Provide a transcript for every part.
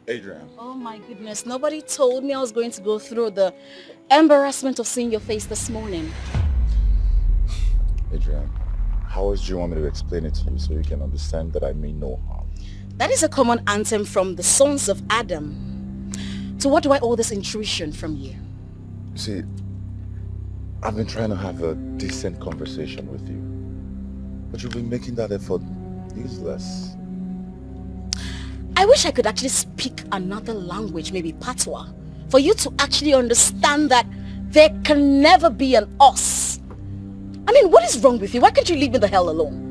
Adrian. Oh my goodness, nobody told me I was going to go through the embarrassment of seeing your face this morning. Adrian, how else do you want me to explain it to you so you can understand that I mean no harm? That is a common anthem from the sons of Adam. So what do I owe this intrusion from you? You see, I've been trying to have a decent conversation with you, but you've been making that effort useless. I wish I could actually speak another language, maybe patois, for you to actually understand that there can never be an us. I mean, what is wrong with you? Why can't you leave me the hell alone?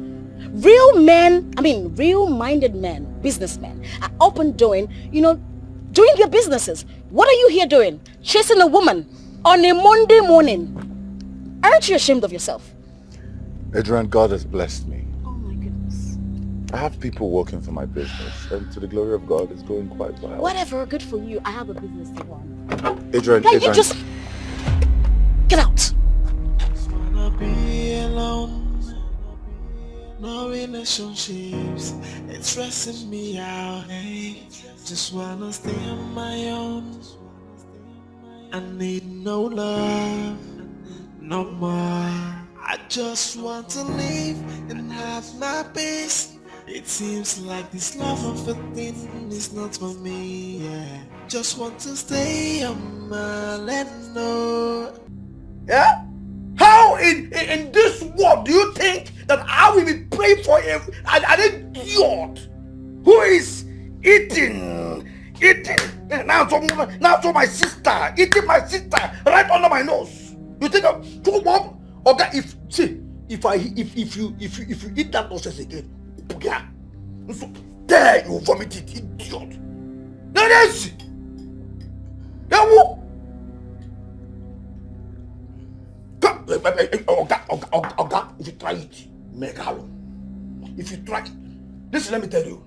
Real men, real-minded men, businessmen, are up and doing their businesses. What are you here doing? Chasing a woman on a Monday morning. Aren't you ashamed of yourself? Adrian, God has blessed me. Oh my goodness. I have people working for my business, and to the glory of God, it's going quite well. Whatever, good for you. I have a business to run. Adrian, Can Adrian. you just get out? Just wanna be alone. No relationships, it's stressing me out. Hey, just wanna stay on my own. I need no love, no more. I just want to live and have my peace. It seems like this love of a thing is not for me. Yeah, just want to stay on my land. Yeah? How in this world do you think that I will be praying for an idiot who is eating now so my sister eating my sister right under my nose? You think I'm too mom? Okay, if you eat that nonsense again, yeah, so there you vomit it, idiot. That is Oga, if you try it, make alone. If you try it, listen, let me tell you.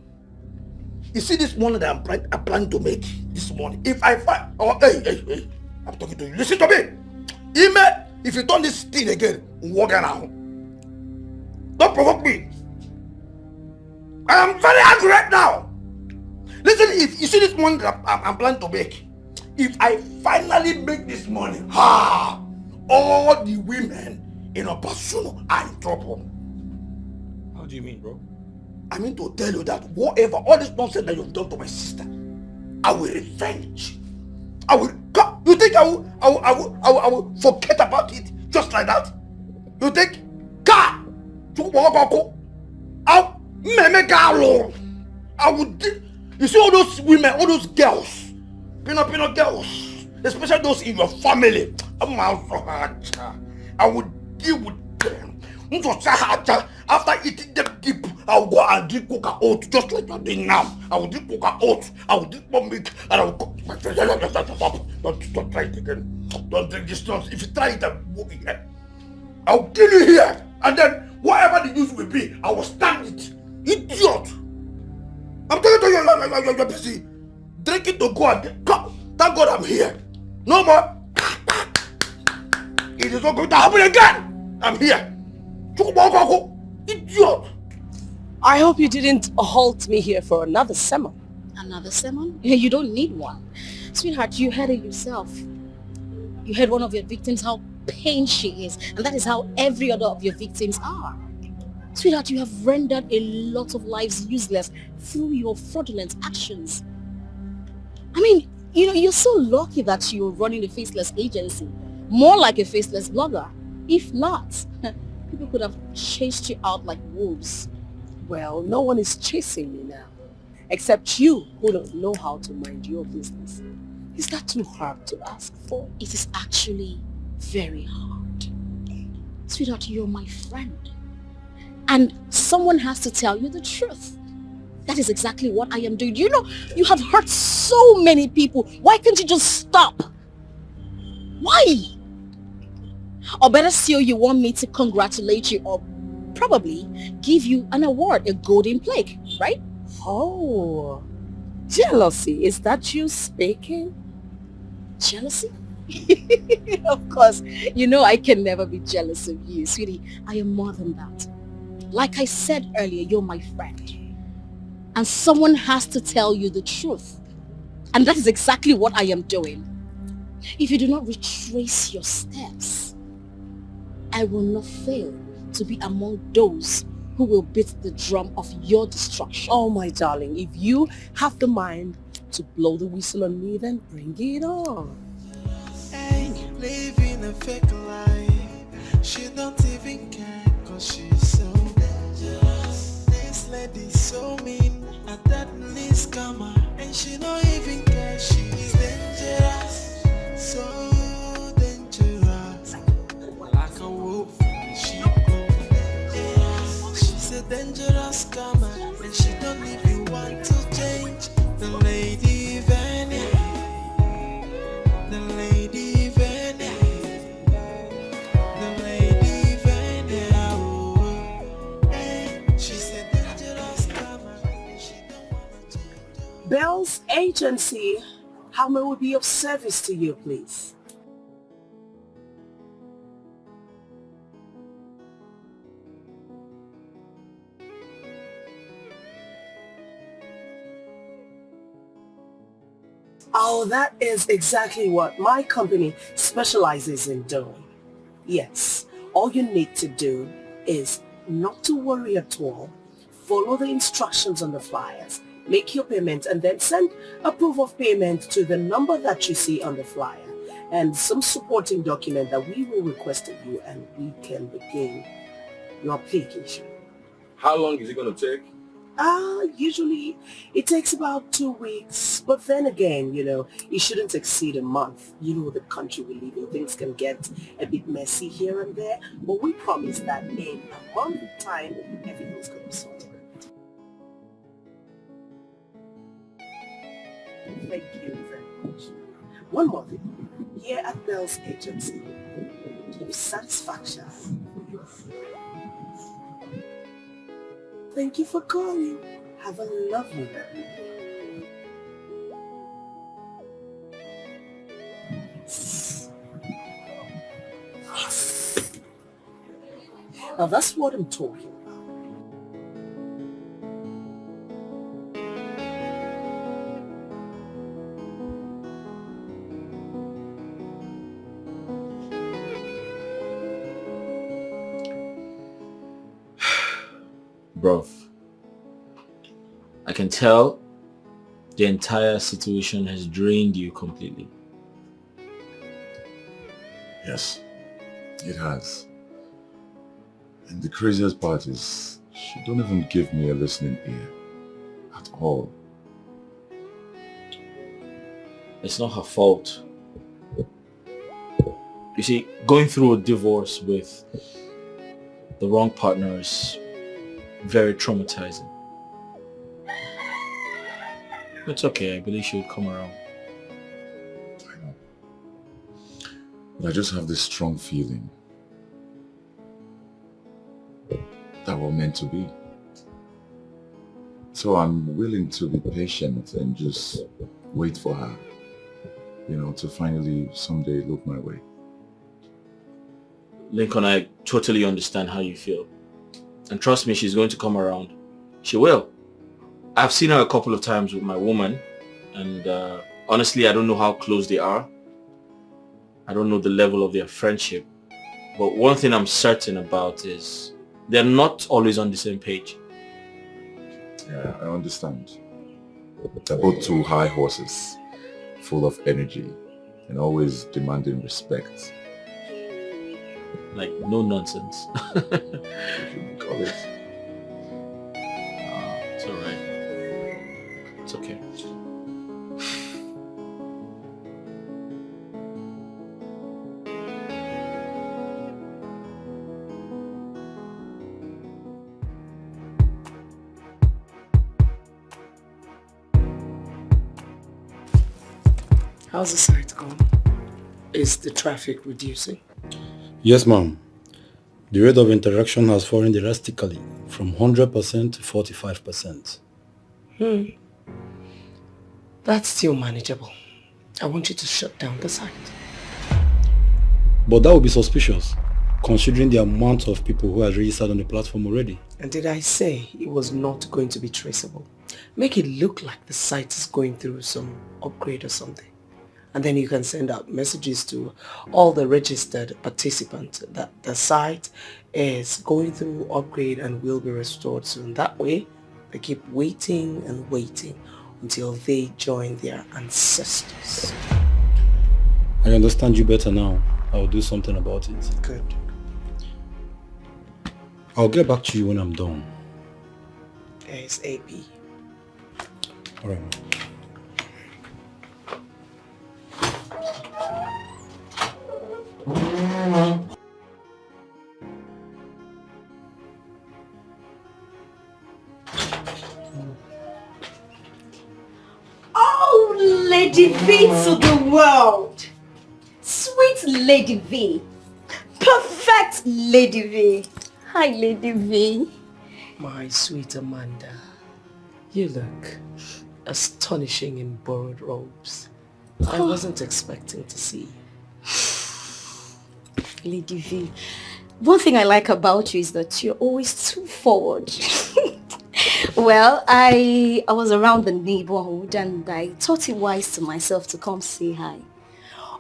You see this morning that I'm planning to make this morning. If I find, hey, I'm talking to you. Listen to me. Email, if you turn this thing again, walk around. Don't provoke me. I am very angry right now. Listen, if you see this morning that I'm planning to make, if I finally make this money, all the women in Opasuno are in trouble. How do you mean, bro? I mean to tell you that whatever, all this nonsense that you've done to my sister, I will revenge. I will. You think I will forget about it just like that? You think? I would. You see all those women, all those girls, Pino girls, especially those in your family. I would deal with them. After eating them deep, I will go and drink coca oat just like you're doing now. I will drink coca oat, I will drink more milk, and I will cook my friend. Don't try it again. Don't drink this nonsense. If you try it, I will kill you here. And then whatever the news will be, I will stand it. Idiot! I'm telling you, you're busy drinking to go and come. Thank God I'm here. No more. It is not going to happen again. I'm here. Idiot. I hope you didn't halt me here for another sermon. Another sermon? You don't need one. Sweetheart, you heard it yourself. You heard one of your victims how pained she is, and that is how every other of your victims are. Sweetheart, you have rendered a lot of lives useless through your fraudulent actions. I mean, you're so lucky that you're running a faceless agency. More like a faceless blogger. If not, people could have chased you out like wolves. Well, no one is chasing me now, except you who don't know how to mind your business. Is that too hard to ask for? It is actually very hard. Sweetheart, you're my friend. And someone has to tell you the truth. That is exactly what I am doing. You have hurt so many people. Why can't you just stop? Why? Or better still, you want me to congratulate you or probably give you an award, a golden plaque, right? Oh, jealousy. Is that you speaking? Jealousy? Of course. I can never be jealous of you, sweetie. I am more than that. Like I said earlier, you're my friend. And someone has to tell you the truth. And that is exactly what I am doing. If you do not retrace your steps, I will not fail to be among those who will beat the drum of your destruction. Oh, my darling, if you have the mind to blow the whistle on me, then bring it on. Hey, living a fake life. She don't even care, cause she's so dangerous. This lady's so mean, and that least scammer. And she don't even care, she's dangerous. So dangerous. Like a wolf, she she's a dangerous scammer, and she don't even want to change. The lady Vanny, the lady Vanny, the lady Vanny. Oh, hey, she's a dangerous scammer, and she don't want to change. Bell's Agency, how may we be of service to you, please? Oh, that is exactly what my company specializes in doing. Yes, all you need to do is not to worry at all. Follow the instructions on the flyers, make your payment, and then send a proof of payment to the number that you see on the flyer and some supporting document that we will request of you, and we can begin your application. How long is it going to take? Usually it takes about 2 weeks, but then again, it shouldn't exceed a month. You know the country we live in, things can get a bit messy here and there, but we promise that in a month's time, everything's going to be sorted. Thank you very much. One more thing. Here at Bell's Agency, your satisfaction. Thank you for calling. Have a lovely day. Yes. Now that's what I'm talking about. Bro, I can tell the entire situation has drained you completely. Yes, it has. And the craziest part is, she don't even give me a listening ear at all. It's not her fault. You see, going through a divorce with the wrong partner is very traumatizing. It's okay, I believe she would come around. I know. But I just have this strong feeling that we're meant to be. So I'm willing to be patient and just wait for her, to finally someday look my way. Lincoln, I totally understand how you feel. And trust me, she's going to come around. She will. I've seen her a couple of times with my woman, and honestly, I don't know how close they are. I don't know the level of their friendship. But one thing I'm certain about is they're not always on the same page. Yeah, I understand. They're both two high horses, full of energy, and always demanding respect. Like, no nonsense. Call it. It's alright. It's okay. How's the site going? Is the traffic reducing? Yes, ma'am. The rate of interaction has fallen drastically from 100% to 45%. That's still manageable. I want you to shut down the site. But that would be suspicious, considering the amount of people who are registered on the platform already. And did I say it was not going to be traceable? Make it look like the site is going through some upgrade or something. And then you can send out messages to all the registered participants that the site is going through upgrade and will be restored soon. That way, they keep waiting and waiting until they join their ancestors. I understand you better now. I'll do something about it. Good. I'll get back to you when I'm done. ASAP. All right. Oh, Lady V to the world. Sweet Lady V. Perfect Lady V. Hi, Lady V. My sweet Amanda, you look astonishing in borrowed robes. I wasn't expecting to see you. Lady V, one thing I like about you is that you're always too forward. Well, I was around the neighborhood and I thought it wise to myself to come say hi.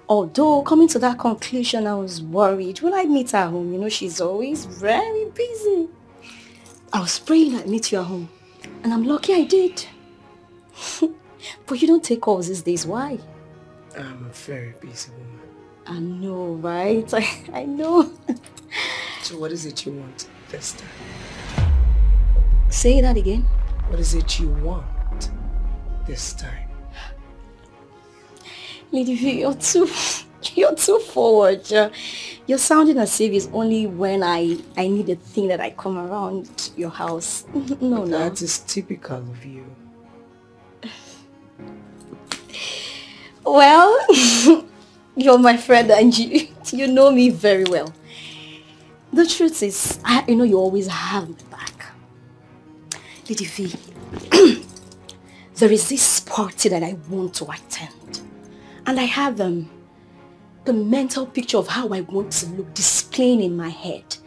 Although coming to that conclusion, I was worried. Will I meet her at home? You know, she's always very busy. I was praying I'd meet you at home. And I'm lucky I did. But you don't take calls these days. Why? I'm a very busy woman. I know, right? I know. So what is it you want this time? Say that again. What is it you want this time? Lady V, you're too forward. You're sounding as if it's only when I need a thing that I come around your house. No. That is typical of you. Well, you're my friend and you know me very well. The truth is, I know you always have my back. Lady V, there is this party that I want to attend. And I have the mental picture of how I want to look displaying in my head.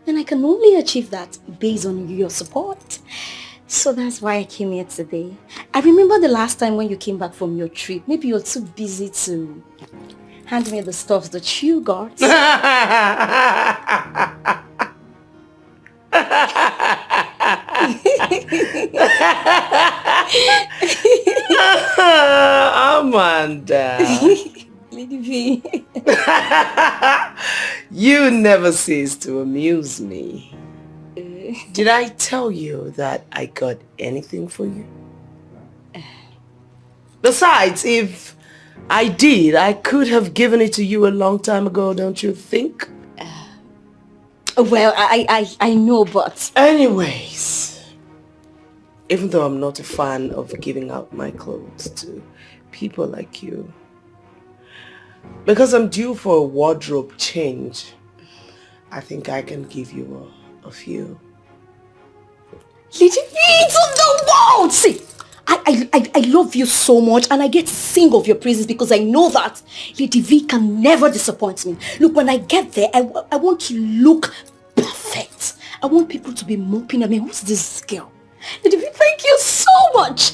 And I can only achieve that based on your support. So that's why I came here today. I remember the last time when you came back from your trip. Maybe you're too busy to hand me the stuff that you got. Amanda. Lady V. You never cease to amuse me. Did I tell you that I got anything for you? Besides, if I did, I could have given it to you a long time ago, don't you think? Well, I know, but... Anyways, even though I'm not a fan of giving out my clothes to people like you, because I'm due for a wardrobe change, I think I can give you a few. Lady V, it's on the world! See, I love you so much and I get to sing of your praises because I know that Lady V can never disappoint me. Look, when I get there, I want to look perfect. I want people to be moping at me. Who's this girl? Lady V, thank you so much.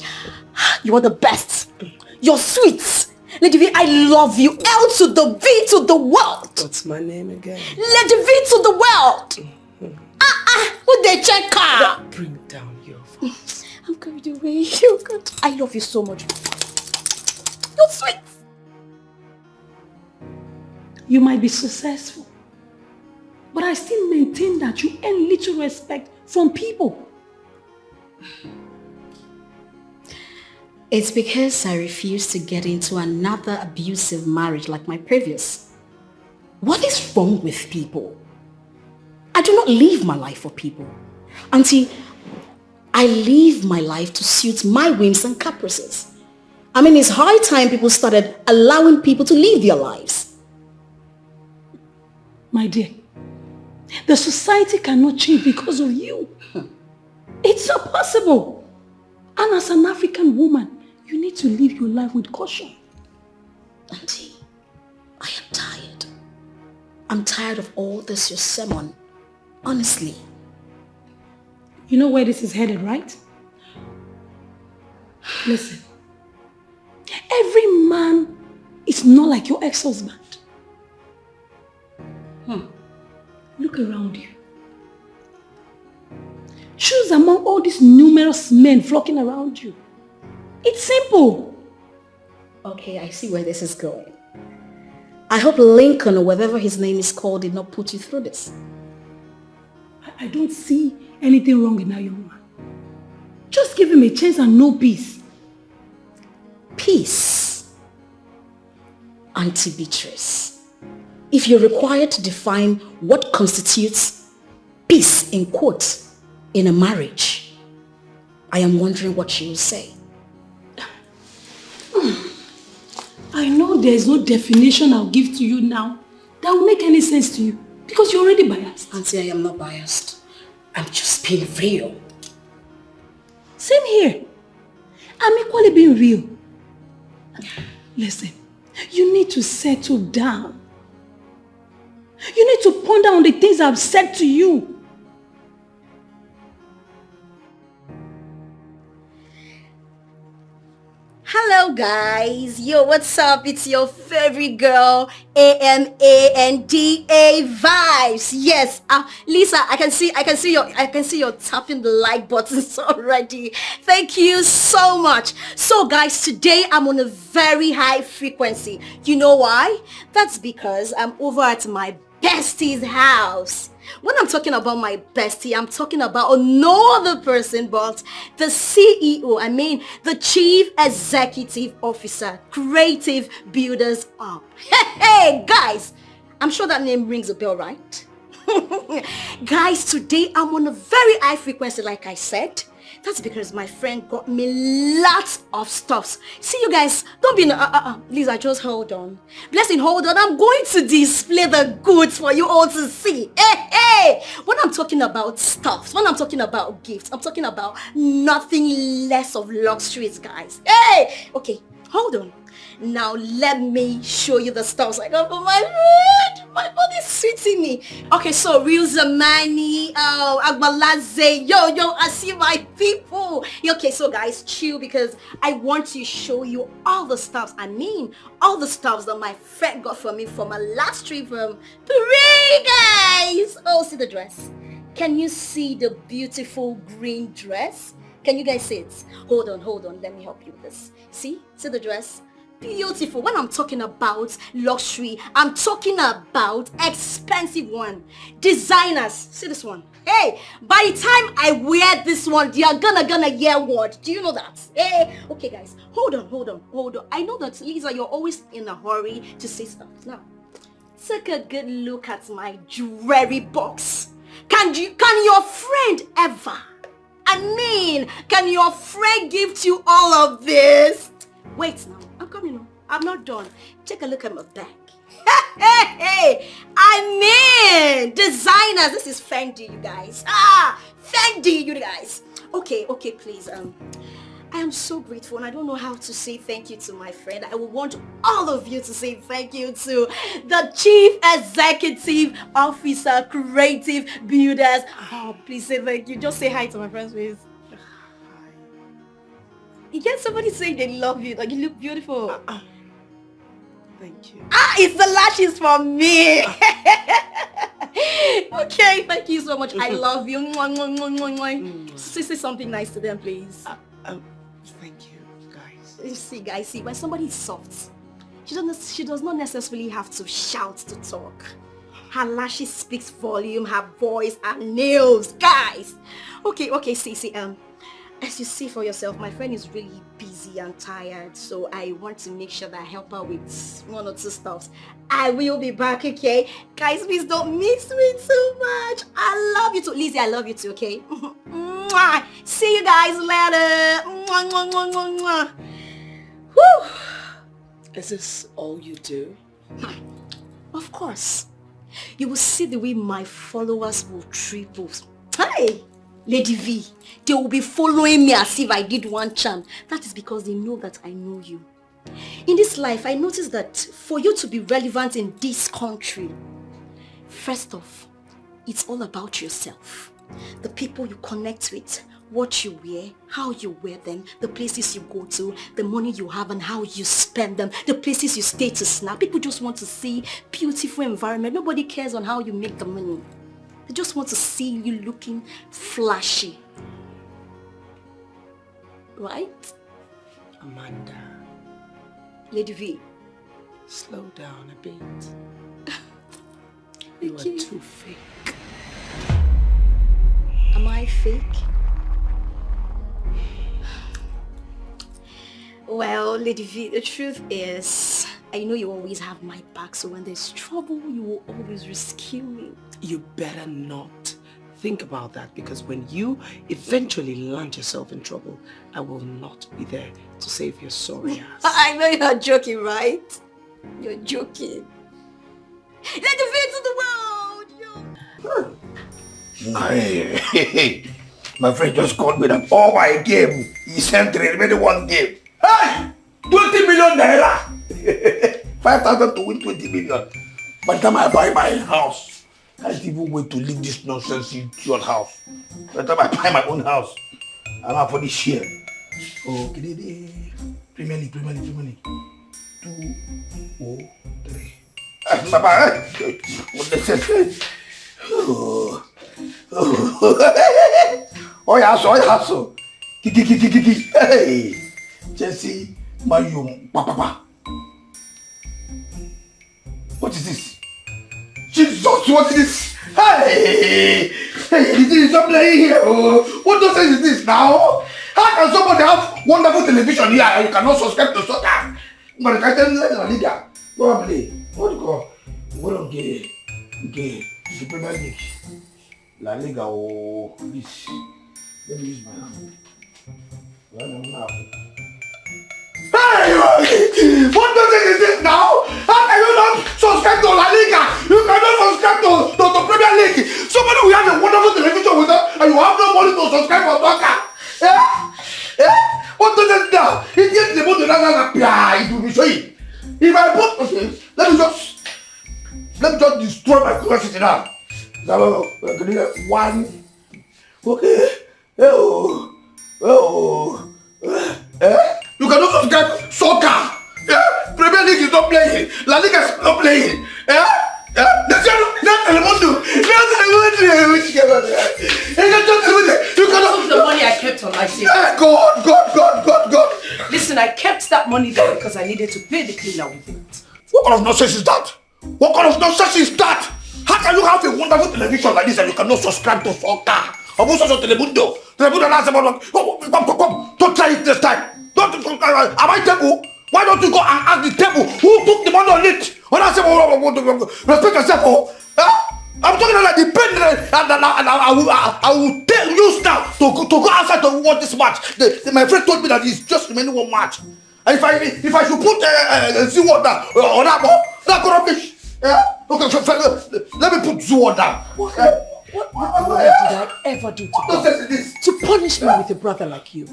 You are the best. You're sweet. Lady V, I love you. L to the V to the world. What's my name again? Lady V to the world. Who they check car? Bring down your voice. I'm carried away. You're good. I love you so much. You're sweet. You might be successful, but I still maintain that you earn little respect from people. It's because I refuse to get into another abusive marriage like my previous. What is wrong with people? I do not live my life for people. Auntie, I live my life to suit my whims and caprices. I mean, it's high time people started allowing people to live their lives. My dear, the society cannot change because of you. It's not possible. And as an African woman, you need to live your life with caution. Auntie, I am tired. I'm tired of all this your sermon. Honestly. You know where this is headed, right? Listen, every man is not like your ex-husband. Look around you. Choose among all these numerous men flocking around you. It's simple. Okay, I see where this is going. I hope Lincoln, or whatever his name is called, did not put you through this. I don't see anything wrong in that young man. Just give him a chance and no peace. Peace. Auntie Beatrice, if you're required to define what constitutes peace in quotes in a marriage, I am wondering what you will say. I know there is no definition I'll give to you now that will make any sense to you because you're already biased. Auntie, I am not biased. I'm just being real. Same here. I'm equally being real. Listen, you need to settle down. You need to ponder on the things I've said to you. Hello guys, yo, what's up? It's your favorite girl, AMANDA Vibes. Yes, Lisa, I can see you're tapping the like buttons already. Thank you so much. So guys, today I'm on a very high frequency. You know why? That's because I'm over at my bestie's house. When I'm talking about my bestie, I'm talking about no other person but the CEO, the Chief Executive Officer, Creative Builders Up. Hey, guys, I'm sure that name rings a bell, right? Guys, today I'm on a very high frequency, like I said. That's because my friend got me lots of stuffs. See, you guys, don't be Lisa, just hold on. Blessing, hold on. I'm going to display the goods for you all to see. Hey. When I'm talking about stuffs, when I'm talking about gifts, I'm talking about nothing less of luxuries, guys. Hey. Okay, hold on. Now let me show you the stuffs I got for my friend. My body's sweeting me. Okay, so real Zamani, Agbalaze, yo, I see my people. Okay, so guys, chill because I want to show you all the stuffs. All the stuffs that my friend got for me for my last trip from Paris, guys. Oh, see the dress. Can you see the beautiful green dress? Can you guys see it? Hold on. Let me help you with this. See the dress? Beautiful. When I'm talking about luxury, I'm talking about expensive one. Designers. See this one. Hey, by the time I wear this one, you're gonna hear what? Do you know that? Hey, okay guys, hold on. I know that, Lisa, you're always in a hurry to say stuff. Now, take a good look at my jewelry box. Can your friend ever? Can your friend give you all of this? Wait now, I'm coming on. I'm not done. Take a look at my bag. Hey, designers. This is Fendi, you guys. Fendi, you guys. Okay, please. I am so grateful and I don't know how to say thank you to my friend. I would want all of you to say thank you to the Chief Executive Officer, Creative Builders. Oh, please say thank you. Just say hi to my friends, please. You get somebody saying they love you, like you look beautiful. Thank you. It's the lashes for me. Okay, thank you so much. I love you. Say something nice to them, please. Thank you, guys. You see, guys, when somebody is soft, she does not necessarily have to shout to talk. Her lashes speaks volume, her voice, her nails, guys. Okay, see, as you see for yourself, my friend is really busy and tired, so I want to make sure that I help her with one or two stuffs. I will be back, okay? Guys, please don't miss me too much. I love you too. Lizzie, I love you too, okay? See you guys later. Whew. Is this all you do? Of course. You will see the way my followers will triple. Hey! Lady V, they will be following me as if I did one charm. That is because they know that I know you. In this life, I noticed that for you to be relevant in this country, first off, it's all about yourself. The people you connect with, what you wear, how you wear them, the places you go to, the money you have and how you spend them, the places you stay to snap. People just want to see beautiful environment. Nobody cares on how you make the money. They just want to see you looking flashy. Right? Amanda. Lady V. Slow down a bit. You are too fake. Am I fake? Well, Lady V, the truth is, I know you always have my back, so when there's trouble, you will always rescue me. You better not think about that, because when you eventually land yourself in trouble, I will not be there to save your sorry ass. I know you're joking, right? You're joking. Let the V to the world! Hey, my friend just called me that all my game. He sent remaining one game. Hey! 20 million naira! 5,000 to win 20 million. By the time I buy my house, I can't even wait to leave this nonsense idiot house. By the time I buy my own house, I'm out for this share. Oh, Premier League. 2, 4, 3. Papa, what the oh yeah, so. Kiki. Hey, Jesse, Mayu, Papa. What is this? Jesus, what is this? Hey, this is not playing here. Oh, what nonsense is this now? How can somebody have wonderful television here and you cannot subscribe to soccer? But I tell you, La Liga, go and play. What do you call? What on gay? The Premier League. La Liga, oh, please. Let me use my hand. Hey! What nonsense is this now? How can you not subscribe to La Liga? You cannot subscribe to Premier League. Somebody will have a wonderful television with them and you have no money to subscribe for soccer. Yeah? What nonsense now? It gets the money it will be showing. If I put, okay, let me just destroy my curiosity now. One, okay, you cannot subscribe soccer. Yeah? Premier League is not playing. La Liga is not playing. Yeah? You cannot the money I kept on my savings. God. Listen, I kept that money there because I needed to pay the cleaner with it. What kind of nonsense is that? How can you have a wonderful television like this and you cannot subscribe to soccer? Come, don't try it this time. Am I table? Why don't you go and ask the table who took the money on it? When I say, respect yourself, I'm talking about the pen and I will tell you now to go outside to watch this match. My friend told me that it's just remaining one match. And if I should put zero down on that rubbish. Okay, let me put zero down. What did I ever do to God to punish me with a brother like you?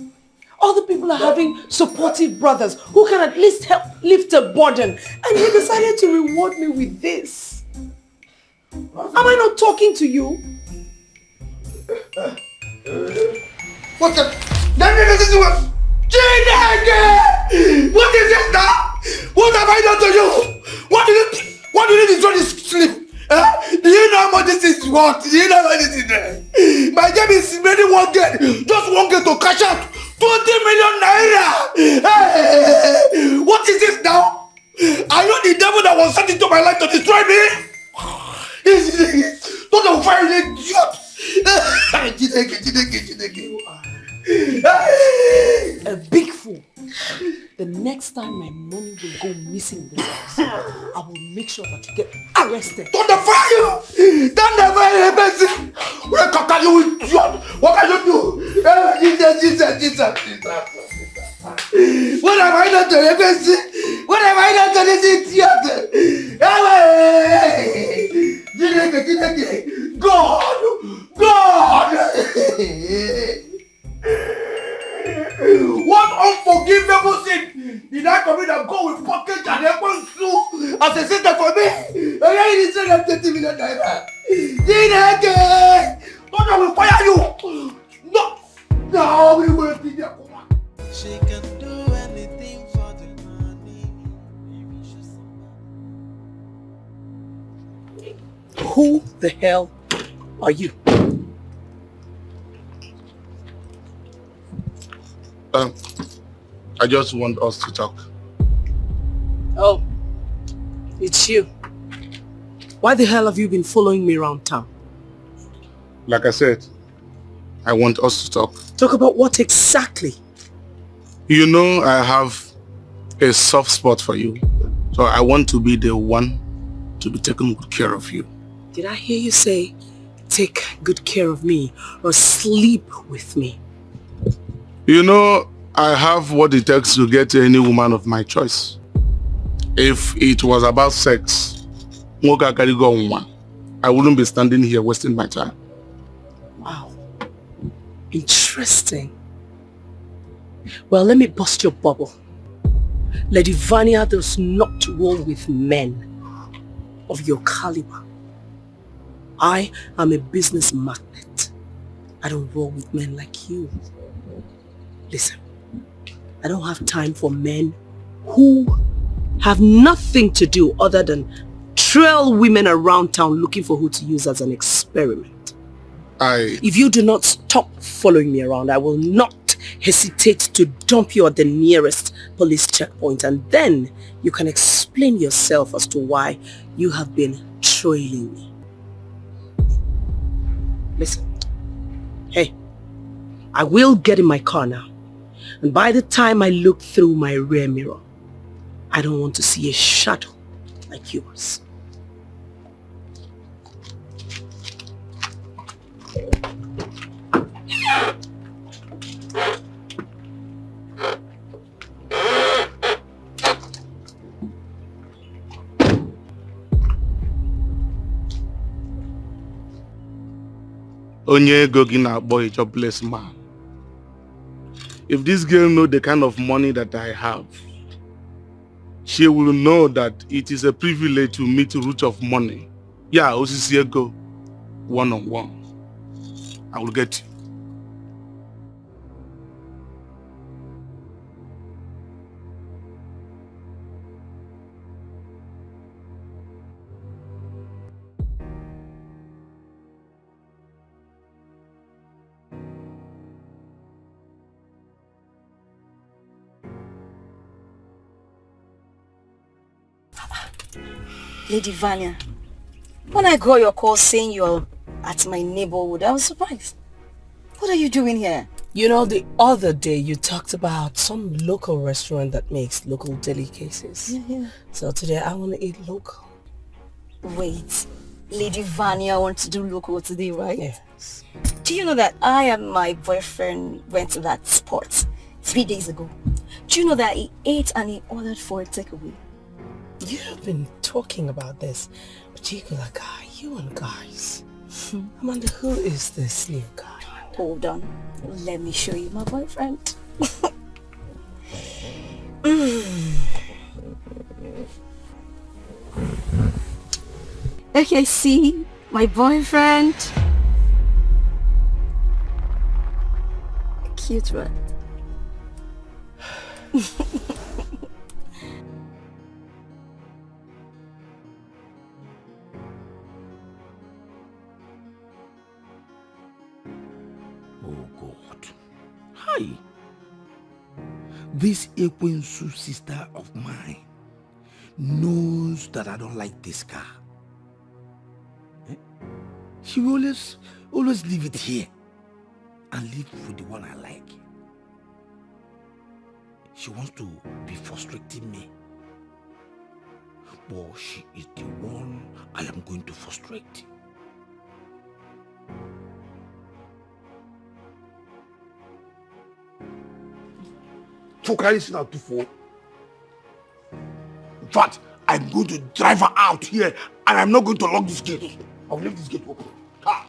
Other people are having supportive brothers who can at least help lift a burden, and you decided to reward me with this. Am I not talking to you? What's that? What is this now? What have I done to you? What do you need to this sleep? Do you know how much this is worth? Do you know how much this is? My game is ready one game. Just one game to cash out 20 million naira. Hey, what is this now? Are you the devil that was sent into my life to destroy me? Don't fire the idiot. You are a big fool. The next time my money will go missing in this house, I will make sure that you get arrested. Don't fire! Don't fire, person! What can you do? What can you do? Jesus. What have I done to the person? What have I done to this idiot? God! What unforgivable sin did I commit that God will package and help sue as a sister for me? And I didn't say that 30 million naira. Dikeh! God will fire you! No! the hell are you? I just want us to talk. Oh, it's you. Why the hell have you been following me around town? Like I said, I want us to talk. Talk about what exactly? You know I have a soft spot for you. So I want to be the one to be taking good care of you. Did I hear you say, take good care of me or sleep with me? You know, I have what it takes to get any woman of my choice. If it was about sex, I wouldn't be standing here wasting my time. Wow. Interesting. Well, let me bust your bubble. Lady Vanya does not roll with men of your caliber. I am a business magnet. I don't roll with men like you. Listen, I don't have time for men who have nothing to do other than trail women around town looking for who to use as an experiment. If you do not stop following me around, I will not hesitate to dump you at the nearest police checkpoint, and then you can explain yourself as to why you have been trailing me. Listen, hey, I will get in my car now, and by the time I look through my rear mirror, I don't want to see a shadow like yours. Onye Gogina boy, jobless man. If this girl know the kind of money that I have, she will know that it is a privilege to meet the root of money. Yeah, Osisi go one-on-one. I will get you. Lady Vanya, when I got your call saying you're at my neighborhood, I was surprised. What are you doing here? You know, the other day you talked about some local restaurant that makes local delicacies. Yeah. So today I want to eat local. Wait, Lady Vanya wants to do local today, right? Yes. Do you know that I and my boyfriend went to that spot 3 days ago? Do you know that he ate and he ordered for a takeaway? You've been talking about this particular guy, you and guys. Amanda, who is this new guy? Hold on, let me show you my boyfriend. Okay, see, my boyfriend. Cute, right? Oh God. Hi. This Ekwensu sister of mine knows that I don't like this car. She will always leave it here and leave with the one I like. She wants to be frustrating me. But she is the one I am going to frustrate. In fact, I'm going to drive her out here and I'm not going to lock this gate. I'll leave this gate open. Ha!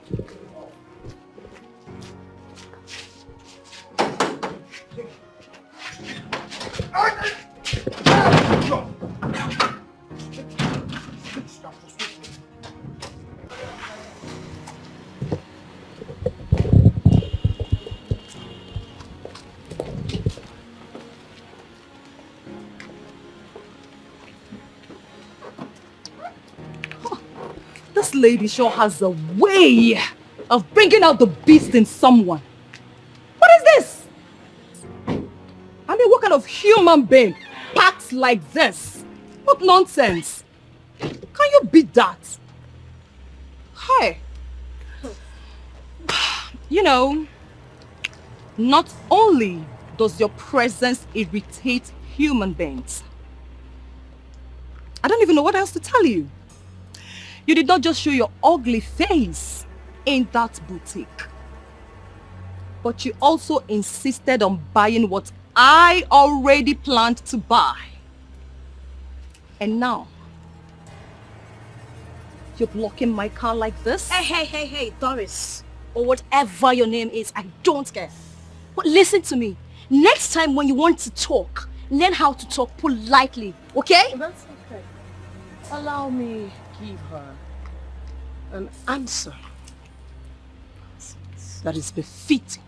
This lady sure has a way of bringing out the beast in someone. What is this? I mean, what kind of human being packs like this? What nonsense. Can you beat that? Hey. You know, not only does your presence irritate human beings, I don't even know what else to tell you. You did not just show your ugly face in that boutique, but you also insisted on buying what I already planned to buy. And now, you're blocking my car like this? Hey, Doris. Or whatever your name is, I don't care. But listen to me. Next time when you want to talk, learn how to talk politely, okay? That's okay. Allow me give her an answer that is befitting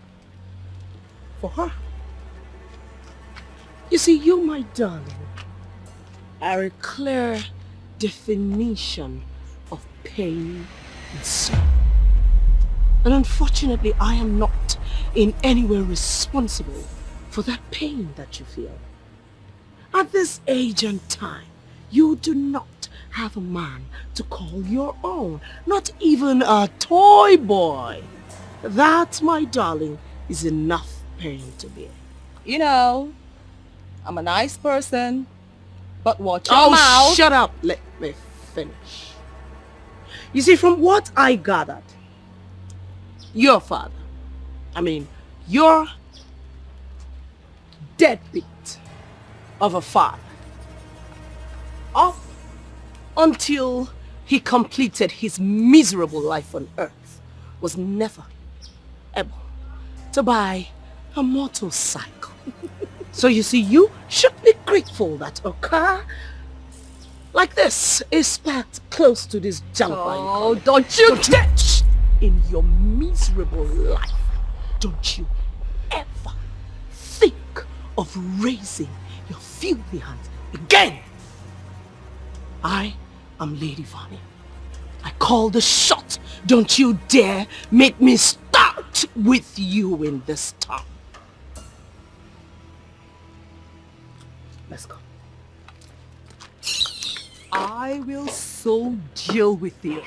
for her. You see, you, my darling, are a clear definition of pain and sorrow. And unfortunately, I am not in any way responsible for that pain that you feel. At this age and time, you do not have a man to call your own, not even a toy boy. That, my darling, is enough pain to bear. You know, I'm a nice person, but watch your mouth. Shut up. Let me finish. You see, from what I gathered, your father, your deadbeat of a father, up until he completed his miserable life on earth, was never able to buy a motorcycle. So you see, you should be grateful that a car like this is packed close to this junk. Oh, don't you dare! In your miserable life, don't you ever think of raising your filthy hands again. I am Lady Vanya. I call the shot. Don't you dare make me start with you in this town. Let's go. I will so deal with you.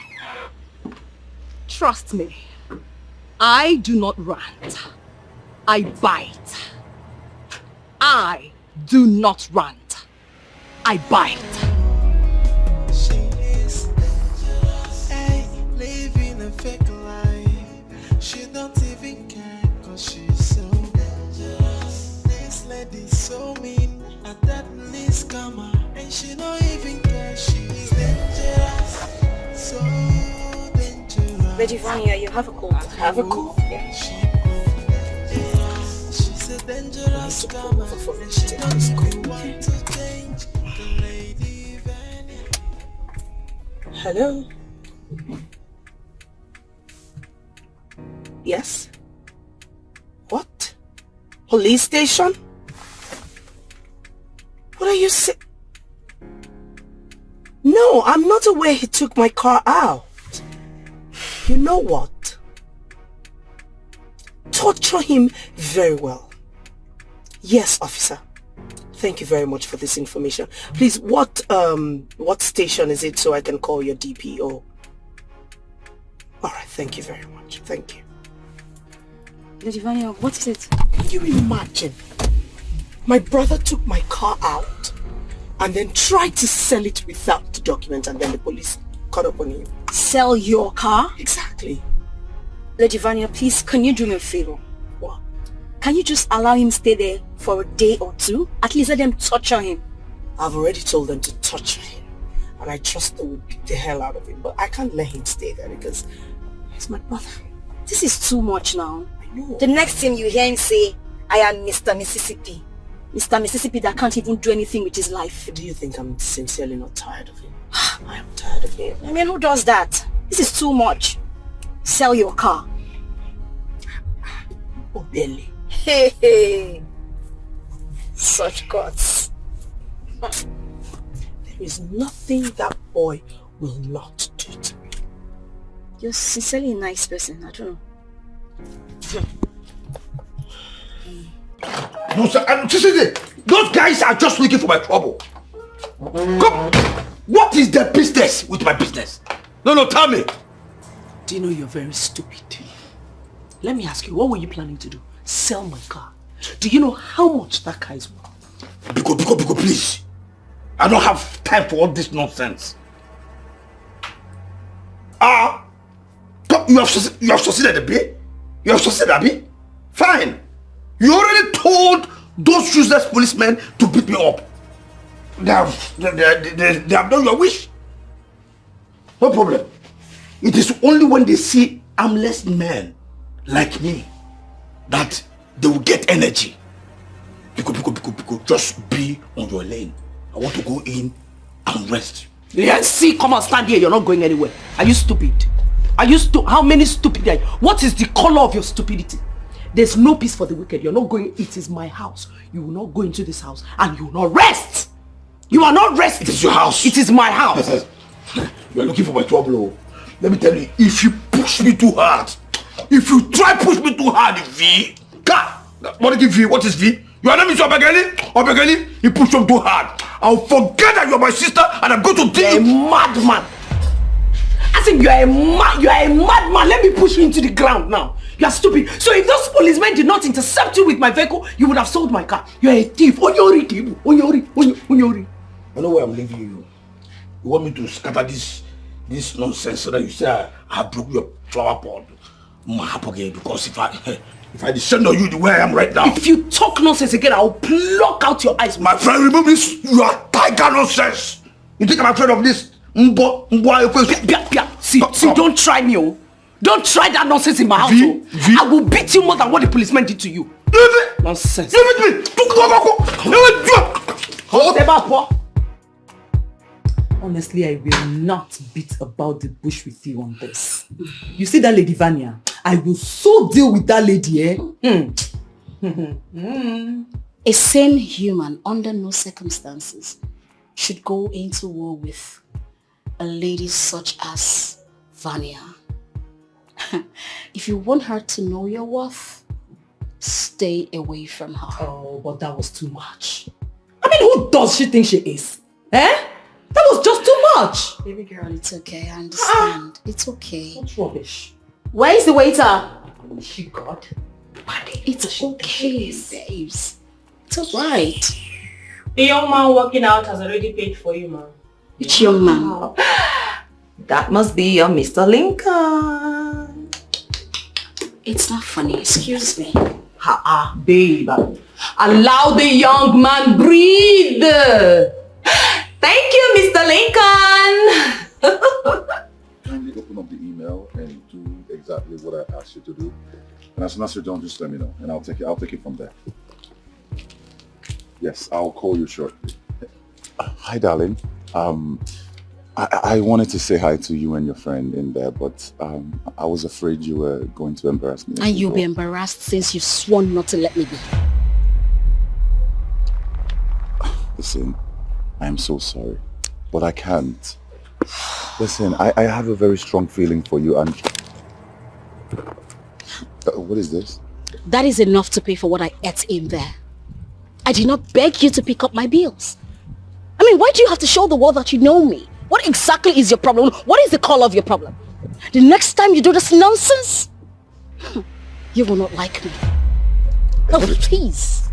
Trust me, I do not rant. I bite. I do not rant. I bite. Living a fake life. She don't even care cause she's so dangerous. This lady's so mean, a deadly scammer, and she don't even care. She's dangerous, so dangerous. Lady Vanya, you have a cold. Have a cold? Yeah. She's a dangerous scammer, and she don't even want to change. The lady Vanya. Hello? Yes? What? Police station? What are you saying? No, I'm not aware he took my car out. You know what? Torture him very well. Yes, officer. Thank you very much for this information. Please, what station is it so I can call your DPO? Alright, thank you very much. Thank you. Lady Vanya, what is it? Can you imagine? My brother took my car out and then tried to sell it without the document, and then the police caught up on him. Sell your car? Exactly. Lady Vanya, please, can you do me a favor? What? Can you just allow him stay there for a day or two? At least let them torture him. I've already told them to torture him, and I trust they will beat the hell out of him, but I can't let him stay there because he's my brother. This is too much now. I know. The next thing you hear him say, I am Mr. Mississippi. Mr. Mississippi that can't even do anything with his life. Do you think I'm sincerely not tired of him? I am tired of him. I mean, who does that? This is too much. Sell your car. Oh, Billy. Hey. Such guts. There is nothing that boy will not do to me. You're sincerely a nice person. I don't know. No, sir. Those guys are just looking for my trouble. Come. What is their business with my business? No, tell me. Do you know you're very stupid? Let me ask you, what were you planning to do? Sell my car. Do you know how much that car is worth? Biko, please. I don't have time for all this nonsense. You have succeeded, Abi? You have succeeded, Abi? Fine. You already told those useless policemen to beat me up. They have done your wish. No problem. It is only when they see armless men like me that they will get energy. Biko, just be on your lane. I want to go in and rest. Yeah, see, come on, stand here. You're not going anywhere. Are you stupid? How many stupid are you? What is the color of your stupidity? There's no peace for the wicked. You're not going. It is my house. You will not go into this house and you will not rest. You are not resting. It is your house. It is my house. You are looking for my trouble. Let me tell you, if you push me too hard, if you try push me too hard, V, what is V? What is V? You are not Mr. Obegeli? You push him too hard. I'll forget that you're my sister and I'm going to think you're a madman. I think you are a madman. Let me push you into the ground now. You are stupid. So if those policemen did not intercept you with my vehicle, you would have sold my car. You are a thief. Onyori. I know where I'm leaving you. You want me to scatter this nonsense so that you say I broke your flower pot. Because if I descend on you the way I am right now. If you talk nonsense again, I'll pluck out your eyes. My friend, remember this. You are tiger nonsense. You think I'm afraid of this? See, don't try me, oh. Don't try that nonsense in my house. I will beat you more than what the policeman did to you. Nonsense. Honestly, I will not beat about the bush with you on this. You see that lady Vanya? I will so deal with that lady, A sane human, under no circumstances, should go into war with a lady such as Vanya. If you want her to know your worth, stay away from her. Oh, but that was too much. I mean, who does she think she is? That was just too much. Baby girl, it's okay. I understand. It's okay. What rubbish? Where is the waiter? She got. It's okay, babes. It's alright. The young man working out has already paid for you, man. Which young man? That must be your Mr. Lincoln. It's not funny. Excuse me. Babe. Allow the young man breathe. Thank you, Mr. Lincoln. Kindly open up the email and do exactly what I asked you to do. And as soon as you're done, just let me know, and I'll take it from there. Yes, I'll call you shortly. Hi, darling. I wanted to say hi to you and your friend in there, but I was afraid you were going to embarrass me. And you'll be embarrassed since you've sworn not to let me be. Listen, I'm so sorry, but I can't. Listen, I have a very strong feeling for you, and... what is this? That is enough to pay for what I ate in there. I did not beg you to pick up my bills. I mean, why do you have to show the world that you know me? What exactly is your problem? What is the call of your problem? The next time you do this nonsense, you will not like me. Oh, please.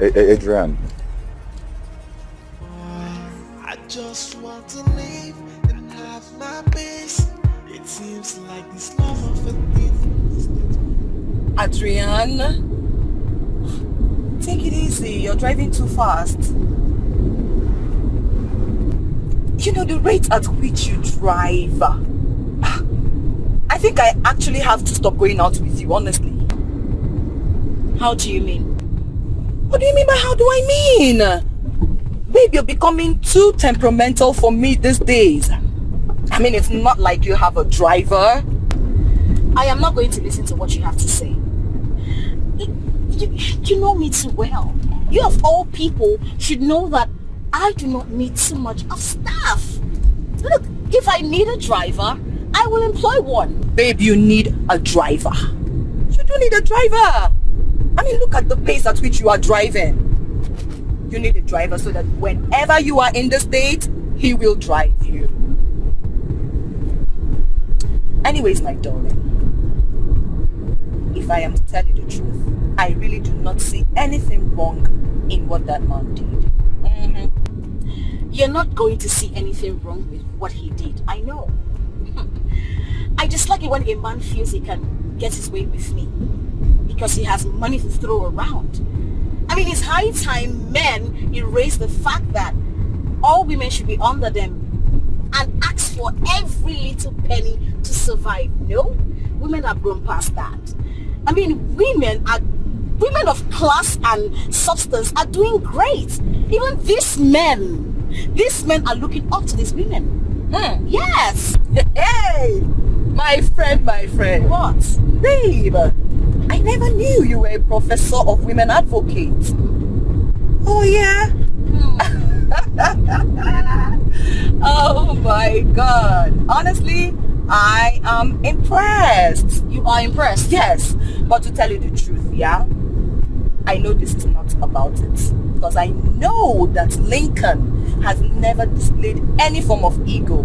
Adrian. I just want to leave and have my peace. It seems like this love of a thing. Adrian, take it easy. You're driving too fast. You know, the rate at which you drive, I think I actually have to stop going out with you, honestly. How do you mean? What do you mean by how do I mean? Babe, you're becoming too temperamental for me these days. I mean, it's not like you have a driver. I am not going to listen to what you have to say. You know me too well. You of all people should know that I do not need too much of stuff. Look, if I need a driver, I I will employ one. Babe, you need a driver. You do need a driver. I mean, look at the pace at which you are driving. You need a driver so that whenever you are in the state, he will drive you. Anyways, my darling, if I am to tell you the truth, I really do not see anything wrong in what that man did. You're not going to see anything wrong with what he did. I know. I dislike it when a man feels he can get his way with me because he has money to throw around. I mean, it's high time men erase the fact that all women should be under them and ask for every little penny to survive. No, women have grown past that. I mean, women of class and substance are doing great. Even these men are looking up to these women. Yes. Hey, my friend. What? Babe, I never knew you were a professor of women advocates. Oh yeah? Oh my God. Honestly, I am impressed. You are impressed? Yes. But to tell you the truth, yeah? I know this is not about it. Because I know that Lincoln has never displayed any form of ego.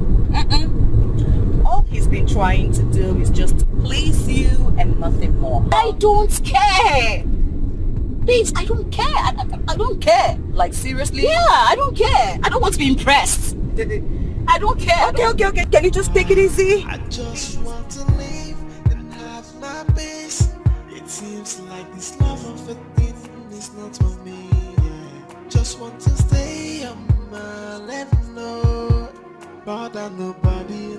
All he's been trying to do is just to please you and nothing more. I don't care. Babes, I don't care. I don't care. Like, seriously? Yeah, I don't care. I don't want to be impressed. I don't care. Okay. Can you just take it easy? I just want to live and have my peace. It seems like this love of a thing is not for me. Yeah. Just want to stay on my let know. Bother nobody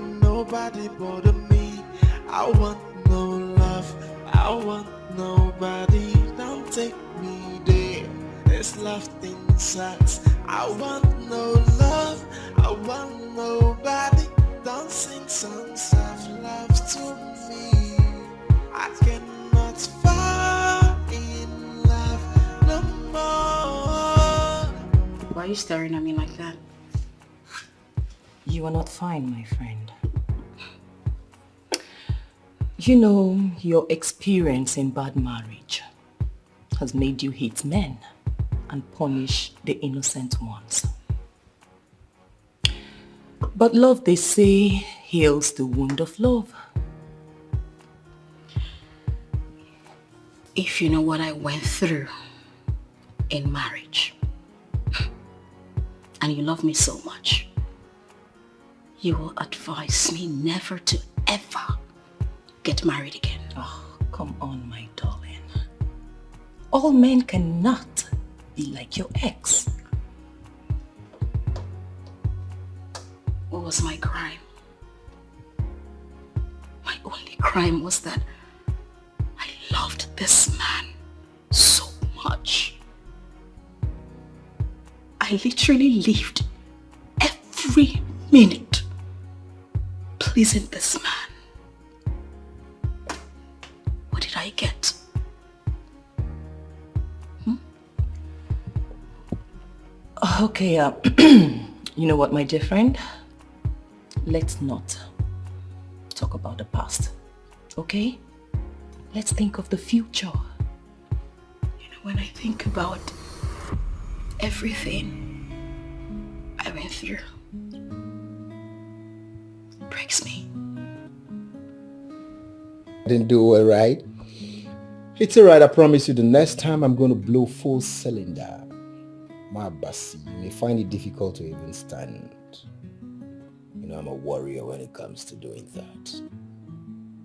bother me. I want no love, I want nobody. Don't take me there. This love thing sucks. I want no love, I want nobody. Don't sing songs of love to me. I cannot fall in love no more. Why are you staring at me like that? You are not fine, my friend. You know, your experience in bad marriage has made you hate men and punish the innocent ones. But love, they say, heals the wound of love. If you know what I went through in marriage, and you love me so much, you will advise me never to ever get married again. Oh, come on, my darling. All men cannot be like your ex. What was my crime? My only crime was that I loved this man so much. I literally lived every minute pleasing this man. What did I get? Okay, you know what, my dear friend? Let's not talk about the past, okay? Let's think of the future. You know, when I think about everything I went through, it breaks me. I didn't do it right. It's alright, I promise you the next time I'm going to blow full cylinder. My bossy, you may find it difficult to even stand. You know, I'm a warrior when it comes to doing that.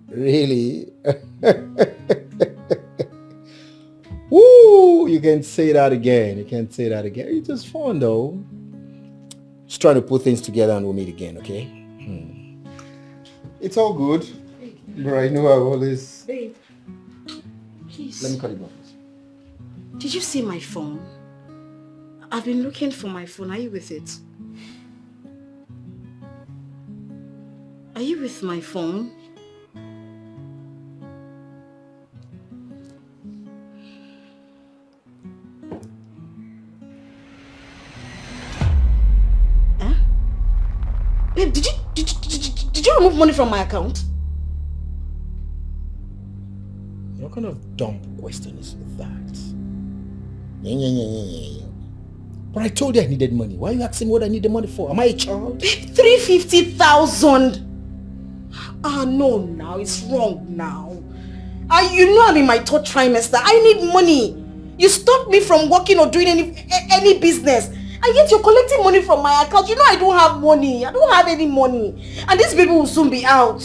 Really? Woo! You can say that again. It's just fun though. Just trying to put things together and we'll meet again, okay? It's all good. But I know I always... Babe, please. Let me call you back. Did you see my phone? I've been looking for my phone. Are you with it? Are you with my phone? Huh? Babe, did you don't remove money from my account. What kind of dumb question is that? But I told you I needed money. Why are you asking what I need the money for? Am I a child? 350,000. No, now it's wrong now. You know I'm in my 3rd trimester. I need money. You stopped me from working or doing any business. And yet you're collecting money from my account. You know I don't have money. I don't have any money. And these people will soon be out.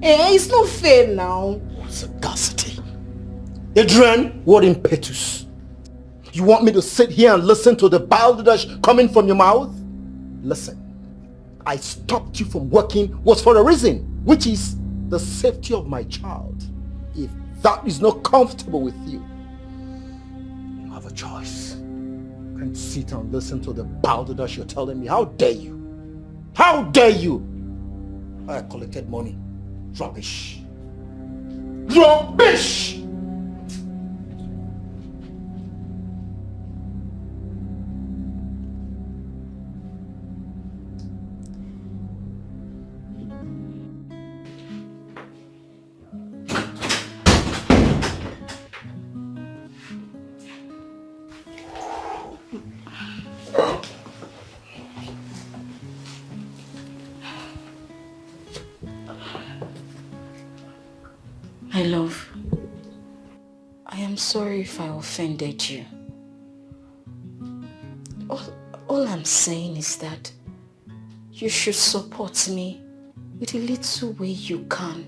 It's not fair now. What sagacity. Adrian, what impetus? You want me to sit here and listen to the balderdash coming from your mouth? Listen, I stopped you from working was for a reason, which is the safety of my child. If that is not comfortable with you, you have a choice. You can't sit and listen to the balderdash you're telling me. How dare you? How dare you? I collected money. Rubbish. Rubbish! My love, I am sorry if I offended you. All I'm saying is that you should support me with a little way you can.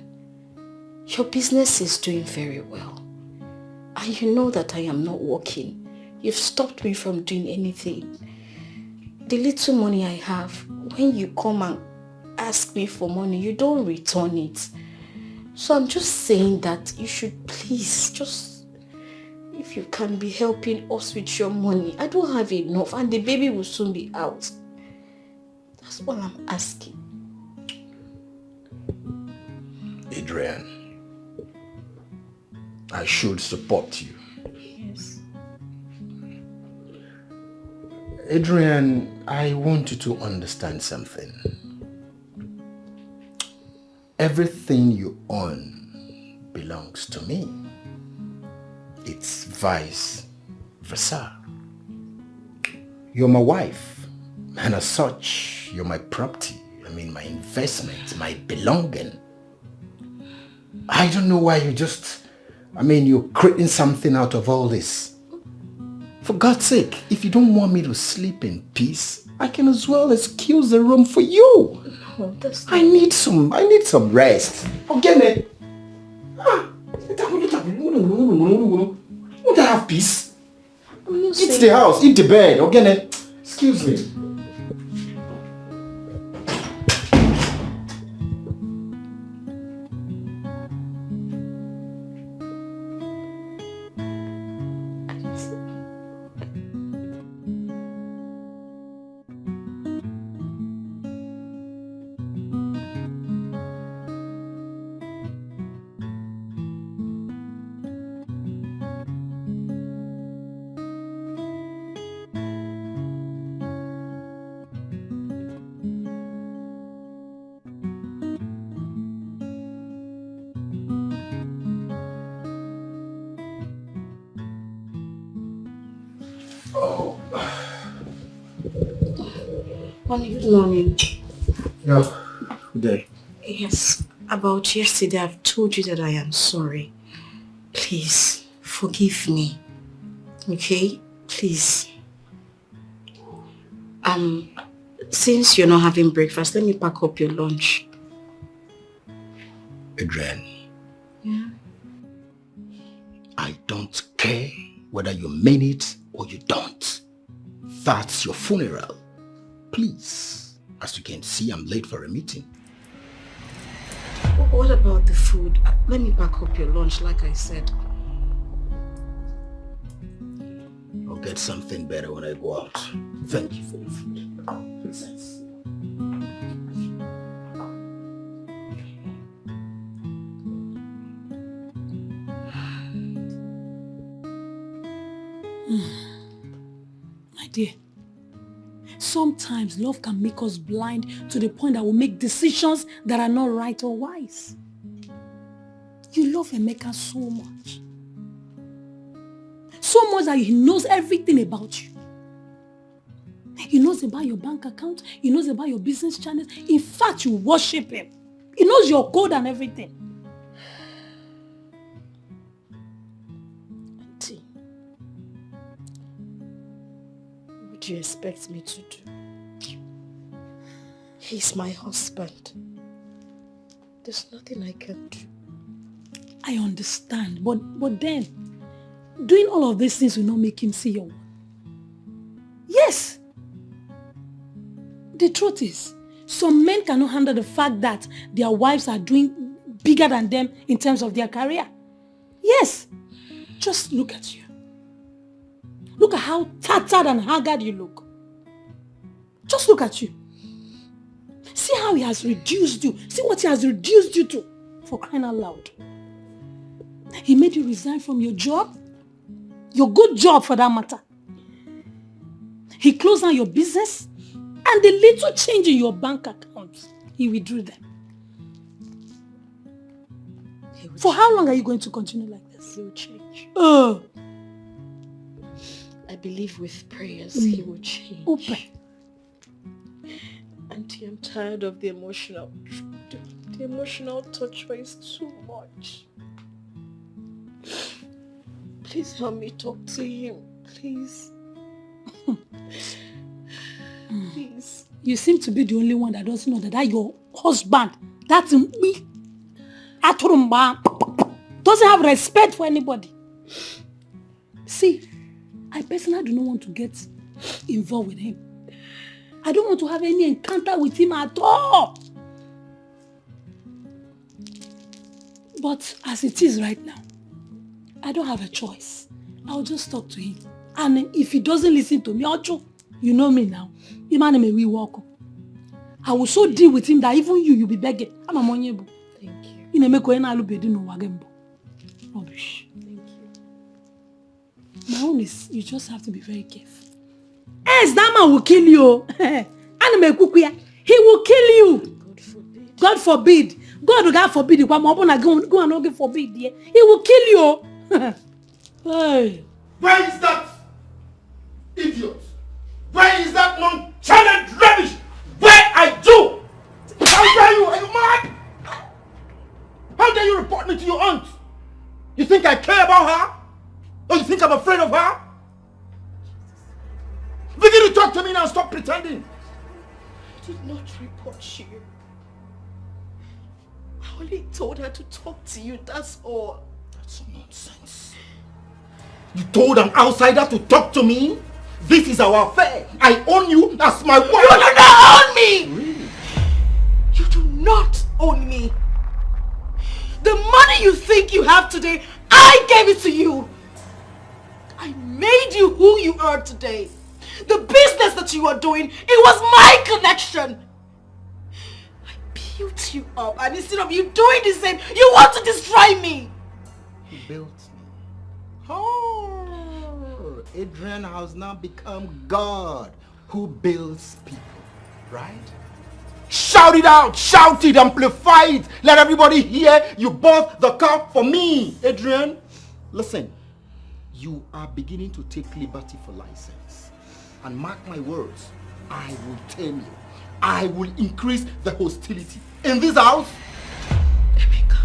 Your business is doing very well. And you know that I am not working. You've stopped me from doing anything. The little money I have, when you come and ask me for money, you don't return it. So I'm just saying that you should please just, if you can be helping us with your money. I don't have enough and the baby will soon be out. That's all I'm asking. Adrian, I should support you. Yes. Adrian, I want you to understand something. Everything you own belongs to me. It's vice versa. You're my wife, and as such, you're my property. I mean, my investment, my belonging. I don't know why you're creating something out of all this. For God's sake, if you don't want me to sleep in peace, I can as well excuse the room for you. No, that's not... I need some rest. Okay, man. Won't I have peace? Eat the house, eat the bed. Okay, man. Excuse me. Good morning. Yeah, good day. Yes, about yesterday I've told you that I am sorry. Please, forgive me. Okay? Please. Since you're not having breakfast, let me pack up your lunch. Adrian. Yeah? I don't care whether you mean it or you don't. That's your funeral. Please. As you can see, I'm late for a meeting. What about the food? Let me pack up your lunch, like I said. I'll get something better when I go out. Thank you for the food. Thanks. My dear, sometimes love can make us blind to the point that we make decisions that are not right or wise. You love Emeka so much. So much that he knows everything about you. He knows about your bank account. He knows about your business channels. In fact, you worship him. He knows your code and everything. Auntie, what do you expect me to do? He's my husband. There's nothing I can do. I understand, but then, doing all of these things will not make him see your one. Yes. The truth is, some men cannot handle the fact that their wives are doing bigger than them in terms of their career. Yes. Just look at you. Look at how tattered and haggard you look. Just look at you. See how he has reduced you. See what he has reduced you to. For crying out loud. He made you resign from your job. Your good job for that matter. He closed down your business. And the little change in your bank account, he withdrew them. For how long are you going to continue like this? He will change. Oh. I believe with prayers he will change. Open. Auntie, I'm tired of the emotional torture is too much. Please help me talk to him. Please. Please. You seem to be the only one that doesn't know that your husband, that's me, doesn't have respect for anybody. See, I personally do not want to get involved with him. I don't want to have any encounter with him at all. But as it is right now, I don't have a choice. I'll just talk to him. And if he doesn't listen to me, you know me now. We walk. I will so deal with him that even you'll be begging. I'm a monyebu. Thank you. Rubbish. Thank you. My own is, you just have to be very careful. Yes, that man will kill you. He will kill you. God forbid. God will forbid. He will kill you. Hey. Where is that idiot? Where is that nonchalant rubbish? Where I do? How dare you? Are you mad? How dare you report me to your aunt? You think I care about her? Or you think I'm afraid of her? Begin to talk to me now and stop pretending. I did not report you. I only told her to talk to you, that's all. That's nonsense. You told an outsider to talk to me? This is our affair. I own you as my wife. You do not own me! Really? You do not own me. The money you think you have today, I gave it to you. I made you who you are today. The business that you are doing, it was my connection. I built you up, and instead of you doing the same, you want to destroy me. He built me. Oh, Adrian has now become God who builds people, right? Shout it out, shout it, amplify it. Let everybody hear you bought the car for me. Adrian, listen, you are beginning to take liberty for license. And mark my words, I will tame you. I will increase the hostility in this house. Emeka,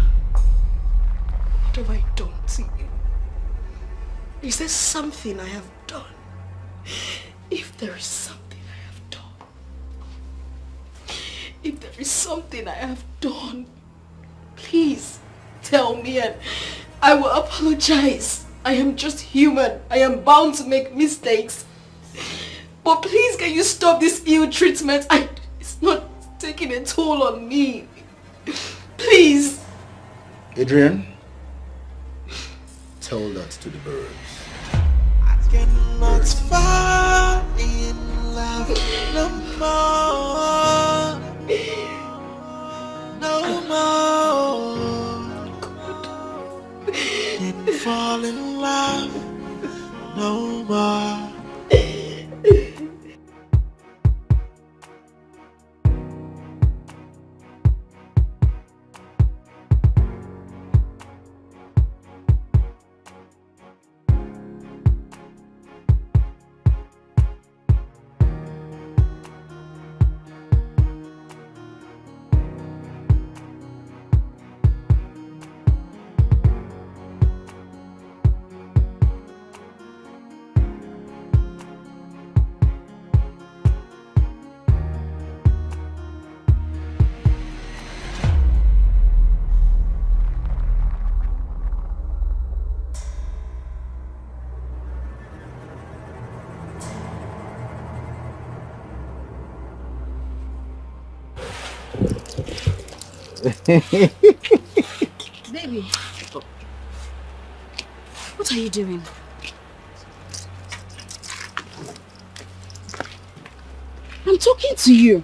what have I done to you? Is there something I have done? If there is something I have done. If there is something I have done, please tell me and I will apologize. I am just human. I am bound to make mistakes. But please, can you stop this ill treatment? It's not taking a toll on me. Please. Adrian, tell that to the birds. I cannot fall in love no more. No more. Can't fall in love no more. Baby, what are you doing? I'm talking to you.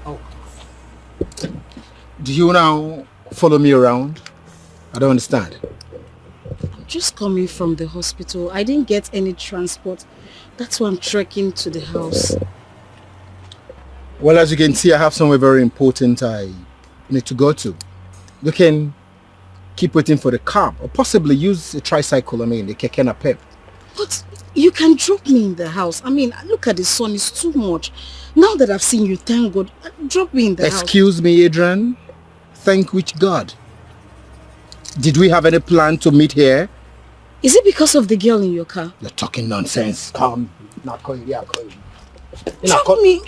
Oh. Do you now follow me around? I don't understand. I'm just coming from the hospital. I didn't get any transport. That's why I'm trekking to the house. Well, as you can see, I have somewhere very important I need to go to. You can keep waiting for the car or possibly use a tricycle, the keke napep. But you can drop me in the house. I mean, look at the sun, it's too much. Now that I've seen you, thank God, drop me in the house. Excuse me, Adrian. Thank which God? Did we have any plan to meet here? Is it because of the girl in your car? You're talking nonsense. Come. Not call you. Yeah, call you. Drop me.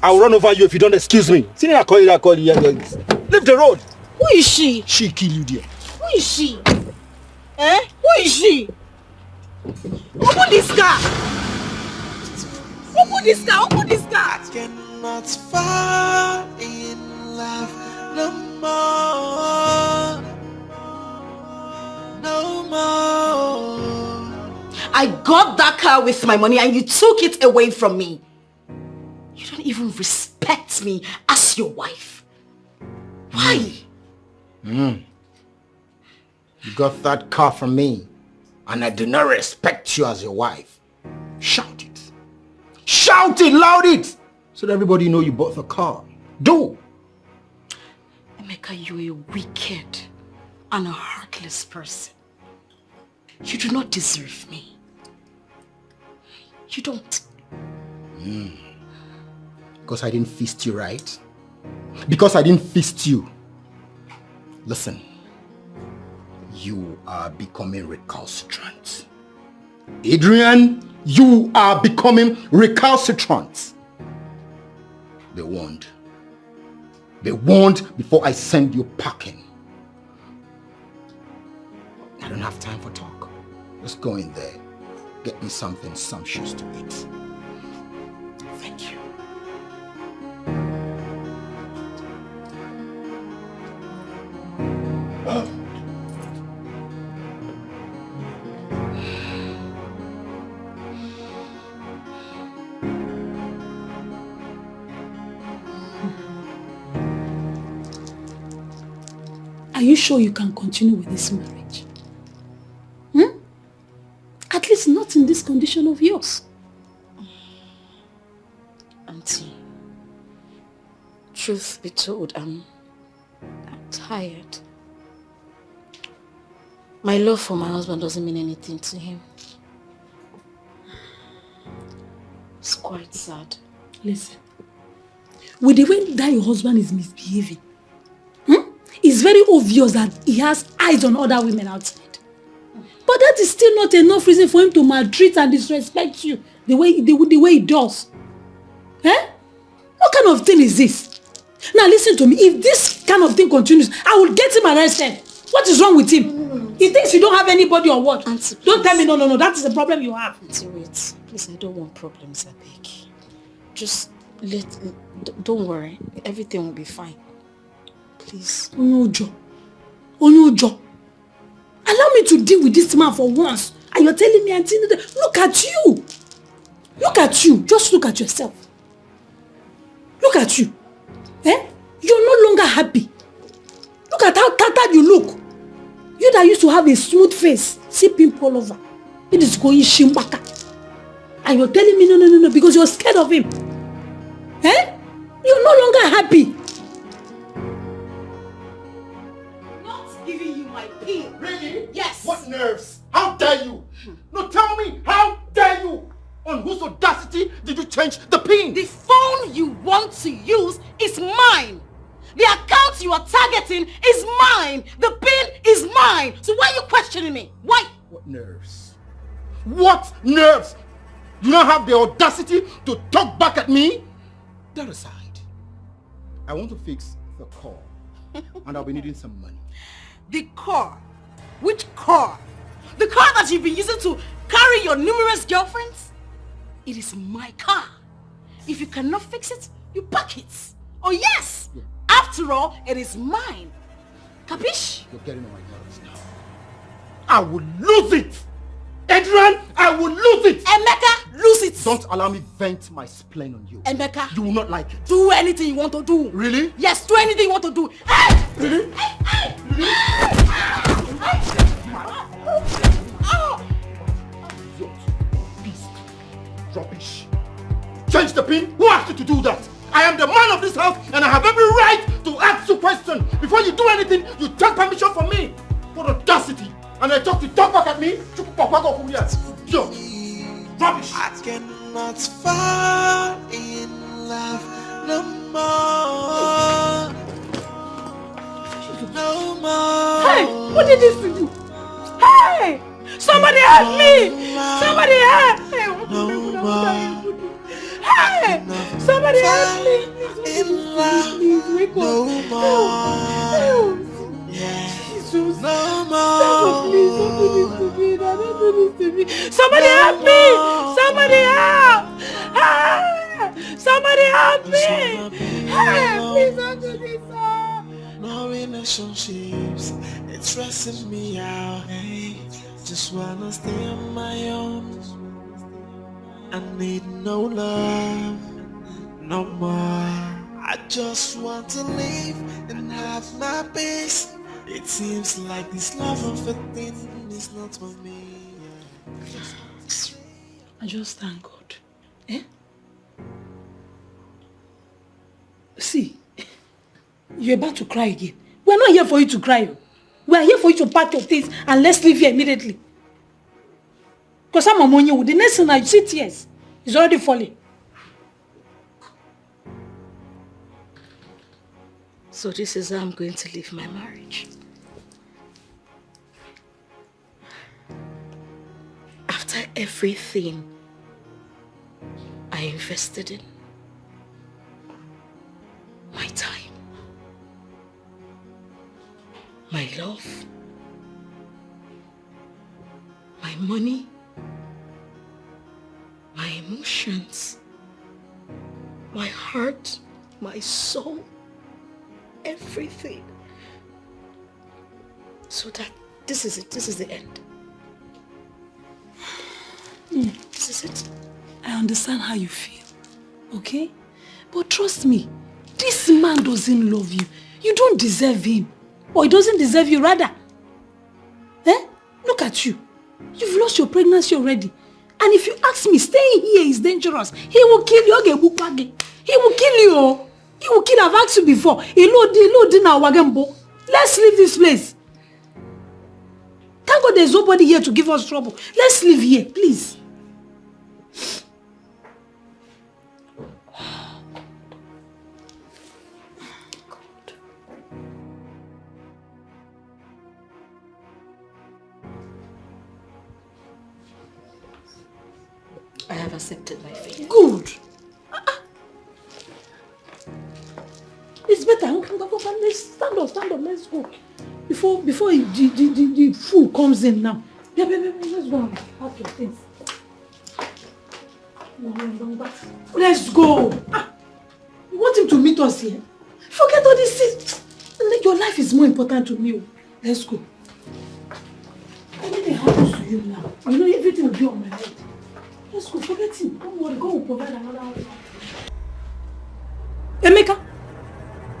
I'll run over you if you don't excuse me. See, I call you. Leave the road. Who is she? She kill you there. Who is she? Eh? Who is she? Open this car! Open this car! Open this car! I cannot fall in love no more. No more. I got that car with my money and you took it away from me. You don't even respect me as your wife. Why? You got that car from me and I do not respect you as your wife. Shout it. Shout it, loud it, so that everybody know you bought the car. Do. Emeka, you're a wicked and a heartless person. You do not deserve me. You don't. Because I didn't feast you, right? Because I didn't feast you. Listen. You are becoming recalcitrant. Adrian, you are becoming recalcitrant. Be warned. Be warned before I send you packing. I don't have time for talk. Just go in there. Get me something sumptuous to eat. Thank you. Are you sure you can continue with this marriage? At least not in this condition of yours. Auntie, truth be told, I'm tired. My love for my husband doesn't mean anything to him. It's quite sad. Listen, with the way that your husband is misbehaving, it's very obvious that he has eyes on other women outside. But that is still not enough reason for him to maltreat and disrespect you the way he does. Eh? What kind of thing is this? Now listen to me. If this kind of thing continues, I will get him arrested. What is wrong with him? He thinks you don't have anybody or what? Auntie, don't tell me no. That is the problem you have. Auntie, wait. Please, I don't want problems, I beg. Just don't worry. Everything will be fine. Please. Onyojo. Allow me to deal with this man for once. And you're telling me, Auntie, look at you. Look at you. Just look at yourself. Look at you. Eh? You're no longer happy. Look at how tattered you look. You that used to have a smooth face, see pimple all over. It is going shimbaka. And you're telling me no, because you're scared of him. Eh? You're no longer happy. Really? Yes. What nerves? How dare you? No, tell me, how dare you? On whose audacity did you change the pin? The phone you want to use is mine. The account you are targeting is mine. The pin is mine. So why are you questioning me? Why? What nerves? What nerves? You don't have the audacity to talk back at me? That aside, I want to fix the car. And I'll be needing some money. The car? Which car? The car that you've been using to carry your numerous girlfriends? It is my car. If you cannot fix it, you pack it. Oh yes! Yeah. After all, it is mine. Capish? You're getting on my nerves now. I will lose it! Adrian, I will lose it! Emeka, lose it! Don't allow me vent my spleen on you. Emeka, you will not like it. Do anything you want to do. Really? Yes, do anything you want to do. Hey! Really? Really? Beast. Rubbish. Change the pin? Who asked you to do that? I am the man of this house and I have every right to ask you questions. Before you do anything, you take permission from me. What audacity! And I talk back at me? Rubbish! I cannot fall in love no more. No more. Hey! What did this to you? Hey! Somebody help me! Somebody help! No more. Hey! Somebody help me! In love no more. Jesus. No more. Please don't do this to me. Don't do this to me. Somebody help me! Somebody help! Hey! Somebody help me! Hey! Please don't do this. No relationships, it's stressing me out. Hey, just wanna stay on my own. I need no love, no more. I just want to live and have my peace. It seems like this love of a thing is not for me. I just thank God. Eh? See, you're about to cry again. We're not here for you to cry. We're here for you to pack your things and let's leave here immediately. Because I'm among you. The next thing I see tears. It's already falling. So this is how I'm going to leave my marriage. After everything I invested in, my time, my love, my money, my emotions, my heart, my soul, everything. So that this is it, this is the end. This is it. I understand how you feel, okay? But trust me, this man doesn't love you. You don't deserve him. Or he doesn't deserve you rather. Eh? Look at you. You've lost your pregnancy already. And if you ask me, staying here is dangerous. He will kill you. He will kill you. He will kill. I've asked you before. Let's leave this place. Thank God there's nobody here to give us trouble. Let's leave here, please. I have accepted my fate. Good. It's better. Let's stand up, let's go. Before the fool comes in now. Yeah, let's go and pack your things. Let's go. You want him to meet us here? Forget all this things. Your life is more important to me. Let's go. Anything happens to you now, you know everything will be on my head. Let's go, forget him. Don't worry, God will provide another one. Emeka,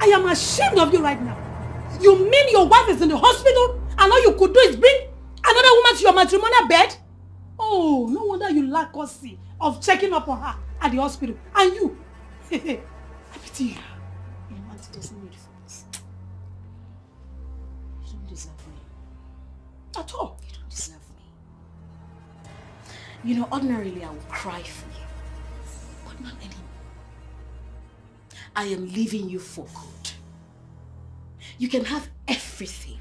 I am ashamed of you right now. You mean your wife is in the hospital and all you could do is bring another woman to your matrimonial bed? Oh, no wonder you lack courtesy of checking up on her at the hospital. And you, I pity you. Your auntie doesn't need for this. You don't deserve me. At all. You don't deserve me. You know, ordinarily I would cry for you. But not anymore. I am leaving you for good. You can have everything.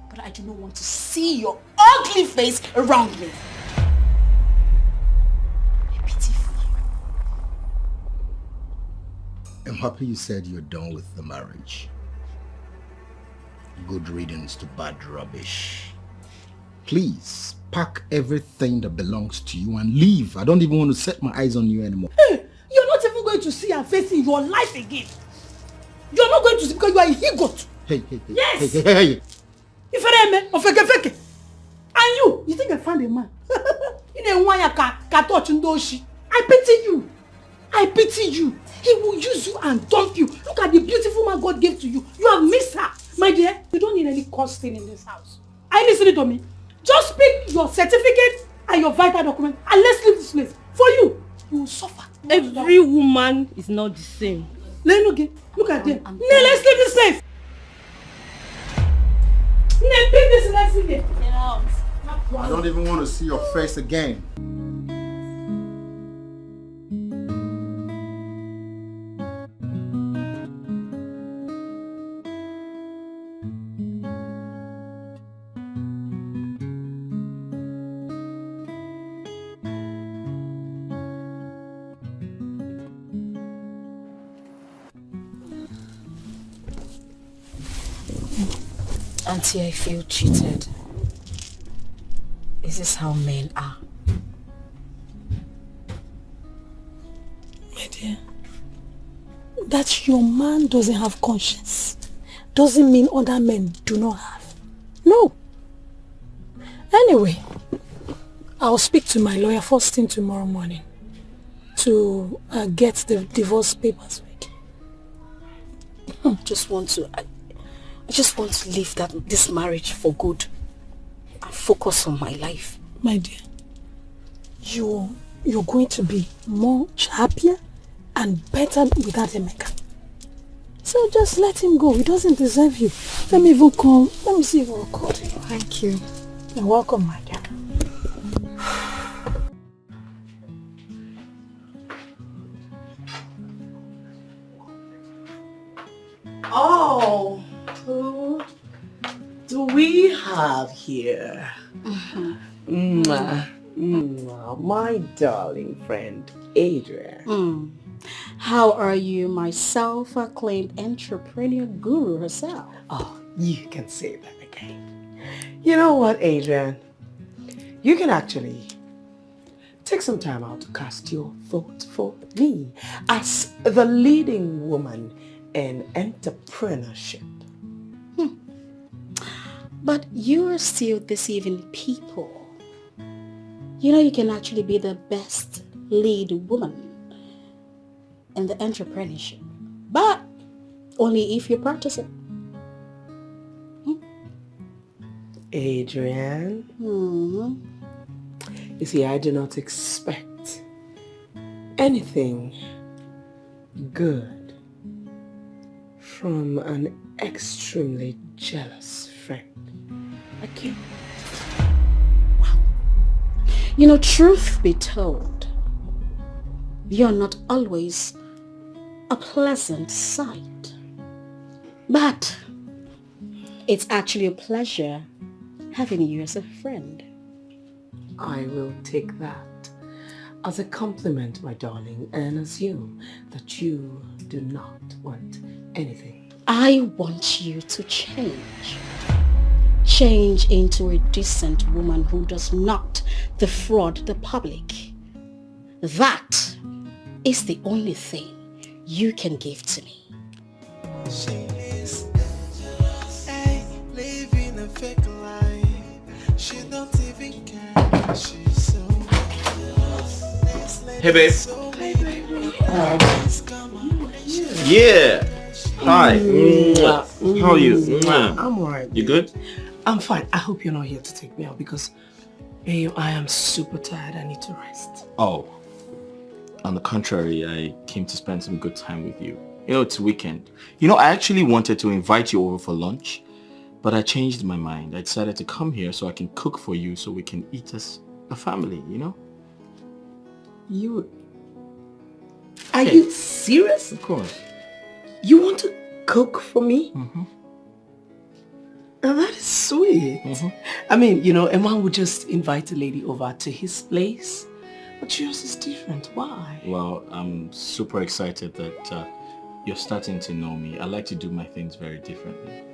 But I do not want to see your ugly face around me. I pity for you. I'm happy you said you're done with the marriage. Good riddance to bad rubbish. Please, pack everything that belongs to you and leave. I don't even want to set my eyes on you anymore. Hey, you're not even going to see her face in your life again. You're not going to see because you are a he-goat. Hey. Yes. Hey. If feke. And you think I found a man? I pity you. He will use you and dump you. Look at the beautiful man God gave to you. You have missed her. My dear, you don't need any costing in this house. Are you listening to me? Just pick your certificate and your vital document and let's leave this place. For you, you will suffer. Every woman is not the same. Look at them. Let's leave this place. Pick this let's leave it. Get out. I don't even want to see your face again. Auntie, I feel cheated. Is this how men are? My dear, that your man doesn't have conscience doesn't mean other men do not have. No. Anyway, I'll speak to my lawyer first thing tomorrow morning to get the divorce papers ready. I just want to leave this marriage for good and focus on my life. My dear, you're going to be much happier and better without Emeka. So just let him go. He doesn't deserve you. Let me see if I'll call him. Thank you. You're welcome, my dear. Oh, who do we have here? My darling friend, Adrian. How are you, my self-acclaimed entrepreneur guru herself? Oh, you can say that again. You know what, Adrian? You can actually take some time out to cast your vote for me as the leading woman in entrepreneurship. But you're still deceiving people. You know you can actually be the best lead woman in the entrepreneurship, but only if you practice it. Adrian, you see, I do not expect anything good from an extremely jealous friend like you. Wow. You know, truth be told, you're not always a pleasant sight, but it's actually a pleasure having you as a friend. I will take that as a compliment, my darling, and assume that you do not want anything. I want you to change. Change into a decent woman who does not defraud the public. That is the only thing you can give to me. She is dangerous, living a fake life. She don't even care. She's so dangerous. Hey, babe. Hey, baby. Yeah. Hi. How are you? I'm alright. You good? I'm fine. I hope you're not here to take me out because I am super tired. I need to rest. Oh. On the contrary, I came to spend some good time with you. You know, it's weekend. You know, I actually wanted to invite you over for lunch, but I changed my mind. I decided to come here so I can cook for you so we can eat as a family, you know? Are you serious? Of course. You want to cook for me? Now that is sweet. I mean, you know, a man would just invite a lady over to his place, but yours is different. Why? Well, I'm super excited that you're starting to know me. I like to do my things very differently.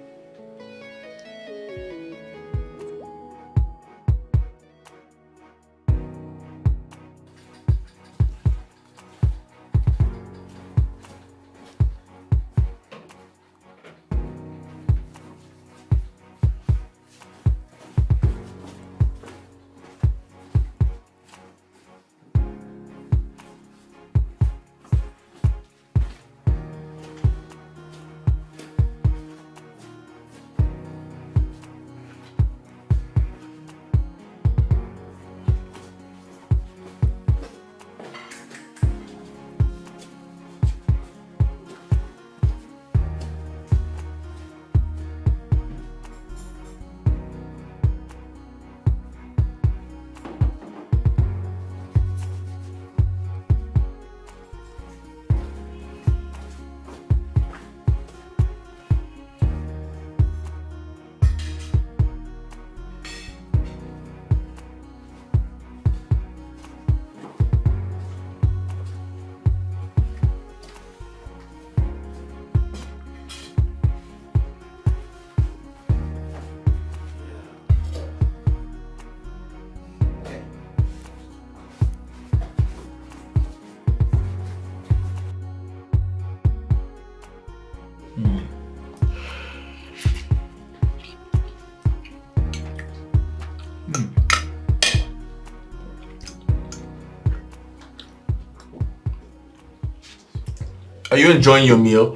Are you enjoying your meal?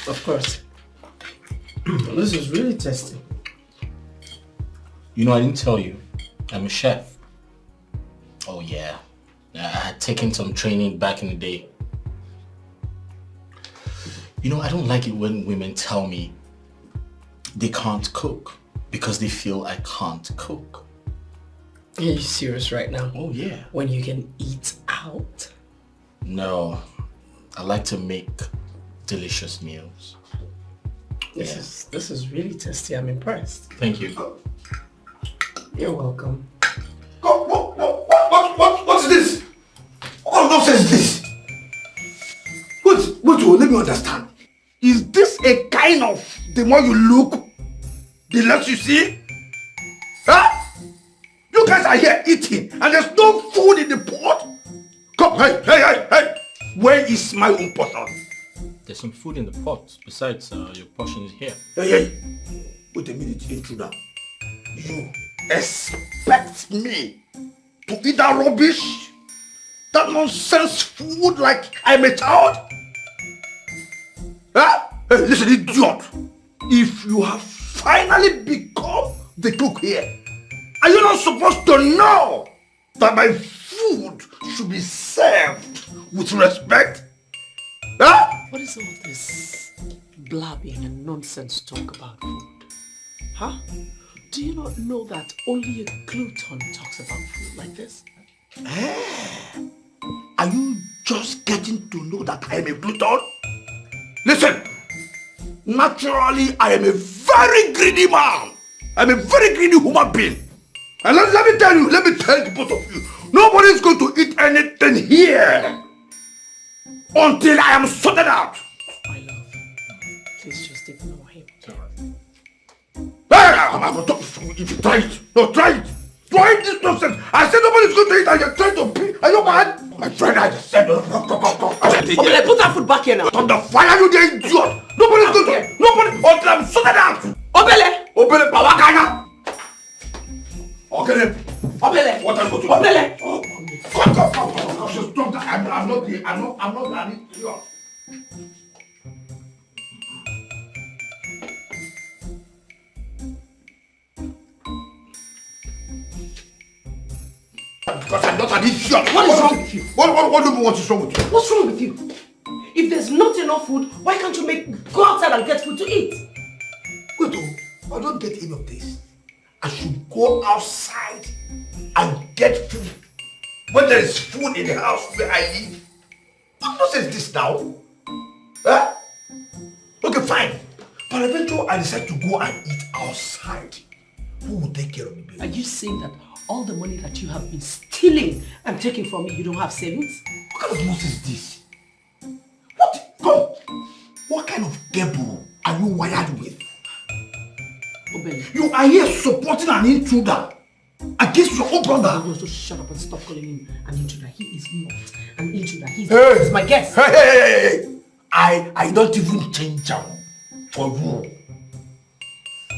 Of course. This is really tasty. You know, I didn't tell you. I'm a chef. Oh yeah. I had taken some training back in the day. You know, I don't like it when women tell me they can't cook because they feel I can't cook. Are you serious right now? Oh yeah. When you can eat out? No. I like to make delicious meals. This is really tasty. I'm impressed. Thank you. You're welcome. What's this? What nonsense is this? Wait, let me understand. Is this a kind of the more you look, the less you see? Huh? You guys are here eating and there's no food in the pot? Come, hey. Where is my own portion? There's some food in the pot. Besides, your portion is here. Hey. Wait a minute, intruder. You expect me to eat that rubbish? That nonsense food like I'm a child? Huh? Hey, listen, idiot. If you have finally become the cook here, are you not supposed to know that my food should be served with respect? Huh? What is all this blabbing and nonsense talk about food? Huh? Do you not know that only a glutton talks about food like this? Are you just getting to know that I am a glutton? Listen, naturally I am a very greedy man. I'm a very greedy human being. And let me tell the both of you, nobody's going to eat anything here until I am sorted out. My love, please just ignore him. I'm going to talk to you if you try it. No, try it. Try this nonsense. I said nobody's going to eat and you're trying to be. Are you mad? My friend, I just said, come. Obele, put that food back here now. Turn the fire, you the idiot. Nobody's going to, nobody, until I'm sorted out. Obele, Pawakana. Okay, Obele, what are you going to do? Obele. Come. Just stop that. I'm not an idiot. Because I'm not an idiot. What is wrong with you? What do you want is wrong with you? What's wrong with you? If there's not enough food, why can't you go outside and get food to eat? Wait, I don't get any of this. I should go outside and get food when there is food in the house where I live. What nonsense is this now? Huh? Okay, fine. But eventually I decide to go and eat outside. Who will take care of me, baby? Are you saying that all the money that you have been stealing and taking from me, you don't have savings? What kind of nonsense is this? What kind of devil are you wired with? Obele. You are here supporting an intruder against your own brother. No, just shut up and stop calling him an intruder. He is not an intruder. He's my guest. Hey. I don't even change him for you.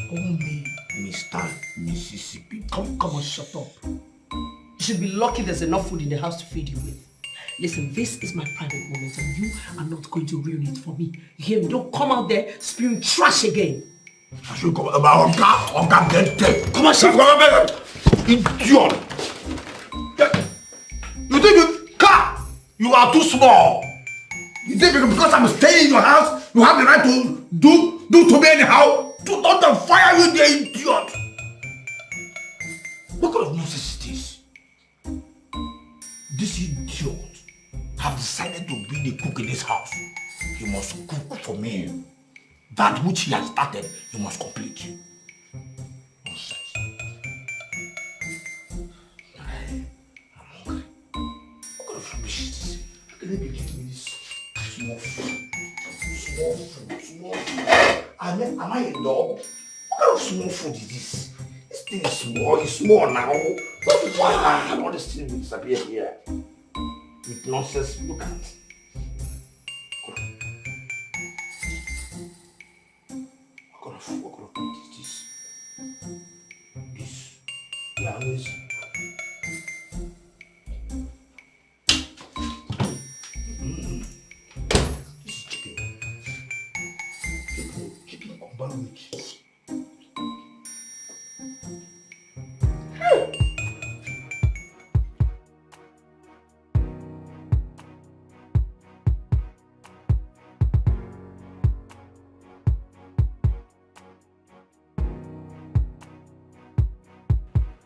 Call me Mr. Mississippi. Come on, shut up. You should be lucky there's enough food in the house to feed you with. Listen, this is my private moment and you are not going to ruin it for me. You hear me? Don't come out there spewing trash again. I should come about Uncle get dead. Come on, shut up. Idiot. You think you are too small. You think because I'm staying in your house, you have the right to do to me anyhow? Do not fire you, the idiot. What kind of nonsense is this? This idiot have decided to be the cook in this house. He must cook for me. That which he has started, he must complete. Nonsense. I'm hungry. What kind of rubbish is this? How can they be giving me this small food? Small food. Am I a dog? What kind of small food is this? This thing is small. It's small now. Why all this thing will disappear here? With nonsense, look at it. What kind of food is this? This. Yeah,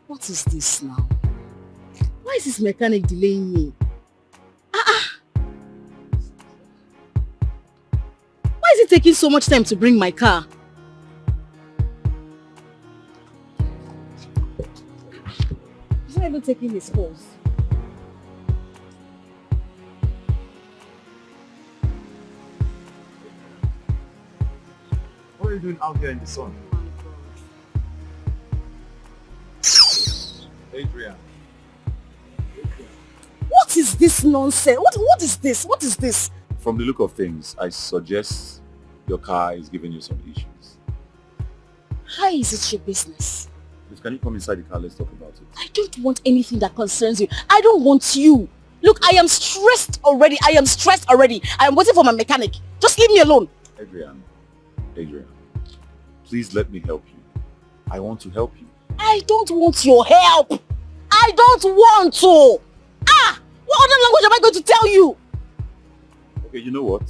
What is this now? Why is this mechanic delaying me? Why is it taking so much time to bring my car? He's not even taking his calls. What are you doing out here in the sun? Adrian. What is this nonsense? What is this? What is this? From the look of things, I suggest your car is giving you some issues. How is it your business? Please, can you come inside the car? Let's talk about it. I don't want anything that concerns you. I don't want you. Look, I am stressed already. I am waiting for my mechanic. Just leave me alone. Adrian, please let me help you. I want to help you. I don't want your help. I don't want to. What other language am I going to tell you? Okay, you know what?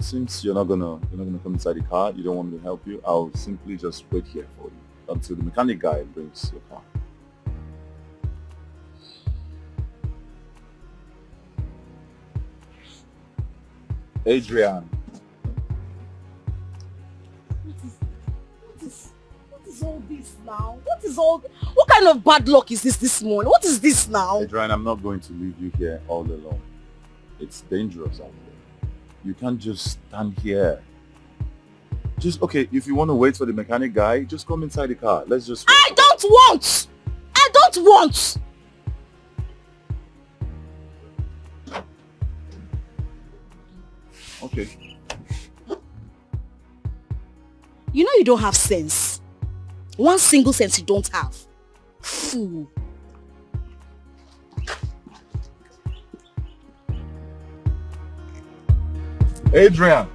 Since you're not gonna come inside the car, you don't want me to help you, I'll simply just wait here for you until the mechanic guy brings your car. Adrian. What is all this now? What kind of bad luck is this morning? What is this now? Adrian, I'm not going to leave you here all alone. It's dangerous out there. You can't just stand here. Okay, if you want to wait for the mechanic guy, just come inside the car. Let's just wait. I don't want! Okay. You know you don't have sense. One single sense you don't have. Fool. Adrian.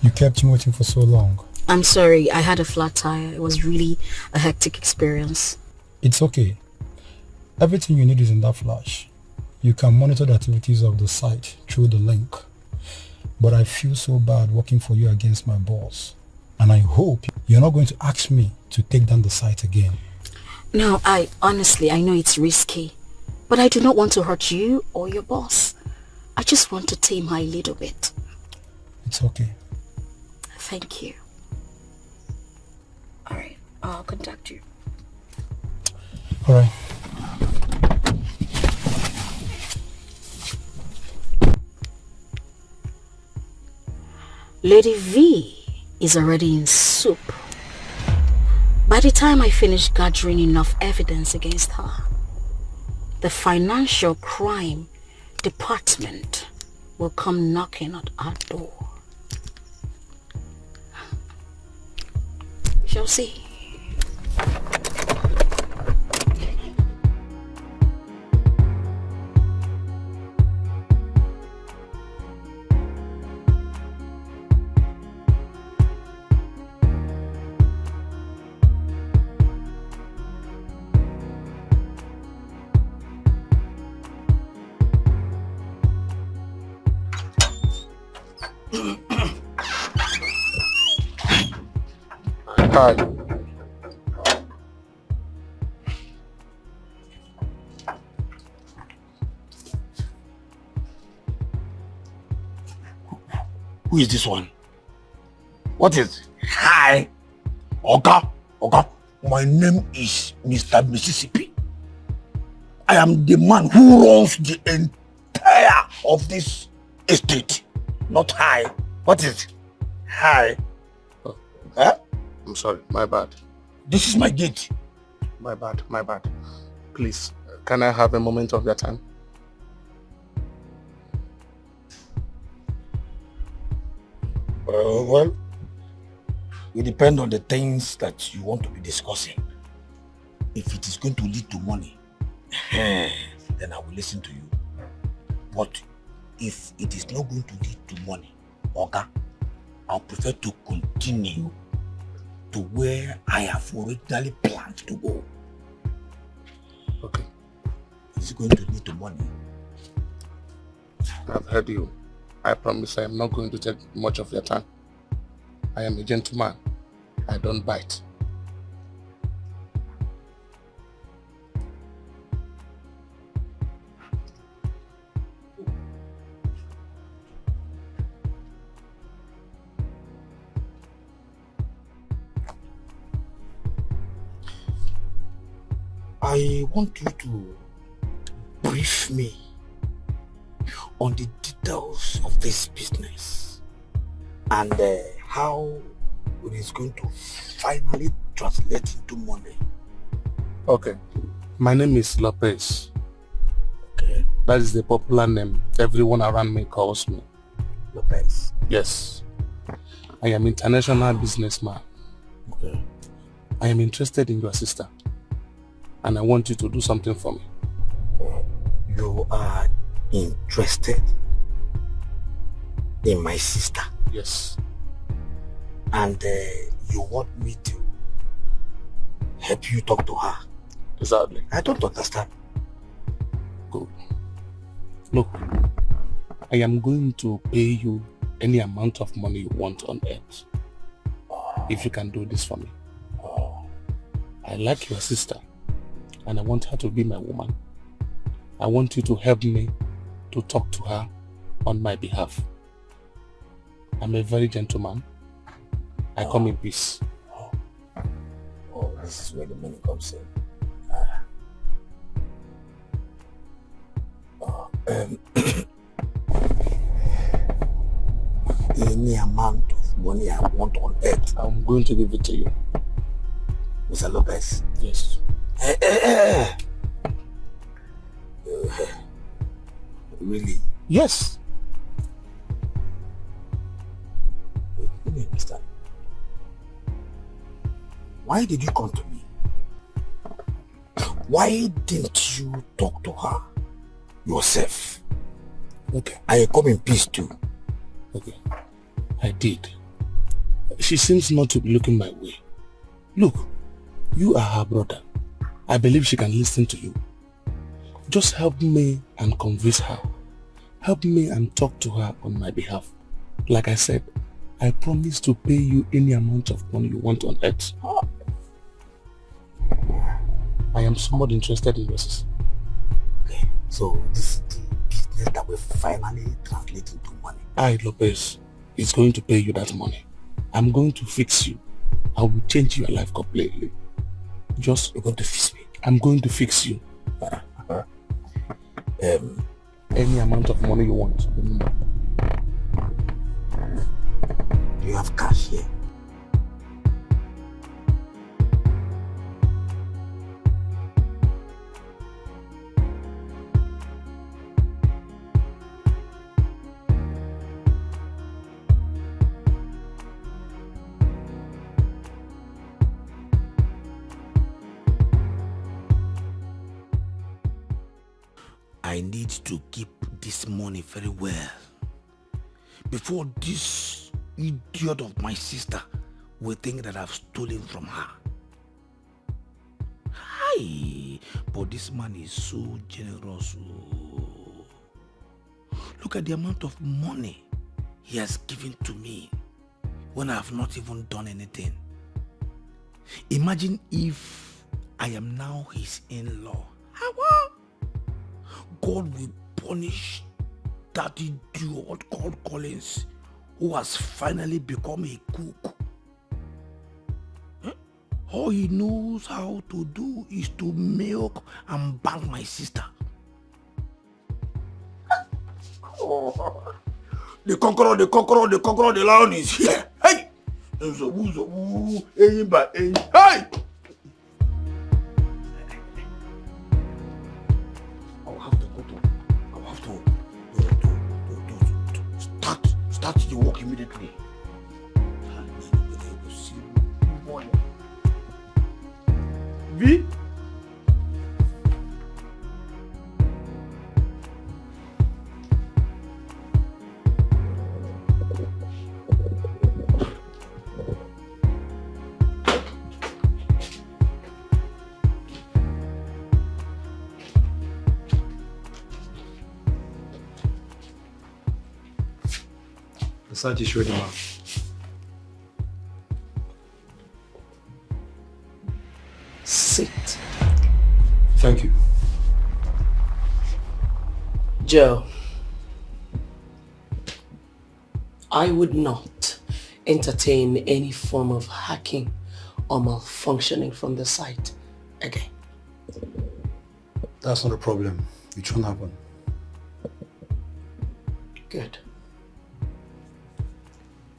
You kept me waiting for so long. I'm sorry, I had a flat tire. It was really a hectic experience. It's okay. Everything you need is in that flash. You can monitor the activities of the site through the link. But I feel so bad working for you against my boss. And I hope you're not going to ask me to take down the site again. No, I know it's risky. But I do not want to hurt you or your boss. I just want to tame her a little bit. It's okay. Thank you. Alright, I'll contact you. Alright. Lady V is already in soup. By the time I finish gathering enough evidence against her, the financial crime department will come knocking at our door. We shall see. Hi. Who is this one? What is it? Hi. Oga, my name is Mr. Mississippi. I am the man who runs the entire of this estate. Not hi. What is it? Hi. Huh? I'm sorry, my bad. This is my gate. My bad. Please, can I have a moment of your time? Well, it depends on the things that you want to be discussing. If it is going to lead to money, then I will listen to you. But if it is not going to lead to money, Oga, I'll prefer to continue to where I have originally planned to go. Okay. It is going to lead to money. I've heard you. I promise I am not going to take much of your time. I am a gentleman. I don't bite. I want you to brief me on the details of this business and how it is going to finally translate into money. Okay. My name is Lopez. Okay. That is the popular name everyone around me calls me. Lopez. Yes. I am an international businessman. Okay. I am interested in your sister. And I want you to do something for me. You are interested in my sister? Yes. And you want me to help you talk to her? Exactly. I don't understand. Good. Look, I am going to pay you any amount of money you want on earth. If you can do this for me. I like your sister. And I want her to be my woman. I want you to help me to talk to her on my behalf. I'm a very gentleman. I come in peace. Oh, this is where the money comes in. Any amount of money I want on earth, I'm going to give it to you. Mr. Lopez. Yes. Really? Yes. Let me understand. Why did you come to me? Why didn't you talk to her yourself? Okay. I come in peace too. Okay. I did. She seems not to be looking my way. Look, you are her brother. I believe she can listen to you. Just help me and convince her. Help me and talk to her on my behalf. Like I said, I promise to pay you any amount of money you want on earth. I am somewhat interested in your sister. Okay, so this is the business that will finally translate into money. I, Lopez, is going to pay you that money. I'm going to fix you. I will change your life completely. Just, you're going to fix me. I'm going to fix you. Any amount of money you want. Remember. Do you have cash here? I need to keep this money very well before this idiot of my sister will think that I've stolen from her. Hi, but this man is so generous. Look at the amount of money he has given to me when I have not even done anything. Imagine if I am now his in-law. God will punish that idiot called Collins, who has finally become a cook. All he knows how to do is to milk and bang my sister. Oh, the conqueror, the lion is here. Hey! Hey! Start the work immediately. V? The site is ready, ma'am. Sit. Thank you. Joe, I would not entertain any form of hacking or malfunctioning from the site again. That's not a problem. It won't happen. Good.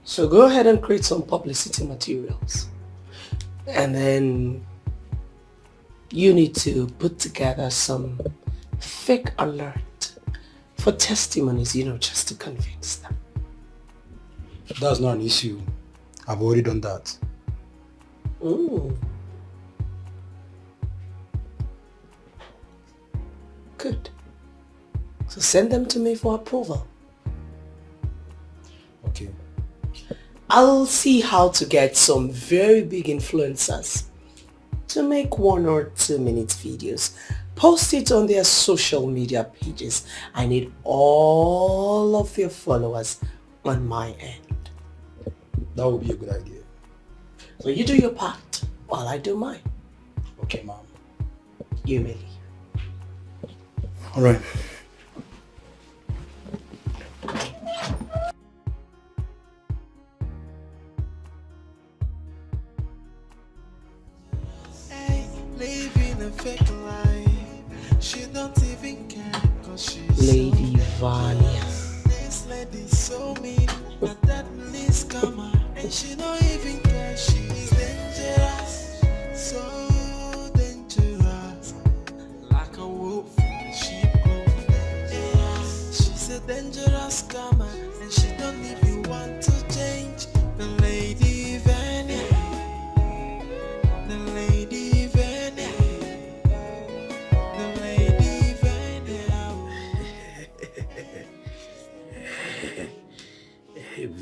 So go ahead and create some publicity materials. And then you need to put together some fake alert for testimonies, just to convince them. That's not an issue. I've already done that. Good. So send them to me for approval. Okay. I'll see how to get some very big influencers to make 1 or 2 minute videos. Post it on their social media pages. I need all of your followers on my end. That would be a good idea. So you do your part while I do mine. Okay, ma'am. You may leave. All right. Living a fake life. She don't even care cause she's Lady Vania. This lady so mean, but that police come out and she don't even care. She's dangerous, so dangerous, like a wolf in a sheep clothing. She's a dangerous scammer and she don't even want to change. The lady Vania, the lady Vania, the lady Vania. V.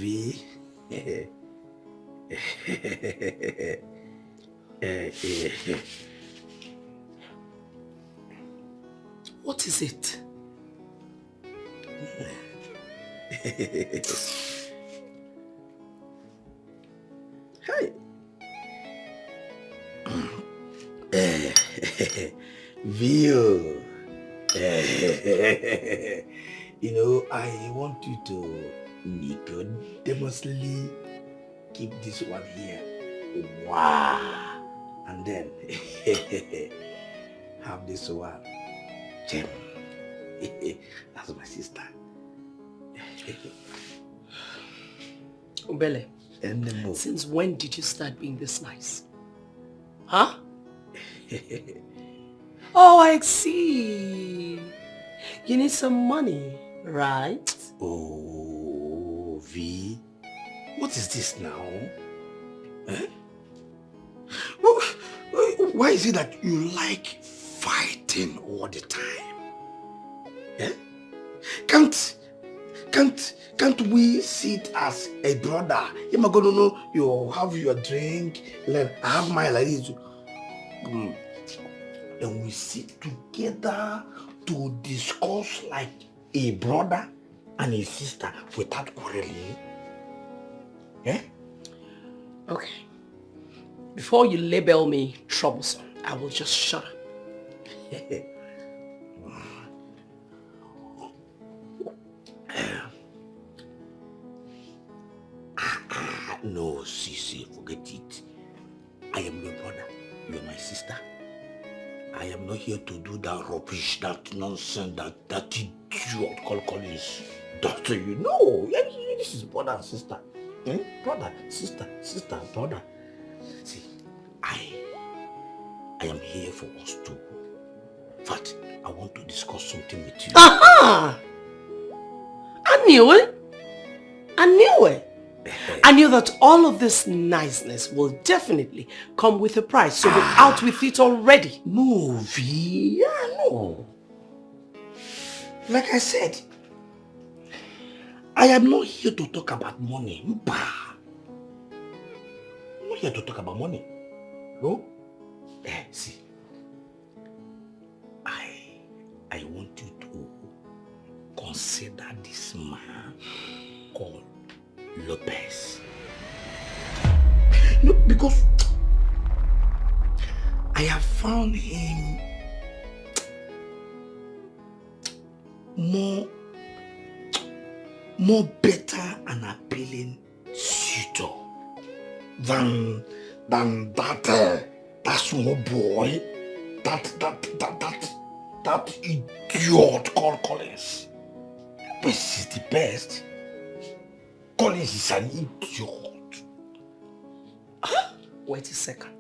What is it? Hi. View. I want you to Nicodemously keep this one here. Wow. And then have this one. Gem. That's my sister. Ubele, since when did you start being this nice? Huh? Oh, I see. You need some money, right? Oh, V. What is this now? Eh? Why is it that you like fighting all the time? Eh? Can't we sit as a brother? You're gonna know you have your drink, like I have mine like this. And we sit together to discuss like a brother and a sister without quarreling. Eh? Okay. Before you label me troublesome, I will just shut up. No, Sisi, forget it. I am your brother. You are my sister. I am not here to do that rubbish, that nonsense, that idiot call Collins. Doctor, no. This is brother and sister. Eh? Brother, sister, brother. See, I am here for us two. In fact, I want to discuss something with you. Aha! I knew it. I knew that all of this niceness will definitely come with a price, so we're out with it already. No, V, no. Like I said, I am not here to talk about money. I'm not here to talk about money. No? See, I want you to consider this man called Lopez. No, because I have found him more better and appealing suitor than that small boy, that idiot called Collins. Lopez is the best. Collins is an idiot. Wait a second.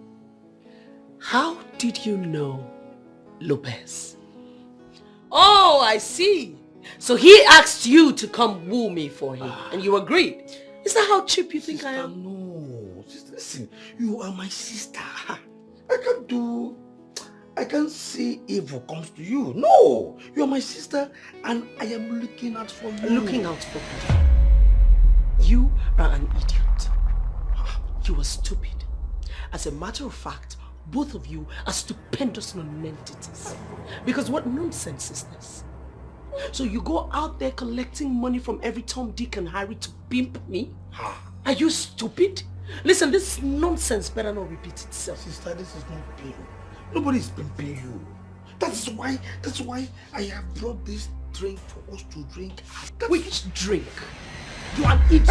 How did you know Lopez? Oh, I see. So he asked you to come woo me for him, and you agreed. Is that how cheap you think I am? No, sister, listen. You are my sister. I can't see evil comes to you. No, you are my sister, and I am looking out for you. Looking out for you. You are an idiot. You are stupid. As a matter of fact, both of you are stupendous non-entities. Because what nonsense is this? So you go out there collecting money from every Tom, Dick and Harry to pimp me? Are you stupid? Listen, this nonsense better not repeat itself. Sister, this is not pimp. Nobody is pimping you. That's why I have brought this drink for us to drink. Which drink? You are an idiot.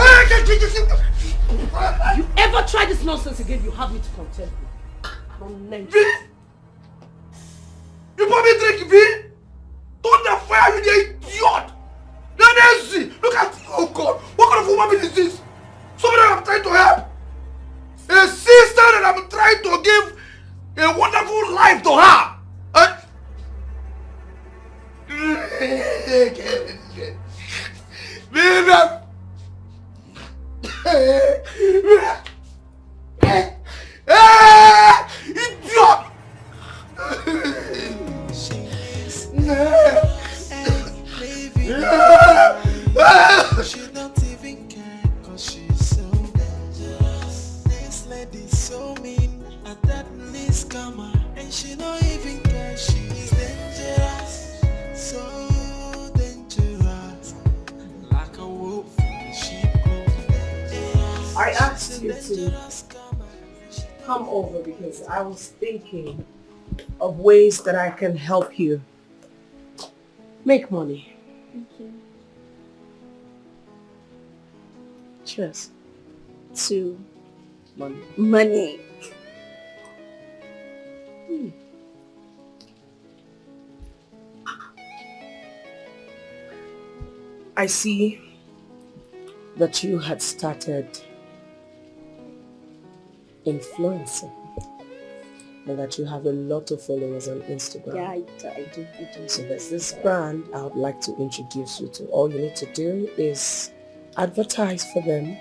You ever try this nonsense again, you have me to contend with. You bought me drink, V? Don't the fire, you the idiot! Nancy, look at, oh God, what kind of woman being is this? Somebody that I'm trying to help. A sister that I'm trying to give a wonderful life to her. Idiot! She don't even care, cause she's so dangerous. This lady's so mean, a deadly scammer, and she don't even care, she's dangerous. So dangerous, like a wolf in sheep clothing. I asked you to come over because I was thinking of ways that I can help you make money. Thank you. Cheers. To Money. money. I see that you had started influencing and that you have a lot of followers on Instagram. Yeah, I do. So there's this brand I would like to introduce you to. All you need to do is advertise for them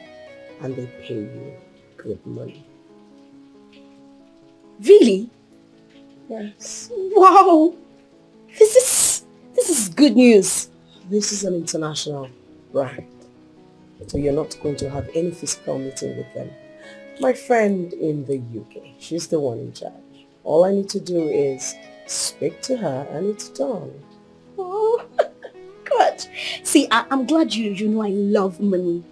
and they pay you good money. Really? Yes. Wow. This is good news. This is an international brand. So you're not going to have any physical meeting with them. My friend in the UK, she's the one in charge. All I need to do is speak to her and it's done. Oh, God. See, I'm glad you know I love money.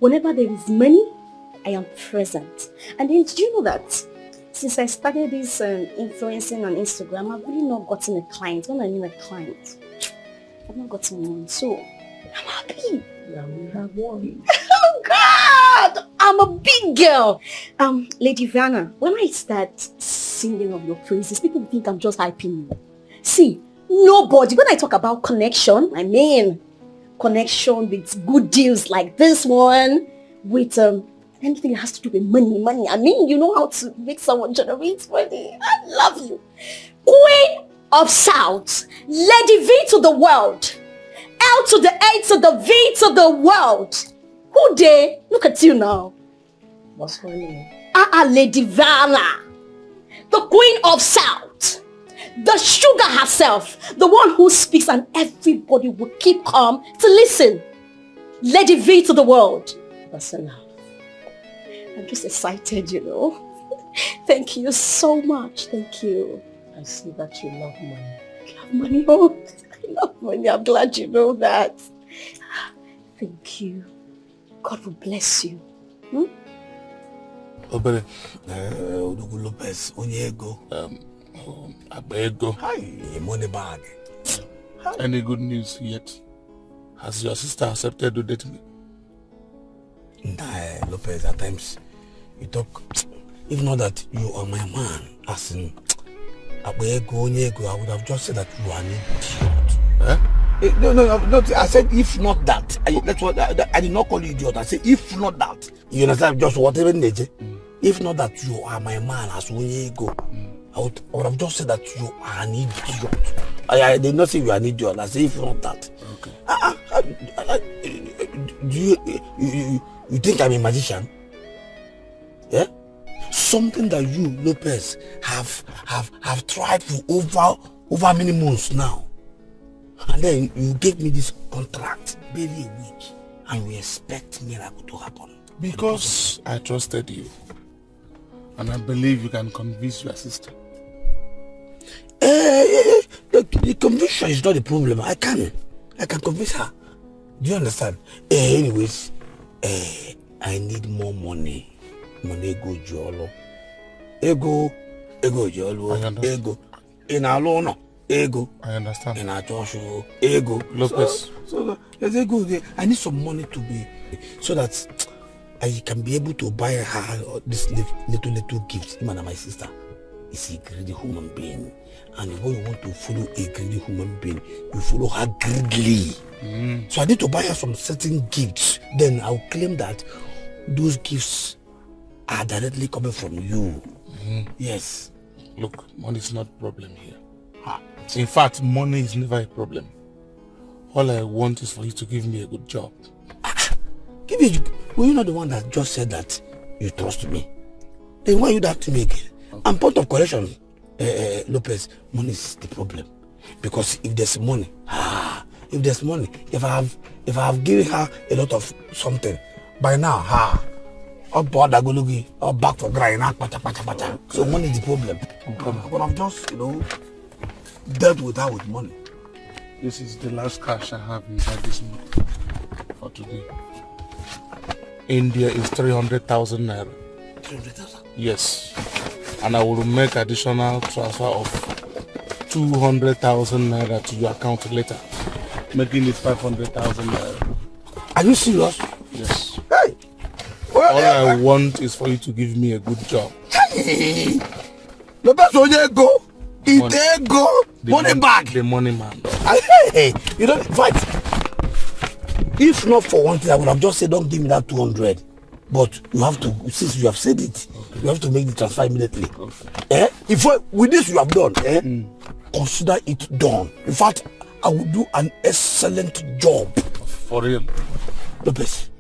Whenever there is money, I am present. And then did you know that since I started this influencing on Instagram, I've really not gotten a client. When I mean a client, I've not gotten one. So, I'm happy. Yeah, we have one. Oh, God! I'm a big girl. Lady Vanna, when I start singing of your praises, people think I'm just hyping you. See, nobody, when I talk about connection, I mean connection with good deals like this one, with anything that has to do with money. I mean, you know how to make someone generate money. I love you. Queen of South, Lady V to the world, L to the A to the V to the world. Who they? Look at you now. What's her name? Lady Vala. The Queen of South. The sugar herself. The one who speaks and everybody will keep calm to listen. Lady V to the world. That's enough. I'm just excited, you know. Thank you so much. Thank you. I see that you love money. Love money? Oh, I love money. I'm glad you know that. Thank you. God will bless you. Obere. Odugu Lopez, Onyego. Abego. Hi, money bag. Any good news yet? Has your sister accepted to date me? Nah, Lopez, at times you talk, if not that you are my man, as in Abego, Onyego, I would have just said that you are an idiot. No, I said if not that. That's what I did not call you idiot. I said if not that. You understand? Just whatever nature. If not that you are my man, as Onyego, I would have just said that you are an idiot. I did not say you are an idiot. I said if not that. Okay. Do you think I'm a magician? Yeah? Something that you, Lopez, have tried for over many months now. And then you gave me this contract barely a week, and you expect miracle to happen. Because I trusted you. And I believe you can convince your sister. The conviction is not the problem. I can convince her. Do you understand? Anyways, I need more money. Money go jolo. Ego jolo. Ego. In alone. Ego. I understand. In a Joshua. Ego. Lopez. So there's ego. I need some money to be, so that I can be able to buy her this little gifts. Even my sister is a greedy human being. And when you want to follow a greedy human being, you follow her greedily. So I need to buy her some certain gifts. Then I'll claim that those gifts are directly coming from you. Yes. Look, money is not a problem here. In fact, money is never a problem. All I want is for you to give me a good job. Were you not the one that just said that you trust me? Then why you that to me again? Okay. And point of correction, Lopez, money is the problem. Because if there's money, if I have given her a lot of something, by now, or back for grind, so money is the problem. I would have just, dealt with her with money. This is the last cash I have inside this month for today. India is 300,000 naira. 300,000? Yes. And I will make additional transfer of 200,000 naira to your account later, making it 500,000 naira. Are you serious? Yes. Hey! All I want is for you to give me a good job. Hey! Go. Money bag. The money man. Hey, you don't fight. If not for one thing, I would have just said, don't give me that 200. But you have to, since you have said it, okay, you have to make the transfer immediately. Okay. If with this you have done, consider it done. In fact, I will do an excellent job. For real? Lopez,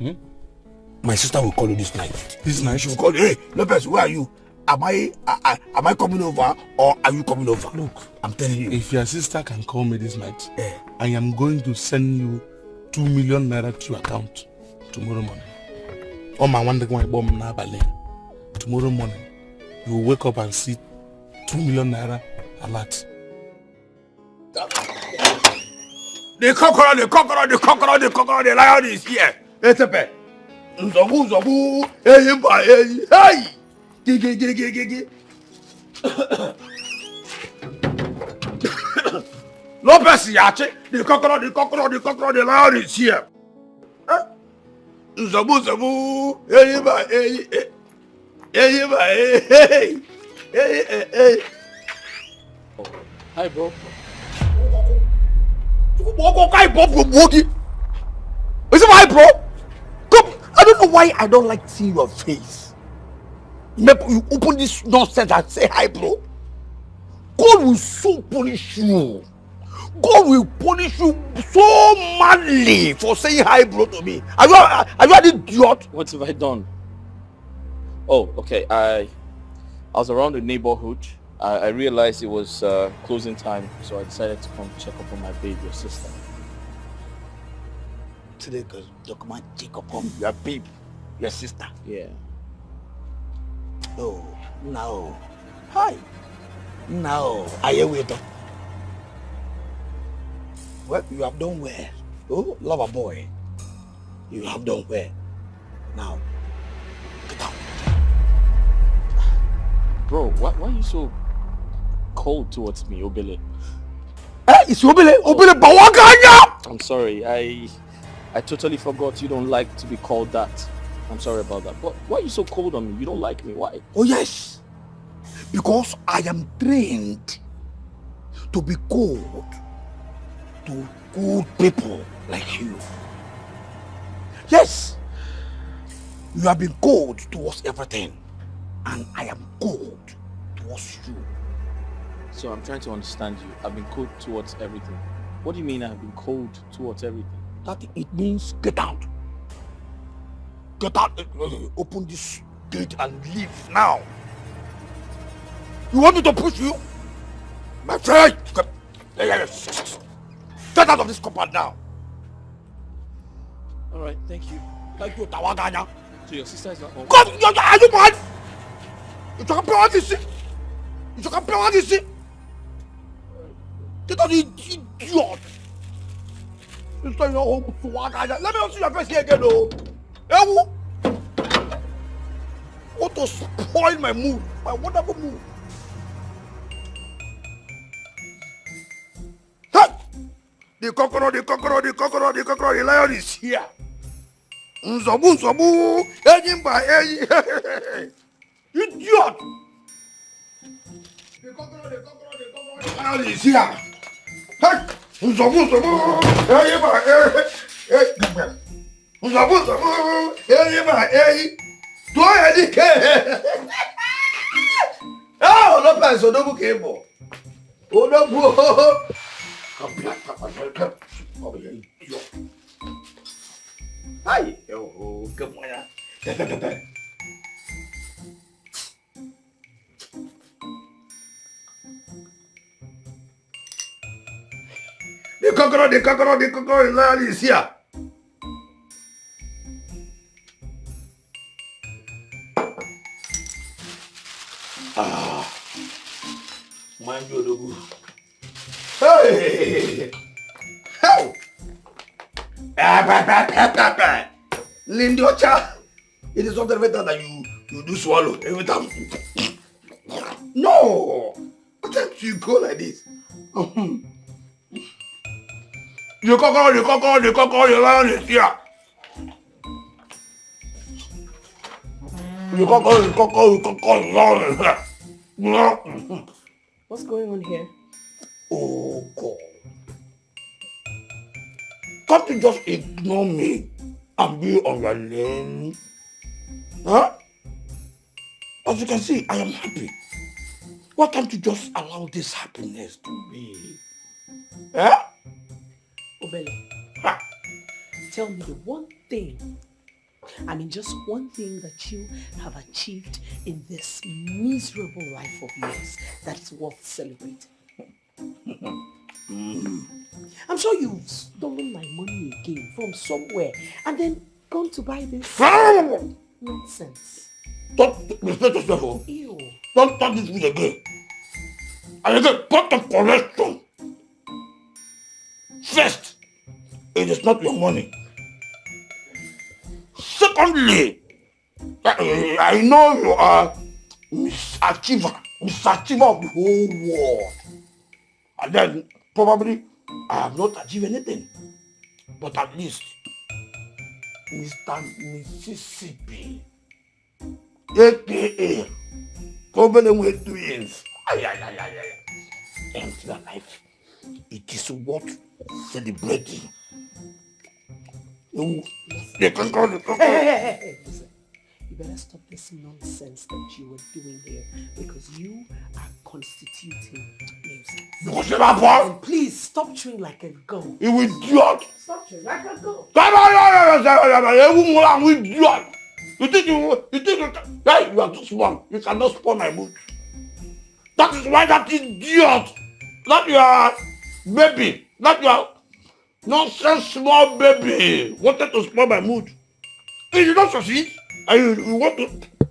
my sister will call you this night. This night? She will call you, hey, Lopez, where are you? Am I coming over or are you coming over? Look, I'm telling you. If your sister can call me this night, I am going to send you 2 million naira to your account tomorrow morning. Oh my one day bomb na Bali. Tomorrow morning, you will wake up and see 2 million naira alert. The conqueror, the lion is here. Etepe. Nzogu, hey. Gigi. Lopez Yache, the conqueror, the lion is here. Zabu, hey. Hi, bro. Is it my bro? Come, I don't know why I don't like seeing your face. You open this nonsense and say hi, bro. God will so punish you. God will punish you so madly for saying hi bro to me. Are you an idiot? What have I done? Oh, okay. I was around the neighborhood. I realized it was closing time, so I decided to come check up on my baby, your sister. Today, because document check up on your baby, your sister. Yeah. Oh, no. Hi. No. Are you with her? Well, you have done well. Oh, lover boy. You have done well. Now, get out. Bro, why are you so cold towards me, Obele? It's Obele. Obele Bawaganya! I'm sorry. I totally forgot you don't like to be called that. I'm sorry about that. But why are you so cold on me? You don't like me. Why? Oh, yes. Because I am trained to be cold to good people like you. Yes. You have been cold towards everything. And I am cold towards you. So I'm trying to understand you. I've been cold towards everything. What do you mean I've been cold towards everything? That it means get out. Get out. Open this gate and leave now. You want me to push you? My friend! Get out of this compound now. Alright, thank you. Thank you, Tawaganya. So your sister is not home? Come! Are you mad? You can pay all this. You can pay all this. Get out, you idiot. You say you're home to Tawaganya. Let me not see your face here again, though. Want to spoil my mood, my wonderful mood. Hey! The coconut, the lion is here. Nzobu, idiot! The lion is here. Hey! Nzobu, do I Dikeh? Oh, no place, so no cable. Oh, no, come here, come here, idiot. Hi, oh, come on. The coconut, lion is here. Mind you, Dogu. Hey! How? Lindiocha, it is not every time that you do swallow. Every time. No! What time do you go like this? The coconut, the lion is here. The coconut, lion is here. What's going on here? Oh, God. Can't you just ignore me and be on your lane? Huh? As you can see, I am happy. Why can't you just allow this happiness to be? Huh? Obele, tell me the one thing, just one thing that you have achieved in this miserable life of yours that is worth celebrating. I'm sure you've stolen my money again from somewhere and then gone to buy this nonsense. Don't respect yourself. Ew. Don't touch this food again. And again, put the correction. First, it is not your money. Secondly, I know you are Miss Achiever of the whole world. And then probably I have not achieved anything. But at least Mr. Mississippi, aka problem with twins. Empty life. It is worth celebrating. Hey, listen. You better stop this nonsense that you are doing here because you are constituting nuisance. Because you're my boy. And please stop chewing like a goat. You idiot. Stop chewing like a goat. You idiot. You think hey, you are too small. You cannot spoil my mood. That is why that idiot, that your baby, that your nonsense small baby wanted to spoil my mood. He did not succeed. And you want to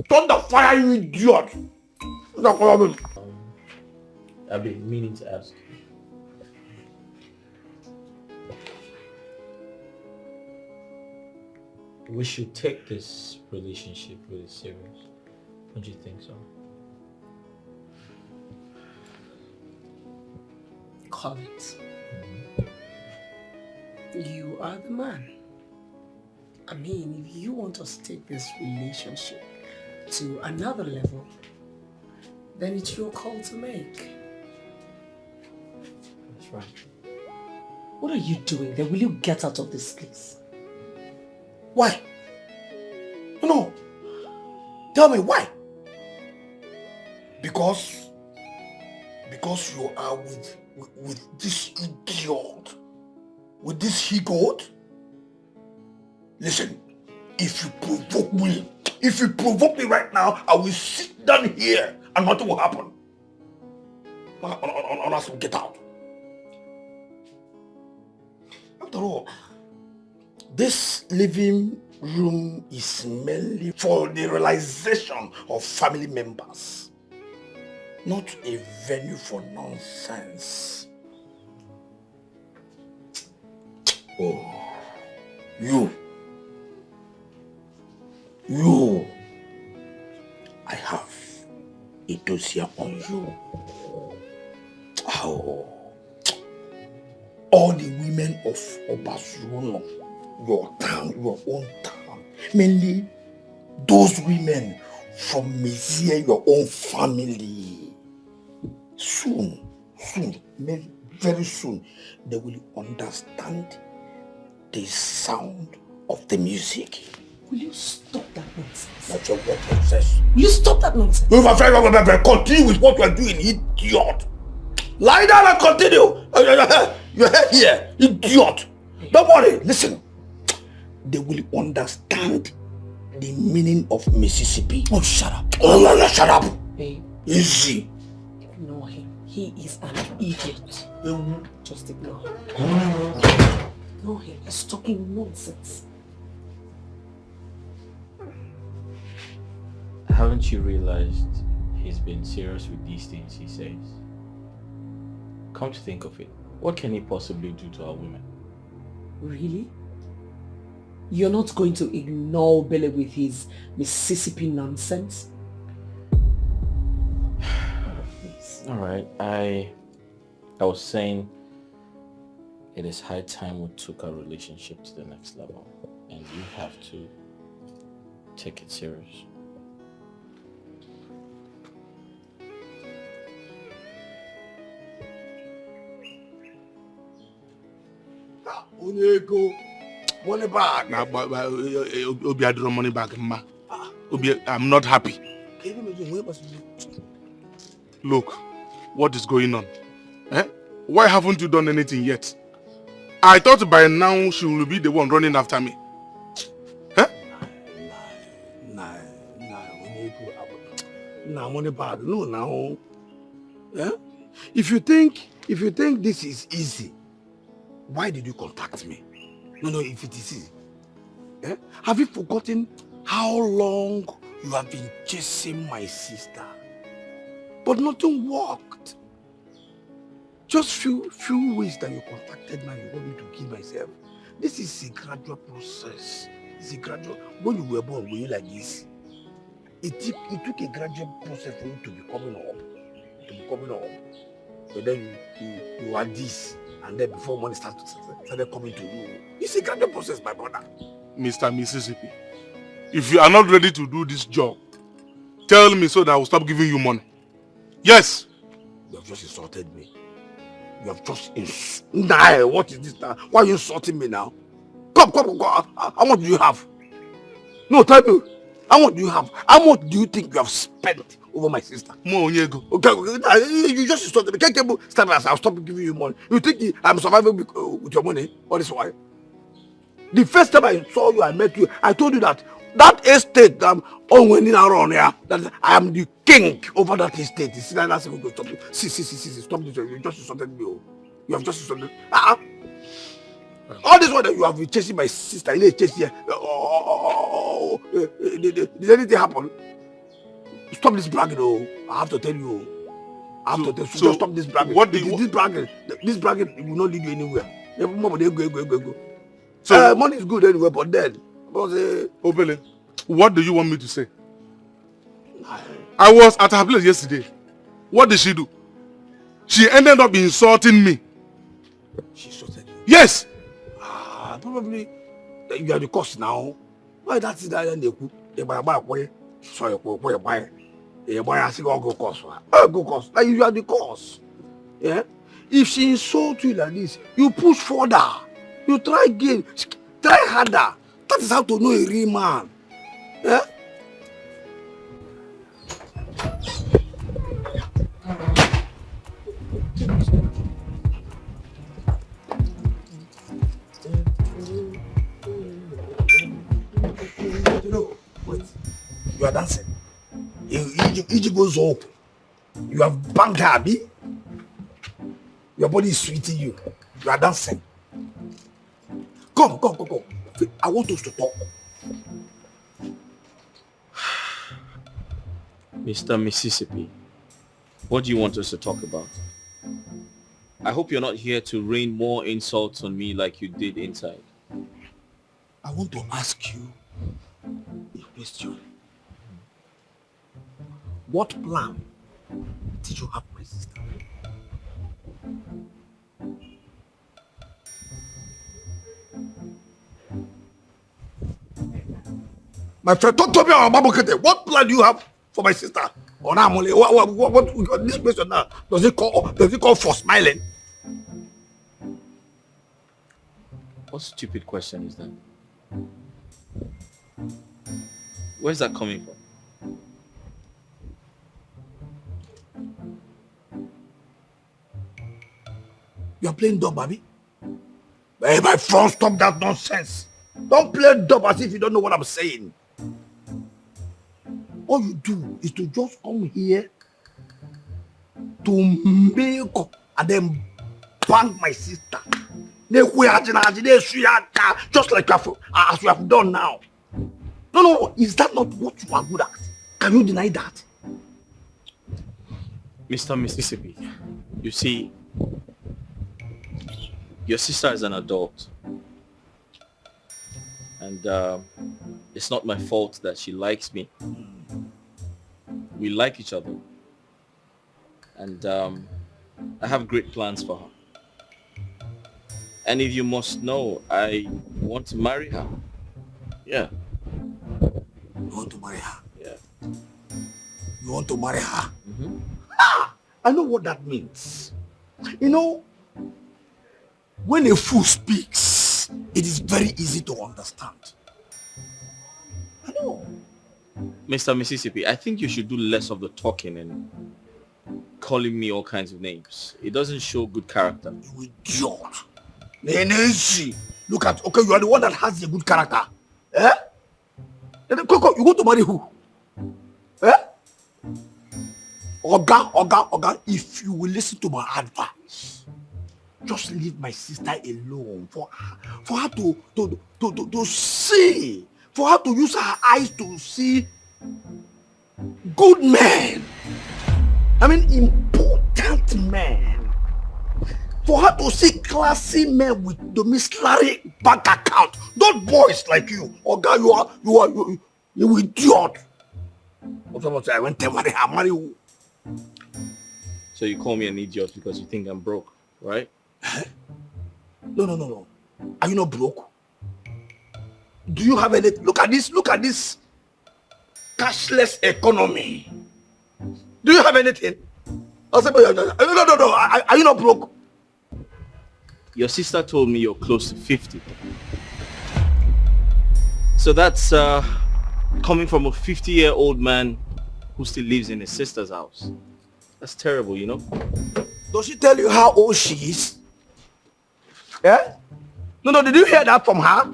turn the fire, you idiot. I've been meaning to ask. We should take this relationship really serious. Don't you think so? Call it. You are the man. I mean, if you want us to take this relationship to another level, then it's your call to make. That's right. What are you doing there? Will you get out of this place? Why? No. Tell me why? Because you are with this idiot, with this he-goat. Listen, if you provoke me right now, I will sit down here and nothing will happen. Unless you get out. After all, this living room is mainly for the realization of family members, not a venue for nonsense. Oh, you, I have a dossier on you. Oh, all the women of Obasuno, your town, your own town, mainly those women from Mezie, your own family. Soon, very soon, they will understand the sound of the music. Will you stop that nonsense? That's your word nonsense. Will you stop that nonsense? You my friend, continue with what you are doing, idiot. Lie down and continue. You're here, idiot. Don't worry, listen. They will understand the meaning of Mississippi. Oh, shut up. Oh, no, shut up. Babe. Easy. Ignore him. He is an idiot. Just ignore him. Ignore him. He's talking nonsense. Haven't you realized he's been serious with these things he says? Come to think of it, what can he possibly do to our women? Really? You're not going to ignore Billy with his Mississippi nonsense? Alright, I was saying it is high time we took our relationship to the next level, and you have to take it serious. Money back. Nah, Obi had money back, ma. Obi, I'm not happy. Look, what is going on? Why haven't you done anything yet? I thought by now she will be the one running after me. Nah, money bad. No, now. If you think this is easy, why did you contact me? No, if it is easy. Have you forgotten how long you have been chasing my sister? But nothing worked. Just few ways that you contacted me and you want me to kill myself. This is a gradual process. It's a gradual. When you were born, were you like this? It took a gradual process for you to be coming up. But then you are this. And then before money started coming to you. It's a gradual process, my brother. Mr. Mississippi, if you are not ready to do this job, tell me so that I will stop giving you money. Yes. You have just insulted me. You have just Nah, what is this now? Why are you insulting me now? Come. How much do you have? No, tell me. How much do you have? How much do you think you have spent over my sister? More Onyego. Okay, you just stop. The can't stand as I'll stop giving you money. You think I'm surviving with your money? What is why? The first time I saw you, I met you, I told you that estate I'm on around here, that I am the king over that estate. You see, that's going to stop you. See, stop this. You just insulted me. You have just insulted. All this one that you have been chasing my sister, you chase here. Did anything happen? Stop this bragging, I have to tell you. I have to tell you. So just stop this bragging. What do you this bragging will not lead you anywhere. Go. So money is good anyway, but then Obele, what do you want me to say? I was at her place yesterday. What did she do? She ended up insulting me. She insulted you? Yes. Probably you are the cause now. Why that's it that they buy so you buy I say go cause. Go cause. Like you are the cause. Yeah? If she insults you like this, you push further. You try again. Try harder. That is how to know a real man. Yeah? You know, wait. You are dancing. Egypt goes up. You have banged her, Abi. Your body is sweeting you. You are dancing. Come. I want us to talk. Mr. Mississippi, what do you want us to talk about? I hope you're not here to rain more insults on me like you did inside. I want to ask you a question. What plan did you have, my sister? My friend, don't tell me about Babokete. What plan do you have for my sister? Or now, what this question now? Does it call for smiling? What stupid question is that? Where's that coming from? You are playing dumb, Abby? Hey, my friend, stop that nonsense. Don't play dumb as if you don't know what I'm saying. All you do is to just come here to make and then bang my sister. Just like as you have done now. No. Is that not what you are good at? Can you deny that? Mr. Mississippi, you see, your sister is an adult. And it's not my fault that she likes me. We like each other. And I have great plans for her. And if you must know, I want to marry her. Yeah. You want to marry her? Yeah. You want to marry her? Mm-hmm. I know what that means. You know, when a fool speaks, it is very easy to understand. I know. Mr. Mississippi, I think you should do less of the talking and calling me all kinds of names. It doesn't show good character. You idiot. Look at, okay, you are the one that has a good character. Eh? Coco, you want to marry who? Eh? Oga, if you will listen to my advice, just leave my sister alone for her to see, for her to use her eyes to see good men. I mean, important men. For her to see classy men with domiciliary bank account. Not boys like you. Oga, you idiot. I went to marry you. So you call me an idiot because you think I'm broke, right? No. Are you not broke? Do you have any? Look at this cashless economy. Do you have anything? No. Are you not broke? Your sister told me you're close to 50. So that's Coming from a 50-year-old man who still lives in his sister's house. That's terrible, you know? Does she tell you how old she is? Yeah? No, did you hear that from her?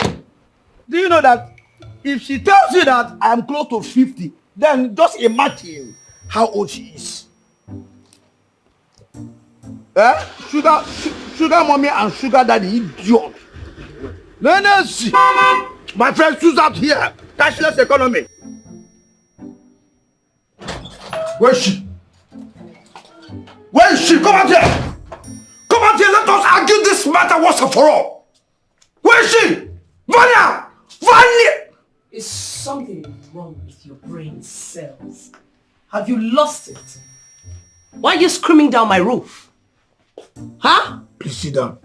Do you know that if she tells you that I'm close to 50, then just imagine how old she is. Eh? Sugar mommy and sugar daddy, idiot. Let's see. My friend Sue's out here. Cashless economy. Where is she? Where is she? Come out here. Come out here. Let us argue this matter once and for all. Where is she? Vanya! Vanya! Is something wrong with your brain cells? Have you lost it? Why are you screaming down my roof? Huh? Please sit down.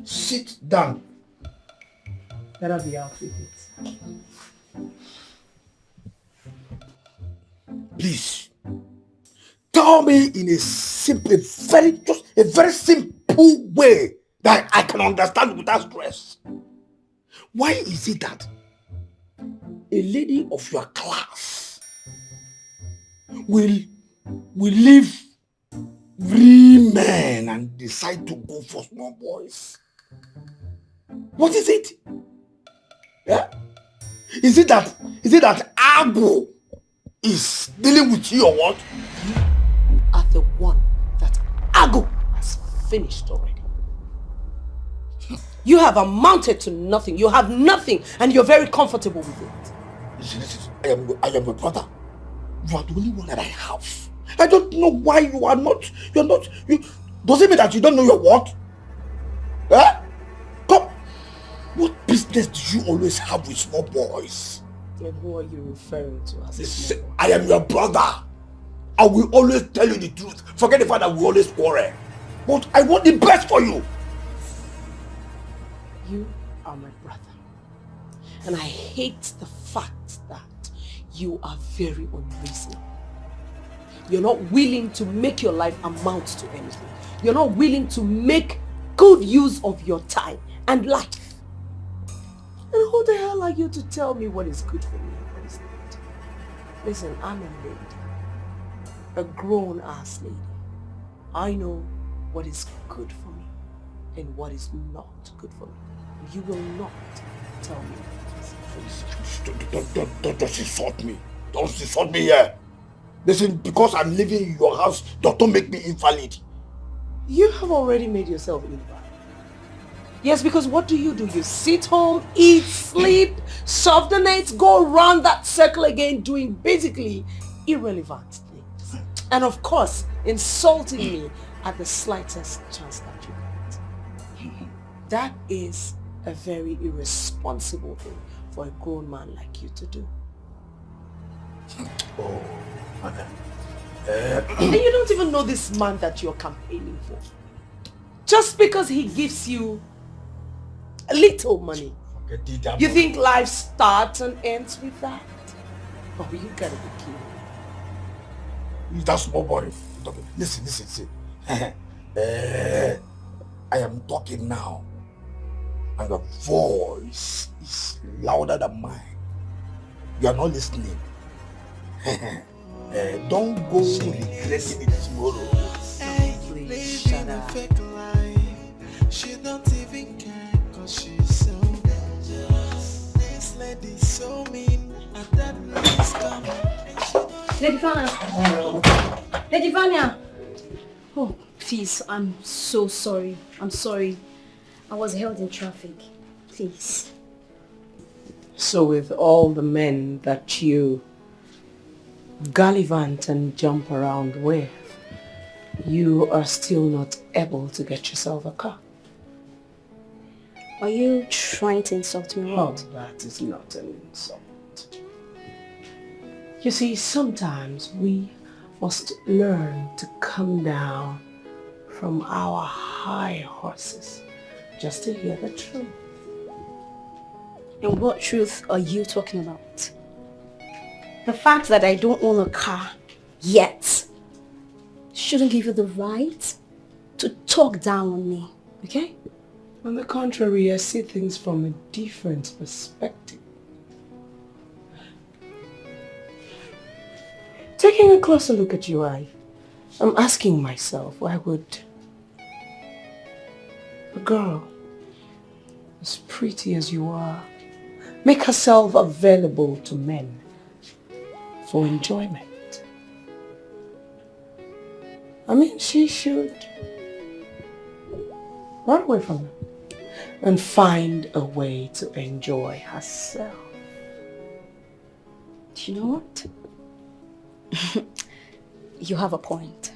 Sit down. Better be out with it. Please. Tell me in a simple, a very simple way that I can understand without stress. Why is it that a lady of your class will leave real men and decide to go for small boys? What is it? Yeah? Is it that Abu is dealing with you or what? You are the one that Agu has finished already. You have amounted to nothing. You have nothing and you're very comfortable with it. Listen, I am your brother. You are the only one that I have. I don't know why you're not. Does it mean that you don't know your what? Eh? Come. What business do you always have with small boys? And who are you referring to as a small boy? I am your brother. I will always tell you the truth. Forget the fact that we always quarrel. But I want the best for you. You are my brother. And I hate the fact that you are very unreasonable. You're not willing to make your life amount to anything. You're not willing to make good use of your time and life. And who the hell are you to tell me what is good for me and what is not? Listen, I'm a lady. A grown-ass lady. I know what is good for me and what is not good for me. You will not tell me what Don't insult me. Don't insult me here. Listen, because I'm living in your house, don't make me invalid. You have already made yourself invalid. Yes, because what do? You sit home, eat, sleep, surf the net, go around that circle again doing basically irrelevant things. And of course, insulting me at the slightest chance that you get. That is a very irresponsible thing for a grown man like you to do. Oh, okay. And you don't even know this man that you're campaigning for. Just because he gives you a little money, you think life starts and ends with that? Oh, you gotta be kidding. That small boy. Listen. I am talking now. And the voice is louder than mine. You are not listening. Don't go regretting it tomorrow. Please shut up. She don't even care cause she's so dangerous. This lady's so mean and that means come. Lady Vanya. Lady Vanya. Oh, please, I'm so sorry. I'm sorry. I was held in traffic. Please. So with all the men that you gallivant and jump around with, you are still not able to get yourself a car. Are you trying to insult me? Oh, that is not an insult. You see, sometimes we must learn to come down from our high horses just to hear the truth. And what truth are you talking about? The fact that I don't own a car yet shouldn't give you the right to talk down on me, okay? On the contrary, I see things from a different perspective. Taking a closer look at you, I'm asking myself, why would a girl as pretty as you are make herself available to men for enjoyment? I mean, she should run away from them and find a way to enjoy herself. Do you know what? You have a point.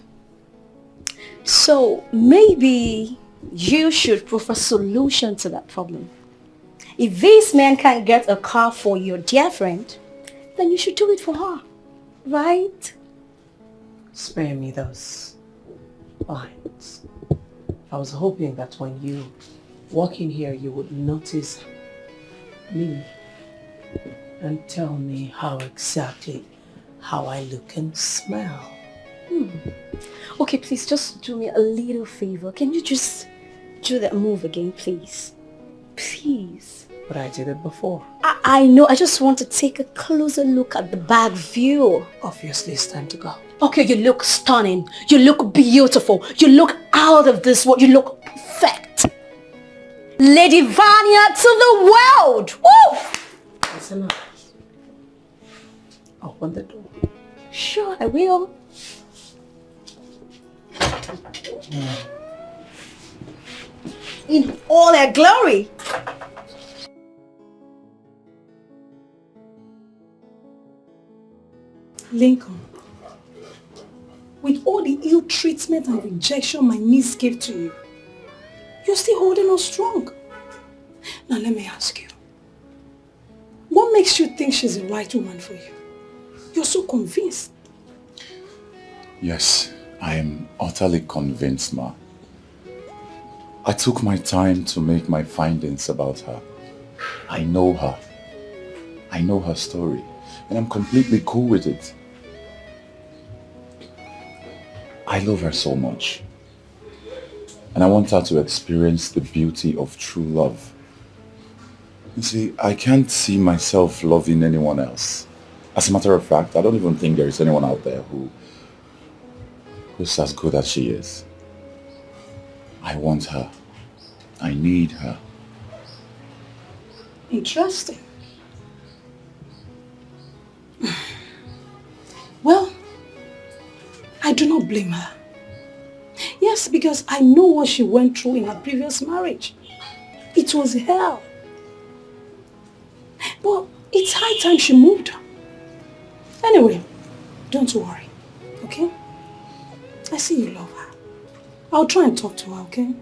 So maybe you should prove a solution to that problem. If this man can't get a car for your dear friend, then you should do it for her, right? Spare me those lines. I was hoping that when you walk in here, you would notice me and tell me how I look and smell. Okay, please just do me a little favor. Can you just do that move again, please? Please. But I did it before. I know. I just want to take a closer look at the back view. Obviously, it's time to go. Okay, you look stunning. You look beautiful. You look out of this world. You look perfect. Lady Vanya to the world. Woo! That's enough. Open the door. Sure, I will. In all their glory. Lincoln, with all the ill treatment and rejection my niece gave to you, you're still holding on strong. Now let me ask you, what makes you think she's the right woman for you? You're so convinced. Yes, I am utterly convinced, Ma. I took my time to make my findings about her. I know her. I know her story, and I'm completely cool with it. I love her so much, and I want her to experience the beauty of true love. You see, I can't see myself loving anyone else. As a matter of fact, I don't even think there is anyone out there who's as good as she is. I want her. I need her. Interesting. Well, I do not blame her. Yes, because I know what she went through in her previous marriage. It was hell. But it's high time she moved. Anyway, don't worry, okay? I see you love her. I'll try and talk to her, okay?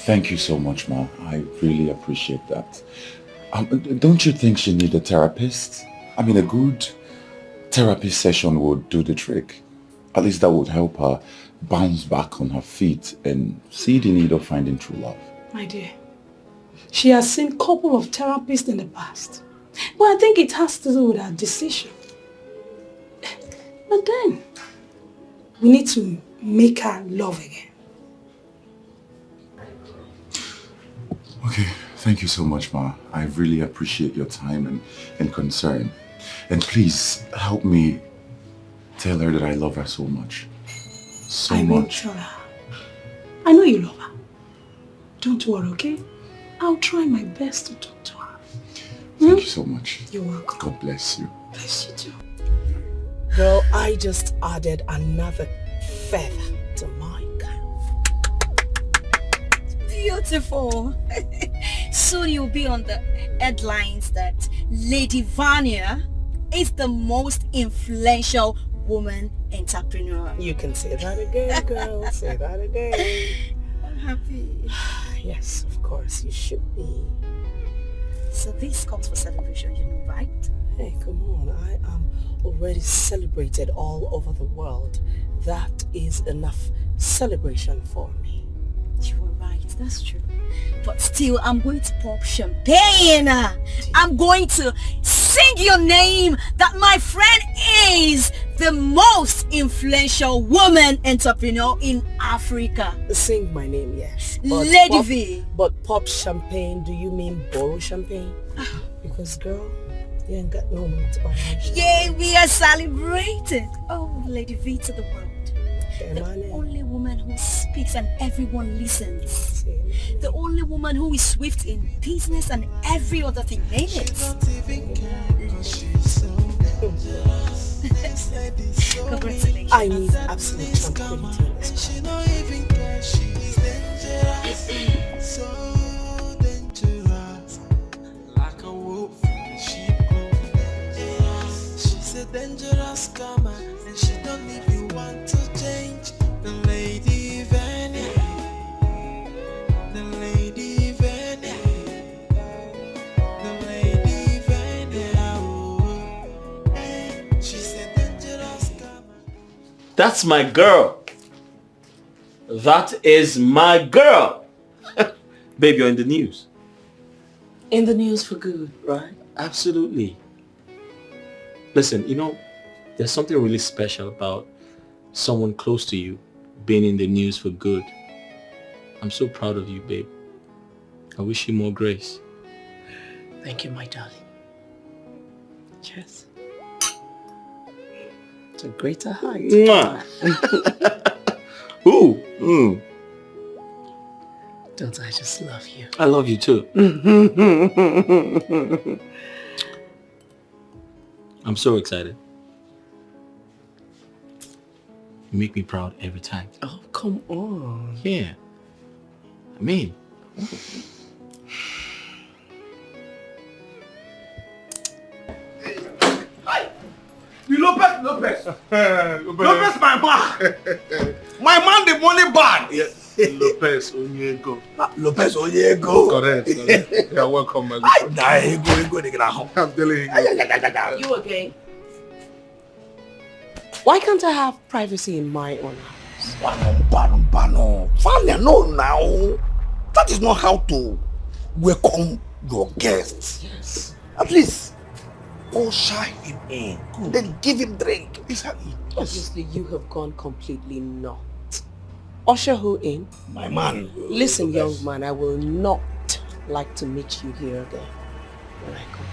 Thank you so much, Ma. I really appreciate that. Don't you think she needs a therapist? I mean, a good therapy session would do the trick. At least that would help her bounce back on her feet and see the need of finding true love. My dear, she has seen a couple of therapists in the past. But I think it has to do with her decision. But then, we need to make her love again. Okay, thank you so much, Ma. I really appreciate your time and concern. And please help me tell her that I love her so much. So I will much. tell her. I know you love her. Don't worry, okay? I'll try my best to talk to her. Thank you so much. You're welcome. God bless you. Bless you too. Girl, I just added another feather to my cap. Beautiful. Soon you'll be on the headlines that Lady Vanya is the most influential woman entrepreneur. You can say that again, girl. Say that again. I'm happy. Yes, of course, you should be. So this calls for celebration, you know, right? Hey, come on. I am already celebrated all over the world. That is enough celebration for me. You were right, that's true. But still, I'm going to pop champagne. I'm going to sing your name that my friend is the most influential woman entrepreneur in Africa. Sing my name, yes. Lady V. But pop champagne, do you mean borrow champagne? Because girl, you ain't got no money to buy champagne. Yay, we are celebrated. Oh, Lady V to the world. The only woman who speaks and everyone listens. The only woman who is swift in business and every other thing. Name it. Congratulations. I need absolute tranquility in this She's a dangerous comer and she don't even want to change. The lady Venia, the lady Venia, the lady Venia. She's a dangerous comer. That's my girl. That is my girl. Babe, you're in the news. In the news for good, right? Absolutely. Listen, you know, there's something really special about someone close to you being in the news for good. I'm so proud of you, babe. I wish you more grace. Thank you, my darling. Yes. To greater height. Mwah. Ooh. Mm. Don't I just love you? I love you too. I'm so excited. You make me proud every time. Oh, come on. Yeah. I mean. Lopez, my man. My man, the money bad. Yes. Lopez Onyego. Lopez Onyego. Correct. You're welcome, my good. I'm telling you. You again? Why can't I have privacy in my own house? Finally, no now. That is not how to welcome your guests. Yes. At least usher him in, then give him drink. Exactly. Obviously, you have gone completely nuts. Usher who in? My man. Listen, young man, I will not like to meet you here again when I come.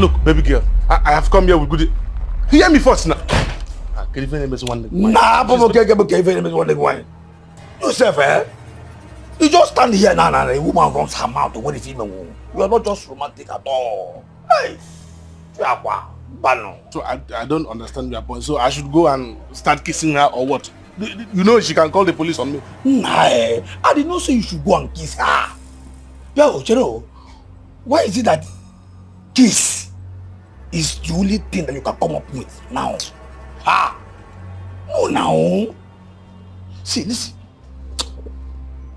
Look, baby girl, I have come here with good... Hear me first now. Can you find me one leg? Nah, but okay. Yourself, eh? You just stand here now and a woman runs her mouth to what if you are not just romantic at all. Hey! So I don't understand your point. So I should go and start kissing her or what? You know she can call the police on me. Nah, I did not say you should go and kiss her. Yo, Chero, why is it that kiss is the only thing that you can come up with now? Ah, no, now. See, listen.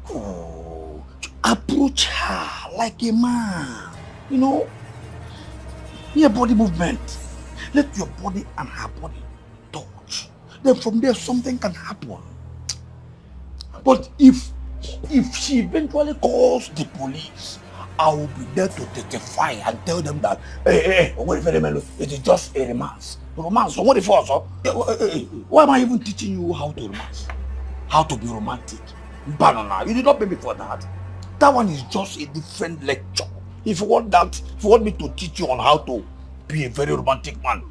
Oh, approach her like a man. You know, your body movement. Let your body and her body touch. Then from there something can happen. But if she eventually calls the police, I will be there to testify and tell them that it is just a romance. Romance. So what if also? Why am I even teaching you how to romance? How to be romantic? Banana. You did not pay me for that. That one is just a different lecture. If you want that, if you want me to teach you on how to be a very romantic man,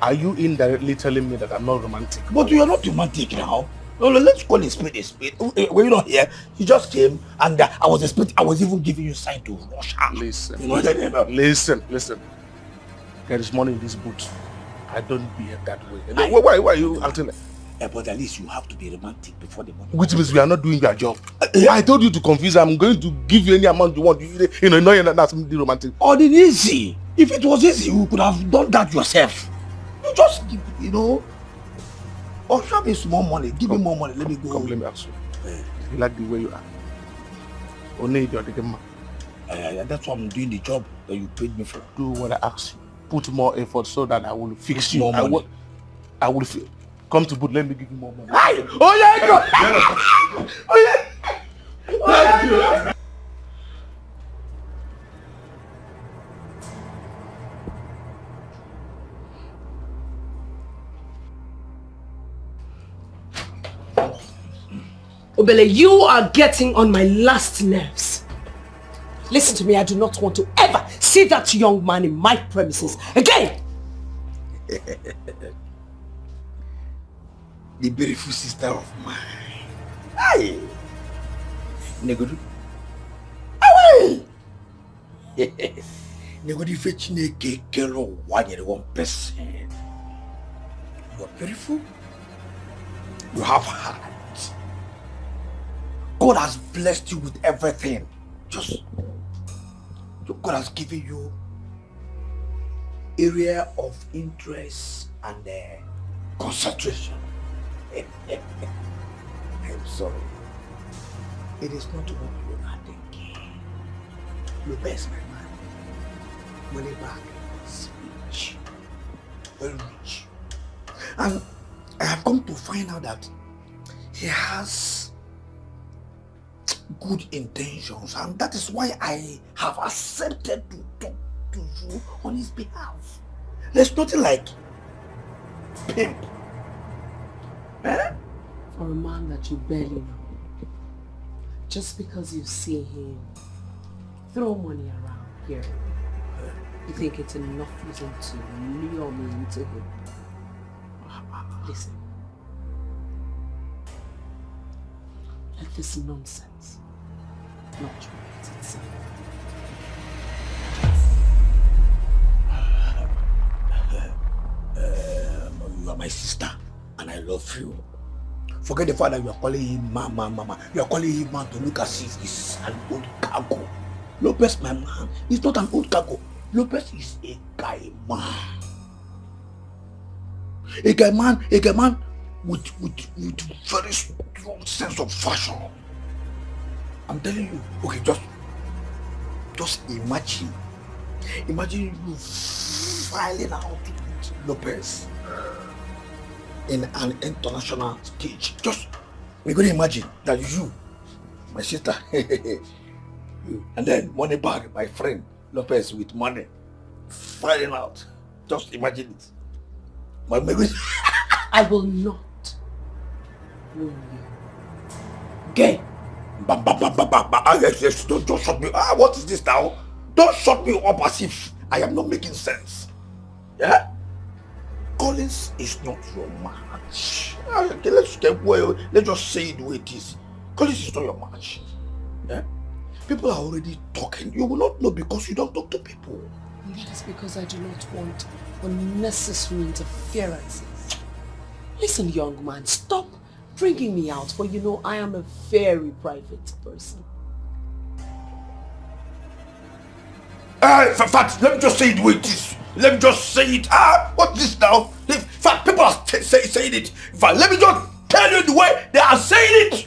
are you indirectly telling me that I'm not romantic? But you are not romantic now. No, let's call a spade a spade. When you're not here, you just came and I was even giving you sign to rush her. Listen, you know listen. There is money in this boot. I don't behave that way. Why are you acting like? But at least you have to be romantic before the money. Which means we are not doing your job. I told you to confuse. I'm going to give you any amount you want. You know that's the romantic. Oh, it is easy. If it was easy, you could have done that yourself. You just give, or have me small money. Give me more money. Let me go. Come, let me ask you. You like the way you are? Only you're the man. That's why I'm doing the job that you paid me for. Do what I ask you. Put more effort so that I will fix you. More money. I will feel. Come to boot, let me give you more money. Hey! Oh yeah, go! Oh yeah! Obele, you are getting on my last nerves. Listen to me, I do not want to ever see that young man in my premises again. The beautiful sister of mine. Aye. Negodu. Aye. Negodu fetchine kekero one person. You are beautiful. You have heart. God has blessed you with everything. God has given you area of interest and concentration. I'm sorry. It is not what you are thinking. The best, my man. Money back is rich. Very rich. And I have come to find out that he has good intentions, and that is why I have accepted to talk to you on his behalf. There's nothing like pimp. Eh? For a man that you barely know, just because you see him throw money around here, you think it's enough reason to lure me into him. Listen, let this nonsense not repeat itself. You are my sister and I love you. Forget the fact that you are calling him mama. You are calling him man to look as if he's an old cargo. Lopez, my man, is not an old cargo. Lopez is a guy man. A guy man with very strong sense of fashion. I'm telling you, okay, just imagine you filing out with Lopez in an international stage. Just, we're going to imagine that you, my sister, you, and then money bag, my friend Lopez with money, filing out. Just imagine it. I will not ruin you. Gay. Yes, don't shut me. What is this now? Don't shut me up as if I am not making sense. Yeah? Collins is not your match. Okay, let's just say it the way it is. Collins is not your match. Yeah? People are already talking. You will not know because you don't talk to people. And that is because I do not want unnecessary interferences. Listen, young man, stop bringing me out, for you know I am a very private person. In fact, let me just say it the way it is. Let me just say it. What's this now? In fact, people are saying it. In fact, let me just tell you the way they are saying it.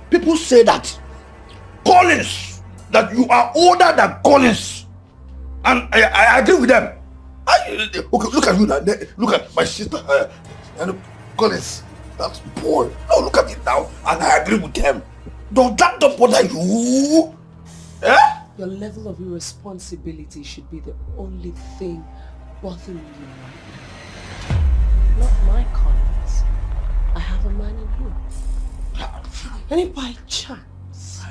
People say that Collins, that you are older than Collins. And I agree with them. Okay, look at you now. Look at my sister. Collins, that boy. No, look at it now. And I agree with them. Does that not bother you? Eh? Your level of irresponsibility should be the only thing bothering you right now. Not my Collins. I have a man in him. And if by chance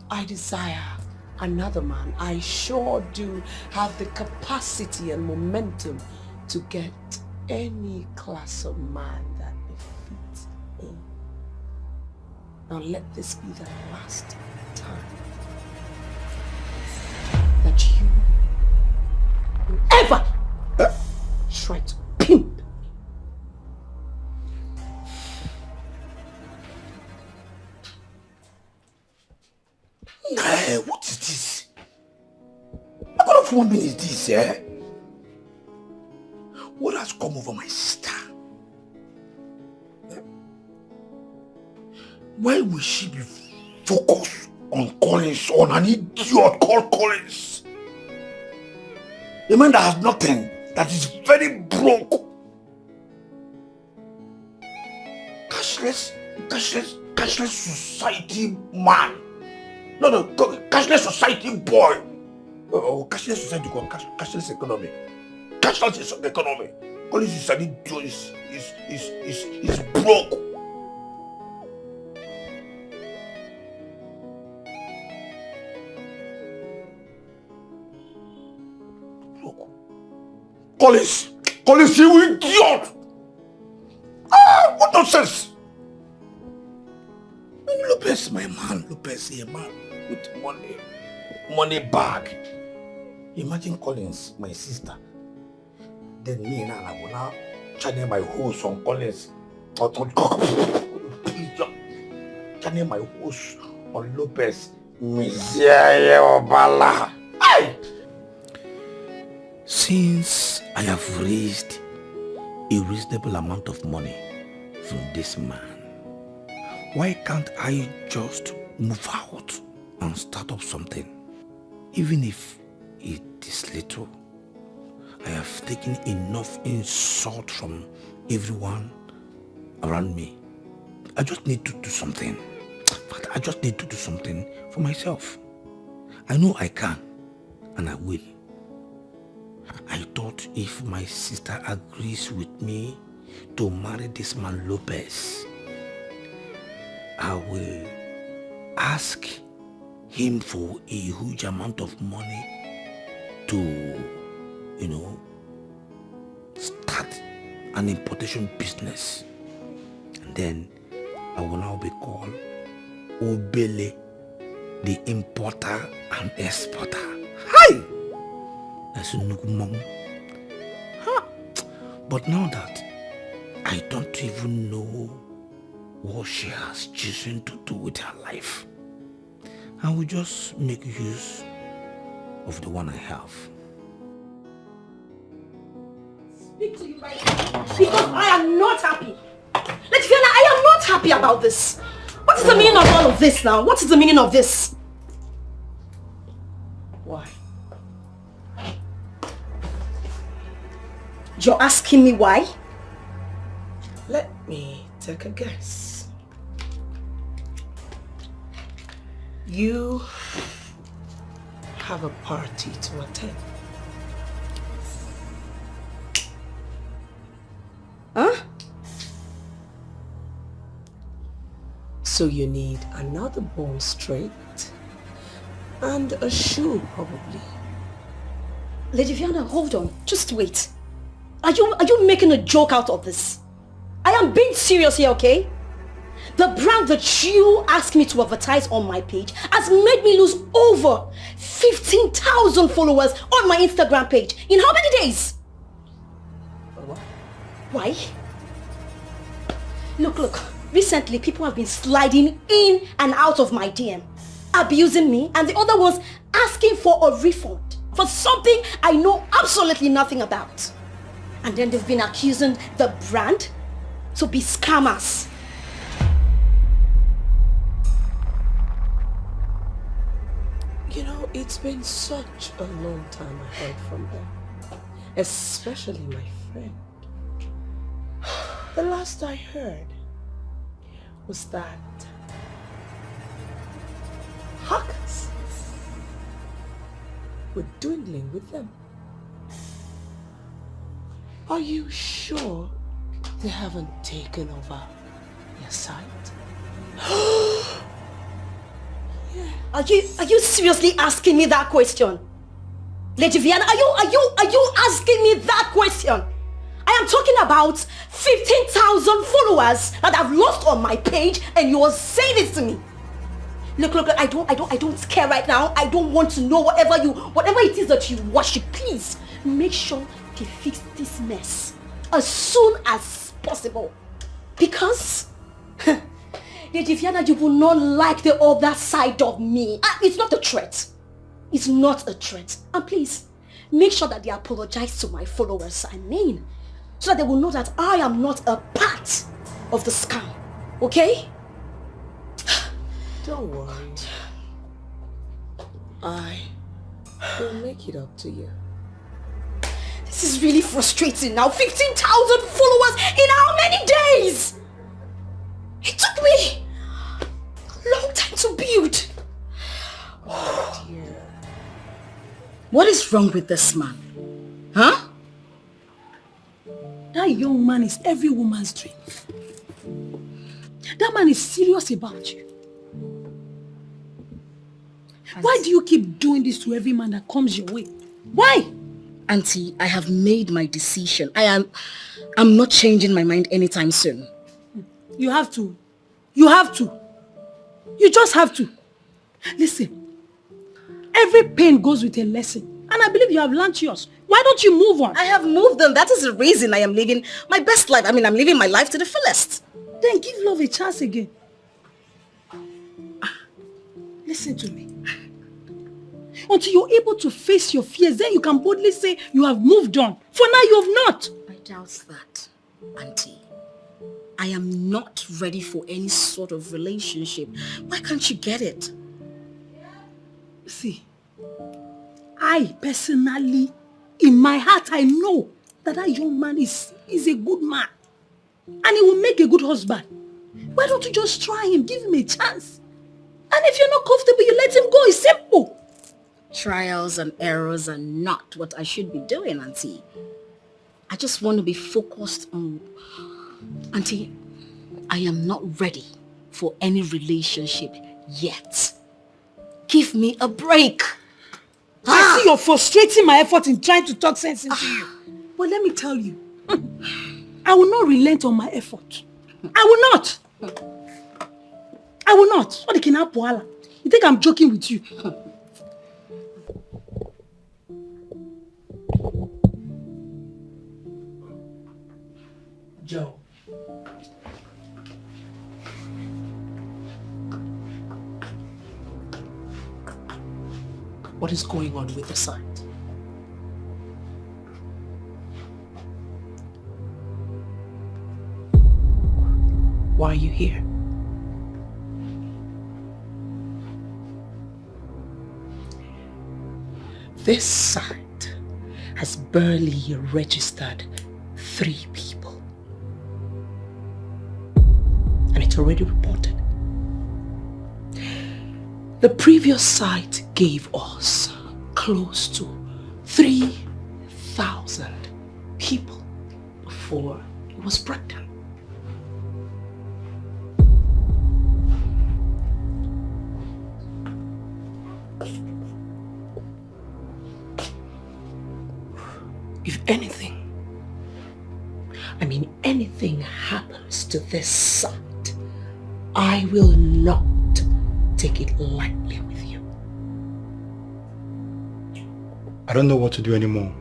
I desire another man, I sure do have the capacity and momentum to get any class of man that befits me. Now let this be the last time that you will ever try to pimp. Hey, what is this? What kind of woman is this, eh? What has come over my sister? Why will she be focused on Collins, on an idiot called Collins? A man that has nothing, that is very broke. Cashless society man. No, cashless society boy. Oh, cashless society, cashless economy. Cashless economy. Collins is an idiot, is broke. Look. Collins, you idiot! What nonsense! Lopez, my man, Lopez, a man with money bag. Imagine Collins, my sister. Then me and I will now channel my horse on Collins. Channel my horse on Lopez. Since I have raised a reasonable amount of money from this man, why can't I just move out and start up something? Even if it is little, I have taken enough insult from everyone around me. I just need to do something. But I just need to do something for myself. I know I can, and I will. I thought if my sister agrees with me to marry this man Lopez, I will ask him for a huge amount of money to, start an importation business. And then I will now be called Obele, the importer and exporter. Hi! That's a mom. Huh? But now that I don't even know what she has chosen to do with her life, I will just make use of the one I have. Speak to you right now, because I am not happy. Letifiana, I am not happy about this. What is the meaning of all of this now? What is the meaning of this? Why? You're asking me why? Let me take a guess. You have a party to attend. Huh? So you need another bone straight and a shoe, probably. Lady Viana, hold on. Just wait. Are you making a joke out of this? I am being serious here, okay? The brand that you asked me to advertise on my page has made me lose over 15,000 followers on my Instagram page. In how many days? Why? Look. Recently, people have been sliding in and out of my DM, abusing me, and the other ones asking for a refund for something I know absolutely nothing about. And then they've been accusing the brand to be scammers. It's been such a long time I heard from them, especially my friend. The last I heard was that hackers were dwindling with them. Are you sure they haven't taken over your site? Yeah. Are you seriously asking me that question? Lady Viana, are you asking me that question? I am talking about 15,000 followers that I've lost on my page, and you are saying this to me. Look, I don't care right now. I don't want to know whatever it is that you worship. Please make sure they fix this mess as soon as possible. Because Lady Viana, you will not like the other side of me. It's not a threat. It's not a threat. And please, make sure that they apologize to my followers, so that they will know that I am not a part of the scam. Okay? Don't worry. I will make it up to you. This is really frustrating now. 15,000 followers in how many days? It took me a long time to build. Oh dear. What is wrong with this man? Huh? That young man is every woman's dream. That man is serious about you. Why do you keep doing this to every man that comes your way? Why? Auntie, I have made my decision. I'm not changing my mind anytime soon. You have to. You have to. You just have to. Listen, every pain goes with a lesson. And I believe you have learned yours. Why don't you move on? I have moved on. That is the reason I am living my best life. I mean, I'm living my life to the fullest. Then give love a chance again. Listen to me. Until you're able to face your fears, then you can boldly say you have moved on. For now, you have not. I doubt that, Auntie. I am not ready for any sort of relationship. Why can't you get it? See, I personally, in my heart, I know that that young man is a good man. And he will make a good husband. Why don't you just try him? Give him a chance. And if you're not comfortable, you let him go. It's simple. Trials and errors are not what I should be doing, Auntie. I just want to be focused on... Auntie, I am not ready for any relationship yet. Give me a break. I see you're frustrating my effort in trying to talk sense into you. But let me tell you, I will not relent on my effort. I will not. I will not. What can happen? You think I'm joking with you? Joe. What is going on with the site? Why are you here? This site has barely registered 3 people. And it's already reported. The previous site gave us close to 3,000 people before it was brought down. If anything, I mean anything happens to this site, I will not take it lightly with you. I don't know what to do anymore.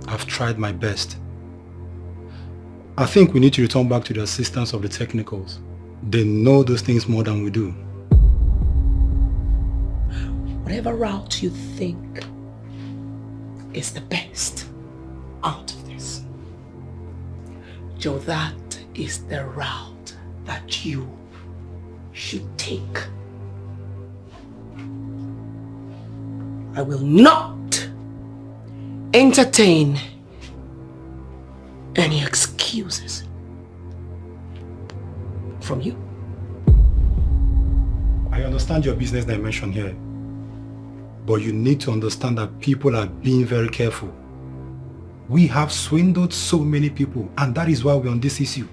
I've tried my best. I think we need to return back to the assistance of the technicals. They know those things more than we do. Whatever route you think is the best out of this, Joe, that is the route that you should take. I will not entertain any excuses from you. I understand your business dimension here, but you need to understand that people are being very careful. We have swindled so many people, and that is why we're on this issue.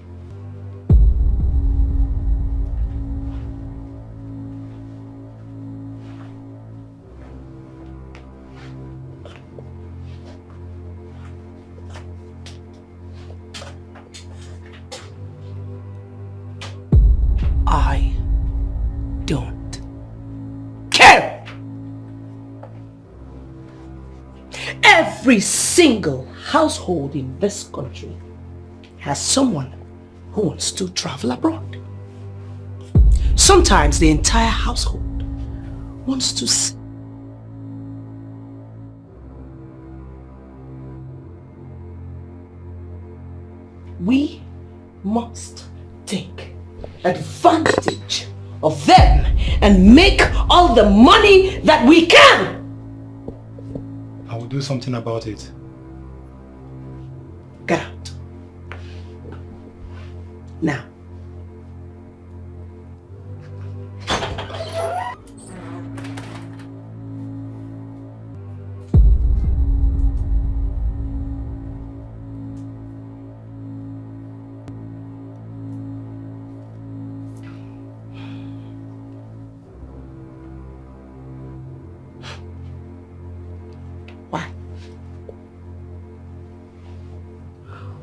I don't care. Every single household in this country has someone who wants to travel abroad. Sometimes the entire household wants to see. We must take advantage of them and make all the money that we can. I will do something about it. Get out. Now.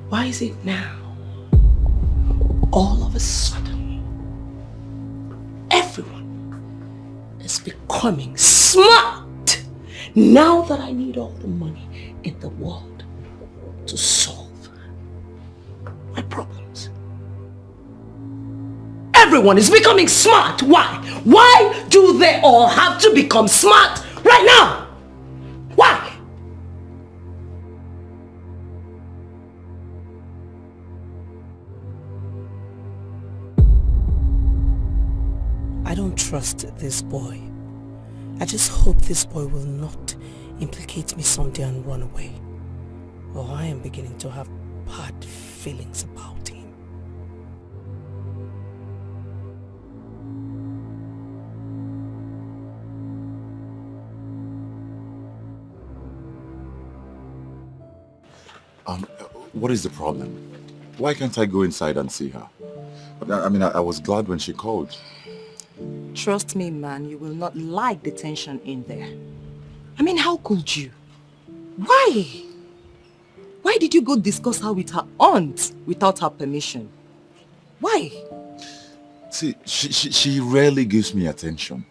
Why is it now, all of a sudden, everyone is becoming smart now that I need all the money in the world to solve my problems? Everyone is becoming smart. Why? Why do they all have to become smart right now? Why? I don't trust this boy. I just hope this boy will not implicate me someday and run away. Or I am beginning to have bad feelings about him. What is the problem? Why can't I go inside and see her? I mean, I was glad when she called. Trust me, man, you will not like the tension in there. I mean, how could you? Why? Why did you go discuss her with her aunt without her permission? Why? See, she rarely gives me attention.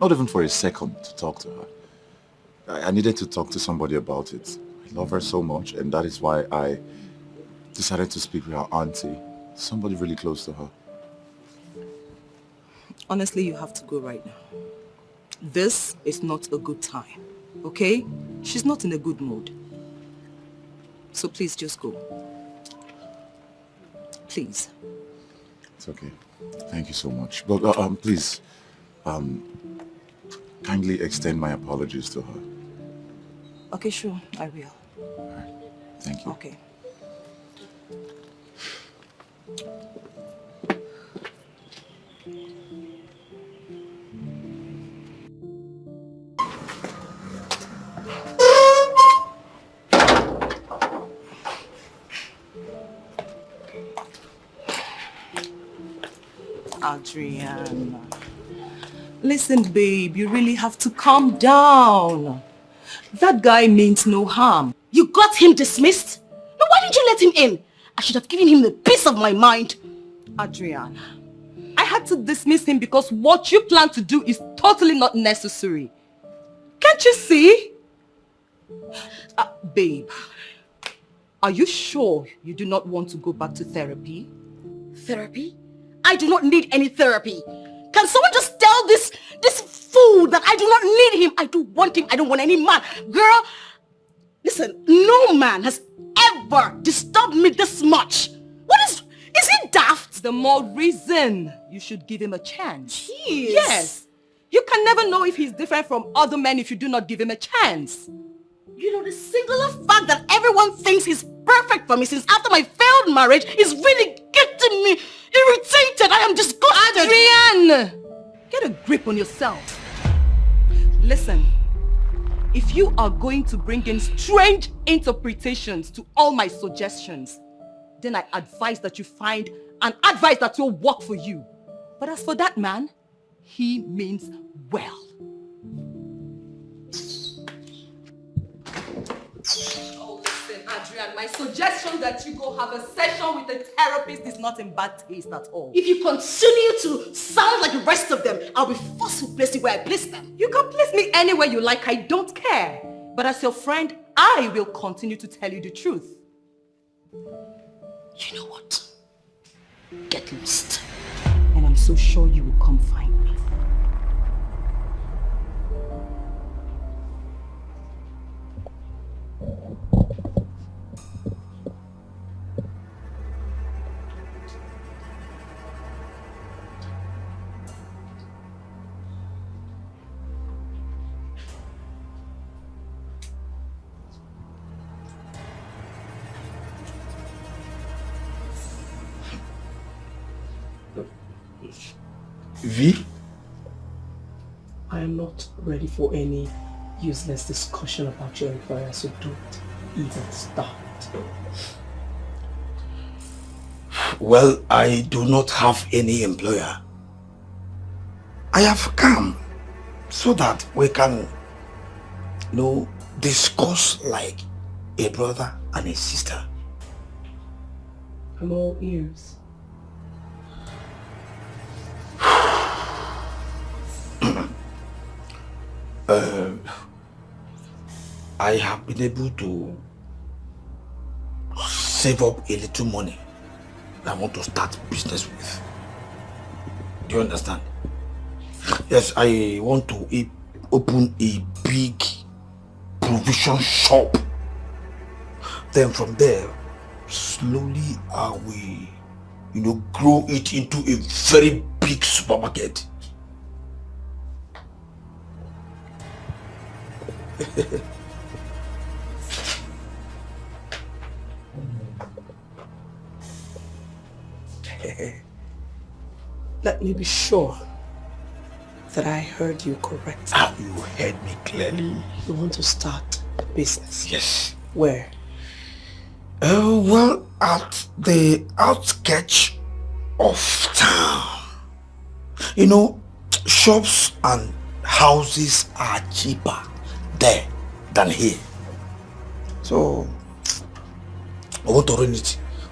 Not even for a second to talk to her. I needed to talk to somebody about it. I love her so much, and that is why I decided to speak with her auntie. Somebody really close to her. Honestly, you have to go right now. This is not a good time, okay? She's not in a good mood. So please just go. Please. It's okay. Thank you so much. But please, kindly extend my apologies to her. Okay, sure, I will. All right. Thank you. Okay. Adriana. Listen, babe, you really have to calm down. That guy means no harm. You got him dismissed? Now why didn't you let him in? I should have given him the peace of my mind. Adriana, I had to dismiss him because what you plan to do is totally not necessary. Can't you see? Babe, are you sure you do not want to go back to therapy? Therapy? I do not need any therapy. Can someone just tell this fool that I do not need him? I do want him. I don't want any man. Girl, listen, no man has ever disturbed me this much. Is he daft? The more reason you should give him a chance. Jeez. Yes. You can never know if he's different from other men if you do not give him a chance. You know, the singular fact that everyone thinks he's perfect for me since after my failed marriage is really getting me irritated. I am disgusted. Adrienne! Get a grip on yourself. Listen, if you are going to bring in strange interpretations to all my suggestions, then I advise that you find an advice that will work for you. But as for that man, he means well. Oh, listen, Adrian, my suggestion that you go have a session with a therapist is not in bad taste at all. If you continue to sound like the rest of them, I'll be forced to place you where I place them. You can place me anywhere you like, I don't care. But as your friend, I will continue to tell you the truth. You know what? Get lost. And I'm so sure you will come find me. V? I am not ready for any useless discussion about your employer, so don't even start. Well, I do not have any employer. I have come so that we can, discuss like a brother and a sister. I'm all ears. I have been able to save up a little money that I want to start business with. Do you understand? Yes, I want to open a big provision shop. Then from there, slowly I will, grow it into a very big supermarket. Let me be sure that I heard you correctly. Ah, you heard me clearly. You want to start a business? Yes. Where? Well, at the outskirts of town. Shops and houses are cheaper there than here. So, I want to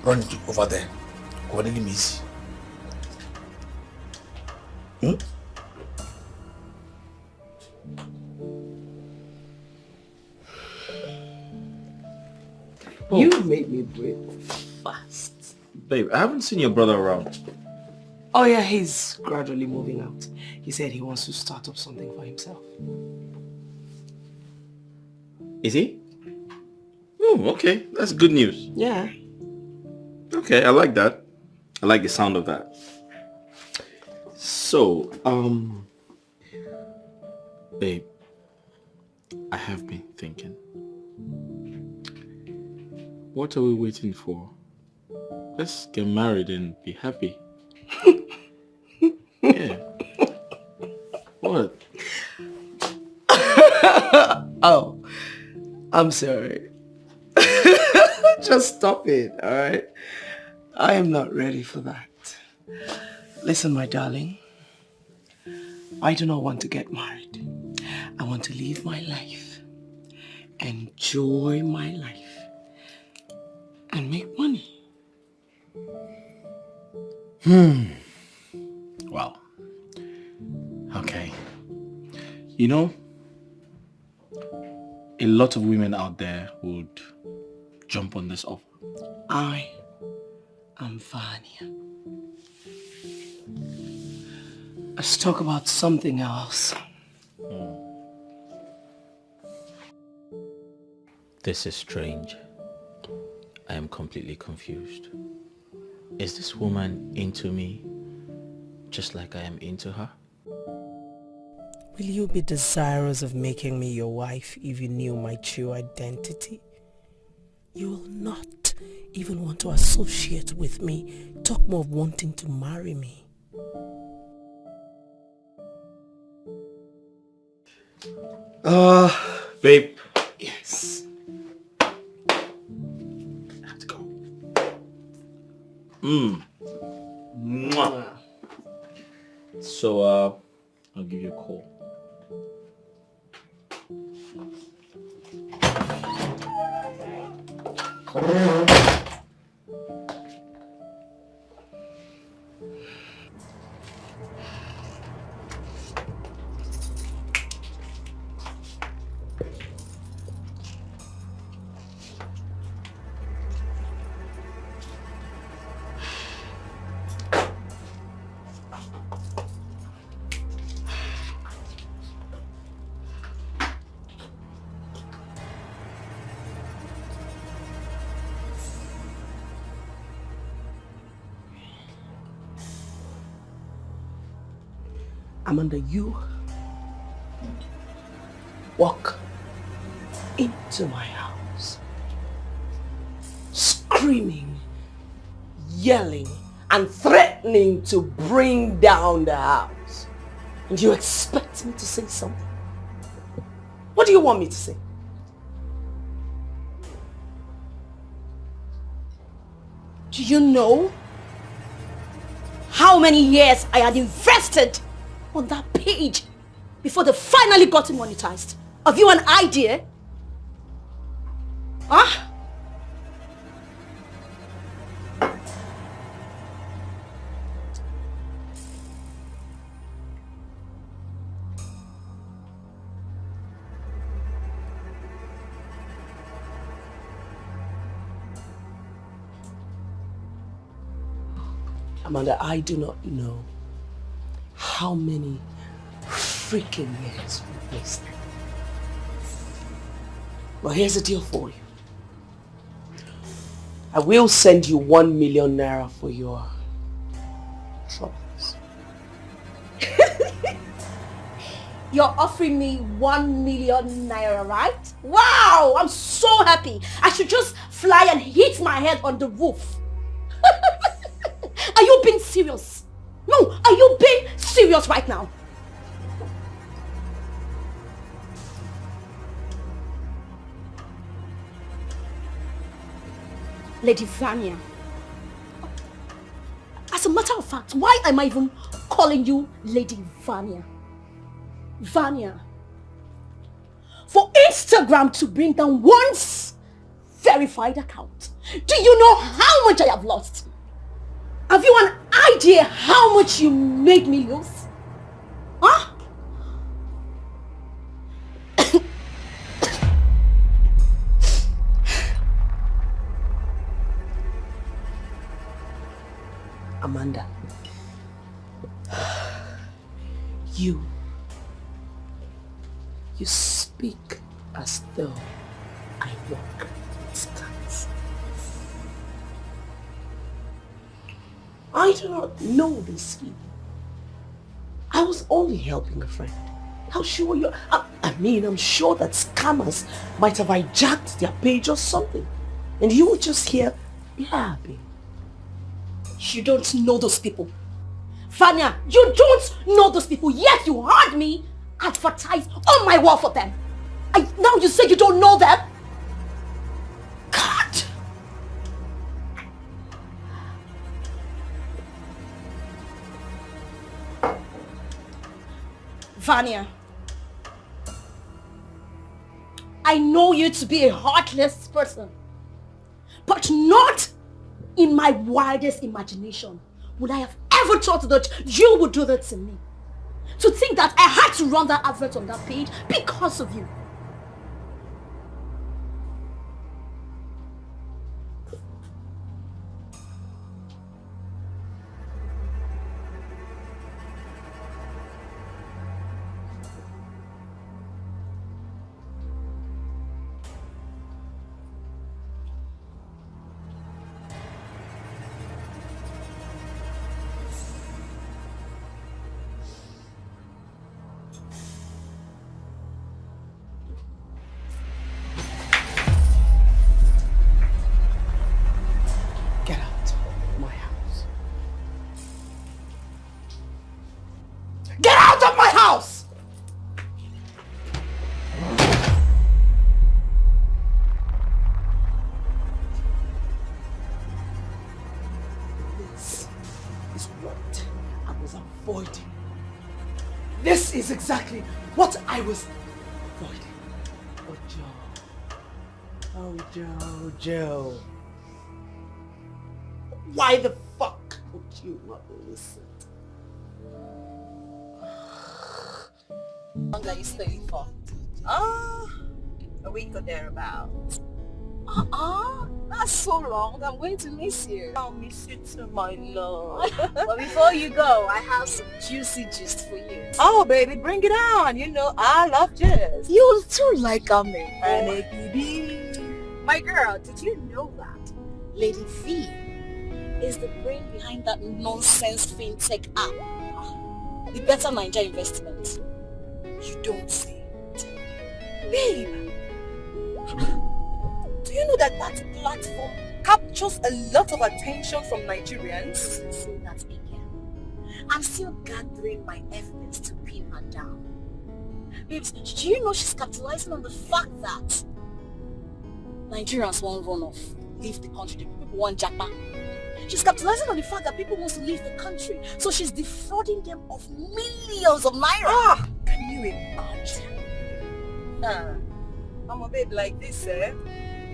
run it over there. Over the limits. You made me breathe fast. Babe, I haven't seen your brother around. Oh yeah, he's gradually moving out. He said he wants to start up something for himself. Is he? Oh, okay. That's good news. Yeah. Okay, I like that. I like the sound of that. So, babe, I have been thinking. What are we waiting for? Let's get married and be happy. Yeah. What? Oh, I'm sorry. Just stop it, alright? I am not ready for that. Listen, my darling. I do not want to get married. I want to live my life. Enjoy my life. And make money. Wow. Okay. A lot of women out there would jump on this offer. I am Vanya. Let's talk about something else. This is strange. I am completely confused. Is this woman into me just like I am into her? Will you be desirous of making me your wife if you knew my true identity? You will not even want to associate with me, talk more of wanting to marry me. Babe. Yes. I have to go. Mwah. So, I'll give you a call. Amanda, you walk into my house screaming, yelling, and threatening to bring down the house. And you expect me to say something? What do you want me to say? Do you know how many years I had invested on that page before they finally got it monetized? Have you an idea? Huh? Amanda, I do not know how many freaking years we've wasted. But here's the deal for you. I will send you 1 million naira for your troubles. You're offering me 1 million naira, right? Wow, I'm so happy. I should just fly and hit my head on the roof. Are you being serious? No, are you being serious right now? Lady Vanya. As a matter of fact, why am I even calling you Lady Vanya? Vanya. For Instagram to bring down one's verified account, do you know how much I have lost? Have you an idea how much you made me lose? Huh? Amanda, you speak as though I work with scans. I do not know these people. I was only helping a friend. How sure you are? I'm sure that scammers might have hijacked their page or something. And you were just here blabbing. You don't know those people. Vanya, you don't know those people, yet you heard me advertise on my wall for them. Now you say you don't know them? God! Vanya, I know you to be a heartless person, but not in my wildest imagination would I have ever thought that you would do that to me. To think that I had to run that advert on that page because of you. This is exactly what I was avoiding. Oh, Joe. Why the fuck would you not listen? How long are you staying for? A week or thereabouts. That's so long. I'm going to miss you. I'll miss you too, my love. But before you go, I have some juicy gist for you. Oh, baby, bring it on. You know I love gist. You too like me. My girl, did you know that Lady V is the brain behind that nonsense fintech app? The Better Nigeria Investment. You don't see it. Babe! Do you know that platform captures a lot of attention from Nigerians? Say that again. I'm still gathering my evidence to pin her down. Babes, do you know she's capitalizing on the fact that Nigerians won't run off, leave the country, the people want Japa. She's capitalizing on the fact that people want to leave the country. So she's defrauding them of millions of naira. Can you imagine? I'm a babe like this, eh?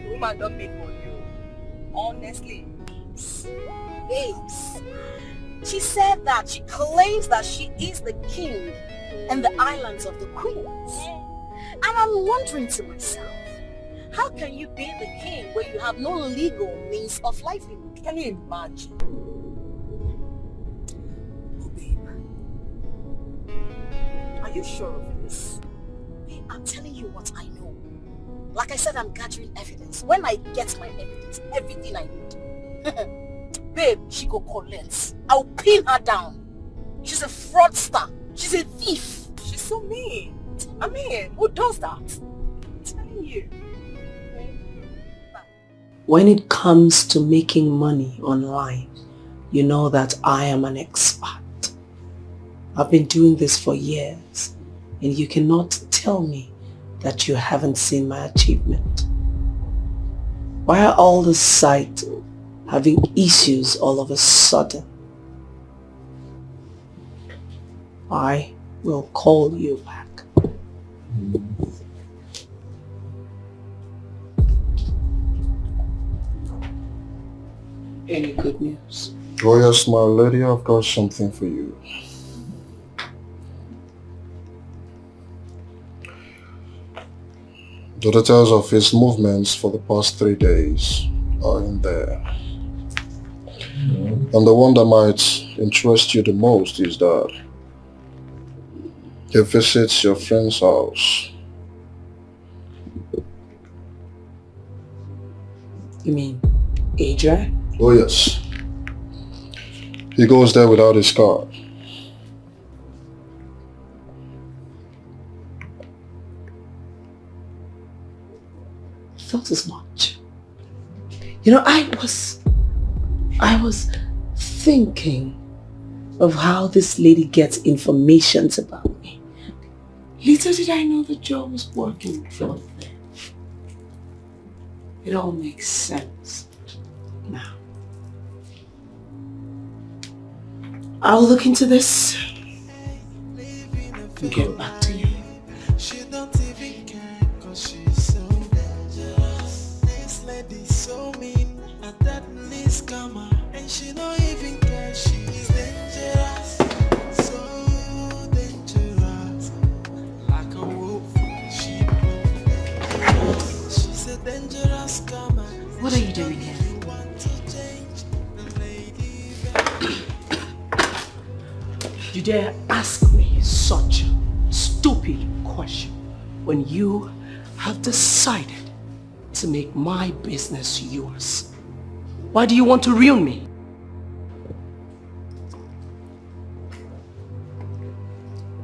The woman don't make for you. Honestly. Babes. She said that she claims that she is the king and the islands of the queens. And I'm wondering to myself, how can you be the king where you have no legal means of livelihood? Can you imagine? Are you sure of this? I'm telling you what I know. Like I said, I'm gathering evidence. When I get my evidence, everything I need, babe, she go collect. I'll pin her down. She's a fraudster. She's a thief. She's so mean. I mean, who does that? I'm telling you. When it comes to making money online, you know that I am an expert. I've been doing this for years, and you cannot tell me that you haven't seen my achievement. Why are all the sites having issues all of a sudden? I will call you back. Any good news? Oh yes, my lady, I've got something for you. The details of his movements for the past 3 days are in there. And the one that might interest you the most is that he visits your friend's house. You mean Adrian? Oh yes. He goes there without his car. Thought as much. You know, I was thinking of how this lady gets information about me. Little did I know that Joe was working for them. It all makes sense now. I'll look into this and get back to you. She don't even care cause she's so dangerous. This lady's so mean, a deadly scammer. And she don't even care, she's dangerous. So dangerous. Like a wolf in sheep. She's a dangerous scammer. What are you doing here? You dare ask me such a stupid question when you have decided to make my business yours? Why do you want to ruin me?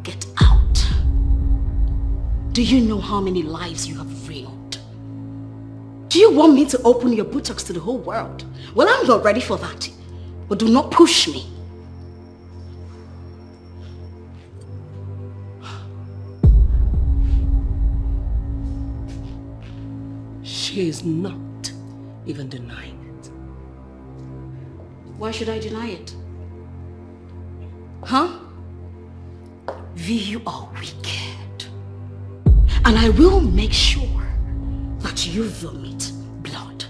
Get out. Do you know how many lives you have ruined? Do you want me to open your buttocks to the whole world? Well, I'm not ready for that. But do not push me. She is not even denying it. Why should I deny it? Huh? V, you are wicked. And I will make sure that you vomit blood.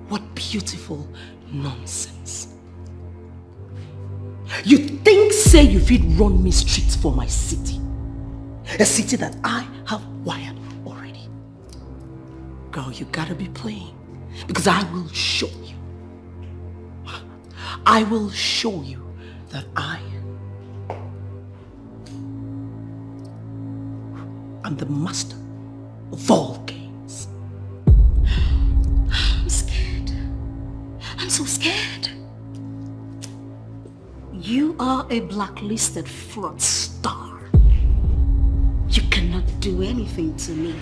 What beautiful nonsense. You think say you fit run me streets for my city? A city that I have wired already. Girl, you gotta be playing. Because I will show you. I will show you that I am the master of all games. I'm scared. I'm so scared. You are a blacklisted fraudster. You cannot do anything to me.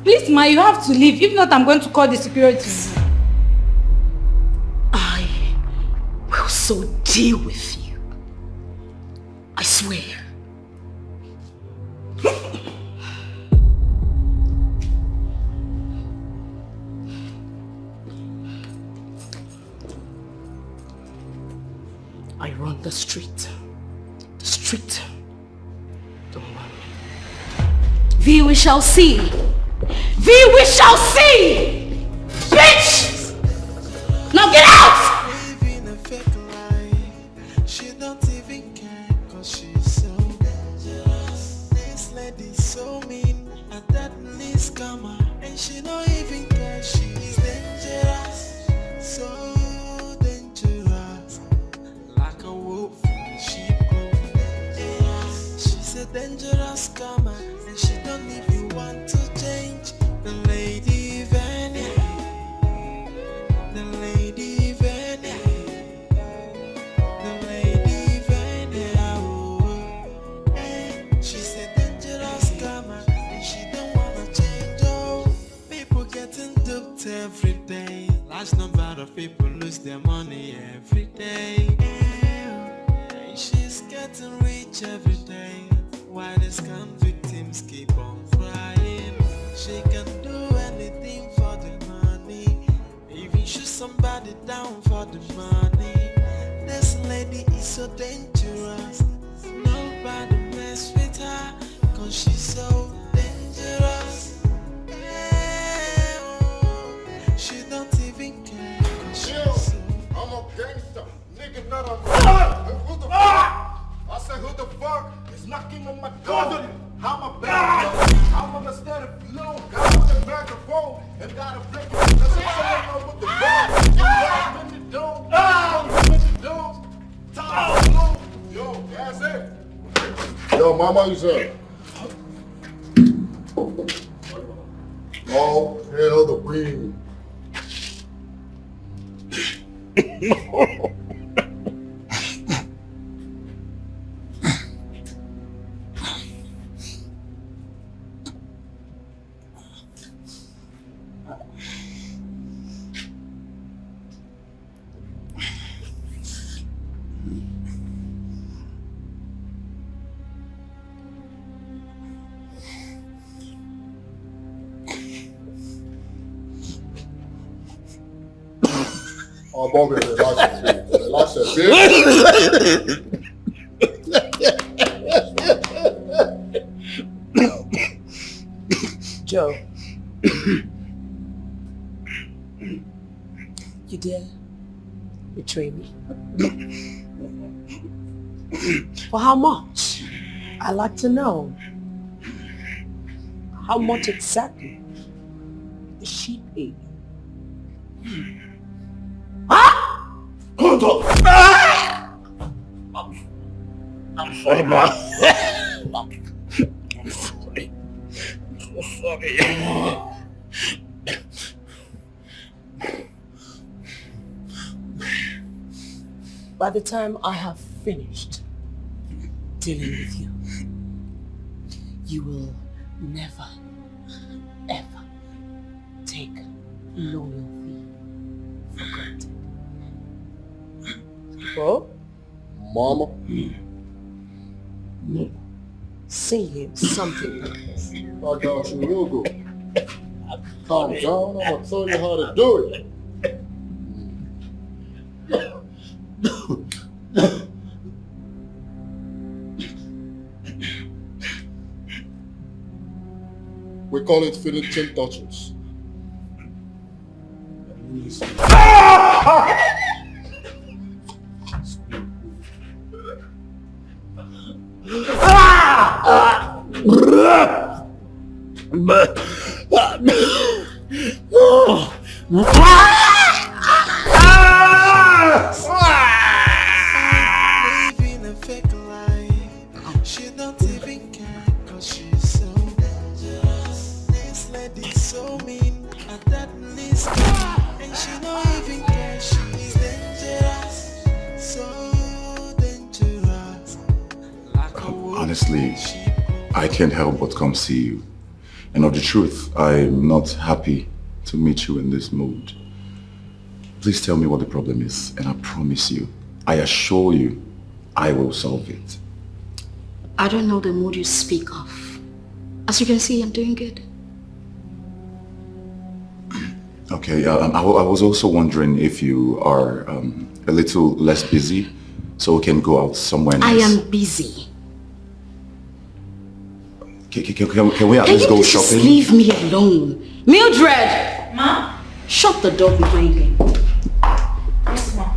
Please, Ma, you have to leave. If not, I'm going to call the security. I will so deal with you. I swear. I run the street. The street. Don't run me. V, we shall see. V, we shall see! Bitch! Now get out! deadly scammer, and she don't even care. She's dangerous, so dangerous, like a wolf in sheep clothing. She's a dangerous scammer, and she don't even want to change. The lady Venia, the lady Venia, the lady Venia. Oh, she's a dangerous scammer, and she don't wanna change. Oh, people getting duped every day. Large number of people lose their money every day. And she's getting rich every day. Why the scam victims keep on crying? She can do anything for the money, even shoot somebody down for the money. This lady is so dangerous. Nobody mess with her, cause she's so dangerous. She don't even care, cause she's so... I'm a gangster, nigga, not a who the fuck? I said who the fuck is knocking on my door? I'm a bad I wanna stand it alone. Got with a microphone and got a break it. Let's say I with the ball. In the dome, in the dome. Time slow. Yo, that's it. Yo, mama, you said. Oh, hell the wind. Oh, Bobby, relax a bit. Joe. You dare betray me? For how much? I'd like to know. How much exactly is she paid? Tonto! I'm sorry, man. I'm sorry. I'm so sorry. By the time I have finished dealing with you, you will never, ever take loyalty for granted. Bro? Mama? Sing him something like this. I got you real good. Calm down, I'm gonna tell you how to do it. We call it finishing touches. Living a fake life. She don't even care, cause she's so dangerous. This lady's so mean, and that least and she don't even care. She's dangerous, so dangerous. Like a wolf. Honestly, I can't help but come see you. And of the truth, I'm not happy to meet you in this mood. Please tell me what the problem is, and I promise you, I assure you, I will solve it. I don't know the mood you speak of. As you can see, I'm doing good. Okay, I was also wondering if you are a little less busy, so we can go out somewhere nice. I am busy. Can we at least go shopping? Just leave me alone. Mildred! Ma? Shut the door behind him. Yes, Mom.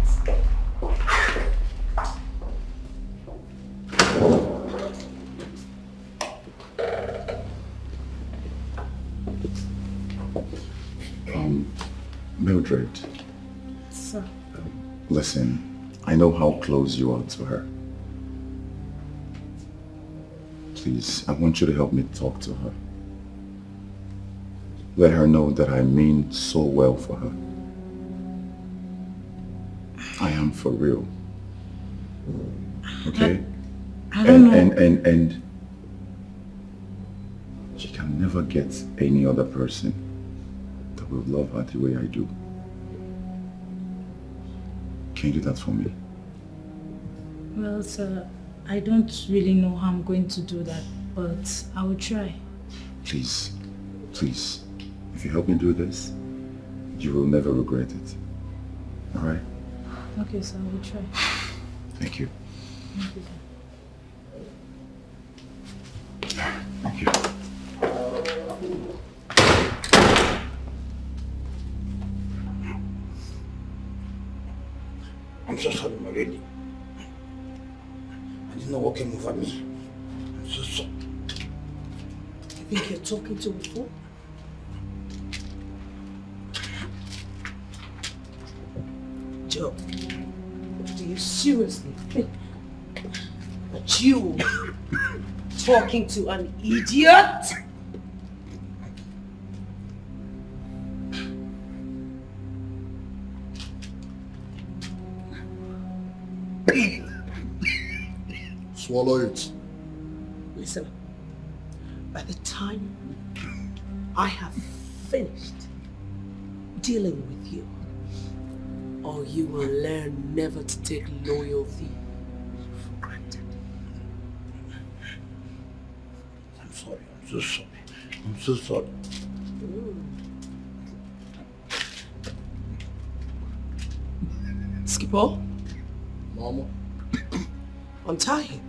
Mildred. Sir. Listen, I know how close you are to her. Please, I want you to help me talk to her. Let her know that I mean so well for her. I am for real. Okay? I don't know. And she can never get any other person that will love her the way I do. Can you do that for me? Well, sir, I don't really know how I'm going to do that, but I will try. Please, please, if you help me do this, you will never regret it. All right? Okay, sir, I will try. Thank you. Thank you, sir. Thank you. I'm so sorry, my lady. I didn't know what came over me. I'm so sorry. You think you're talking to a fool? Joe, do you seriously think that you talking to an idiot? Swallow it. Listen, by the time I have finished dealing with you, or you will learn never to take loyalty for granted. I'm sorry. I'm so sorry. I'm so sorry. Skipper, Mama. untie him.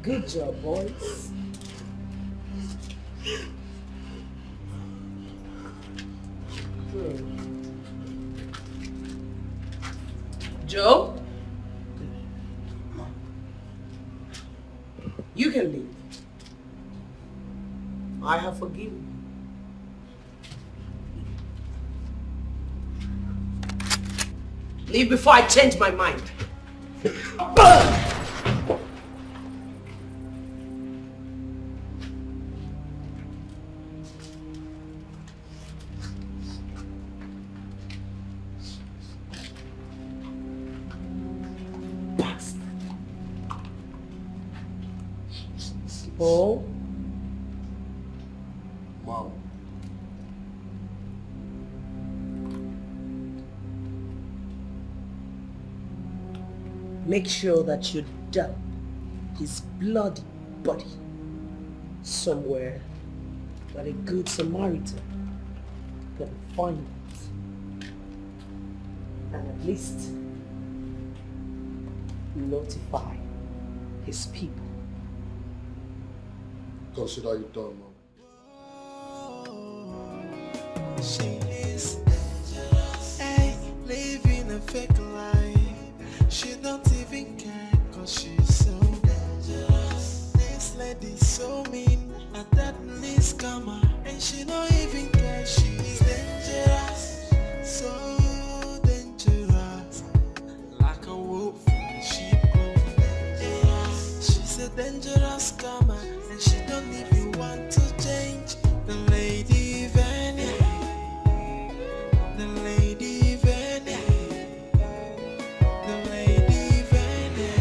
Good job, boys. Joe? You can leave. I have forgiven you. Leave before I change my mind. Oh. Mom. Make sure that you dump his bloody body somewhere that a good Samaritan can find it. And at least notify his people. Consider it done, Mom. She is dangerous, ay, living a fake life. She don't even care, cause she's so dangerous. This lady's so mean, and that means karma. And she don't even care, she's dangerous. So dangerous, like a wolf in a sheep clothing. She's a dangerous karma, and she don't even want to change. The lady Vania, the lady Vania, the lady Vania.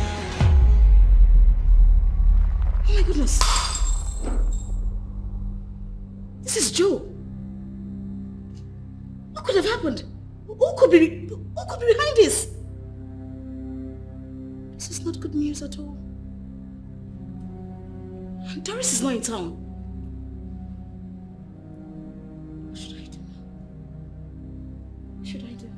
Oh my goodness. This is Joe. What could have happened? Who could be behind this? This is not good news at all. Doris is not in town. What should I do? What should I do?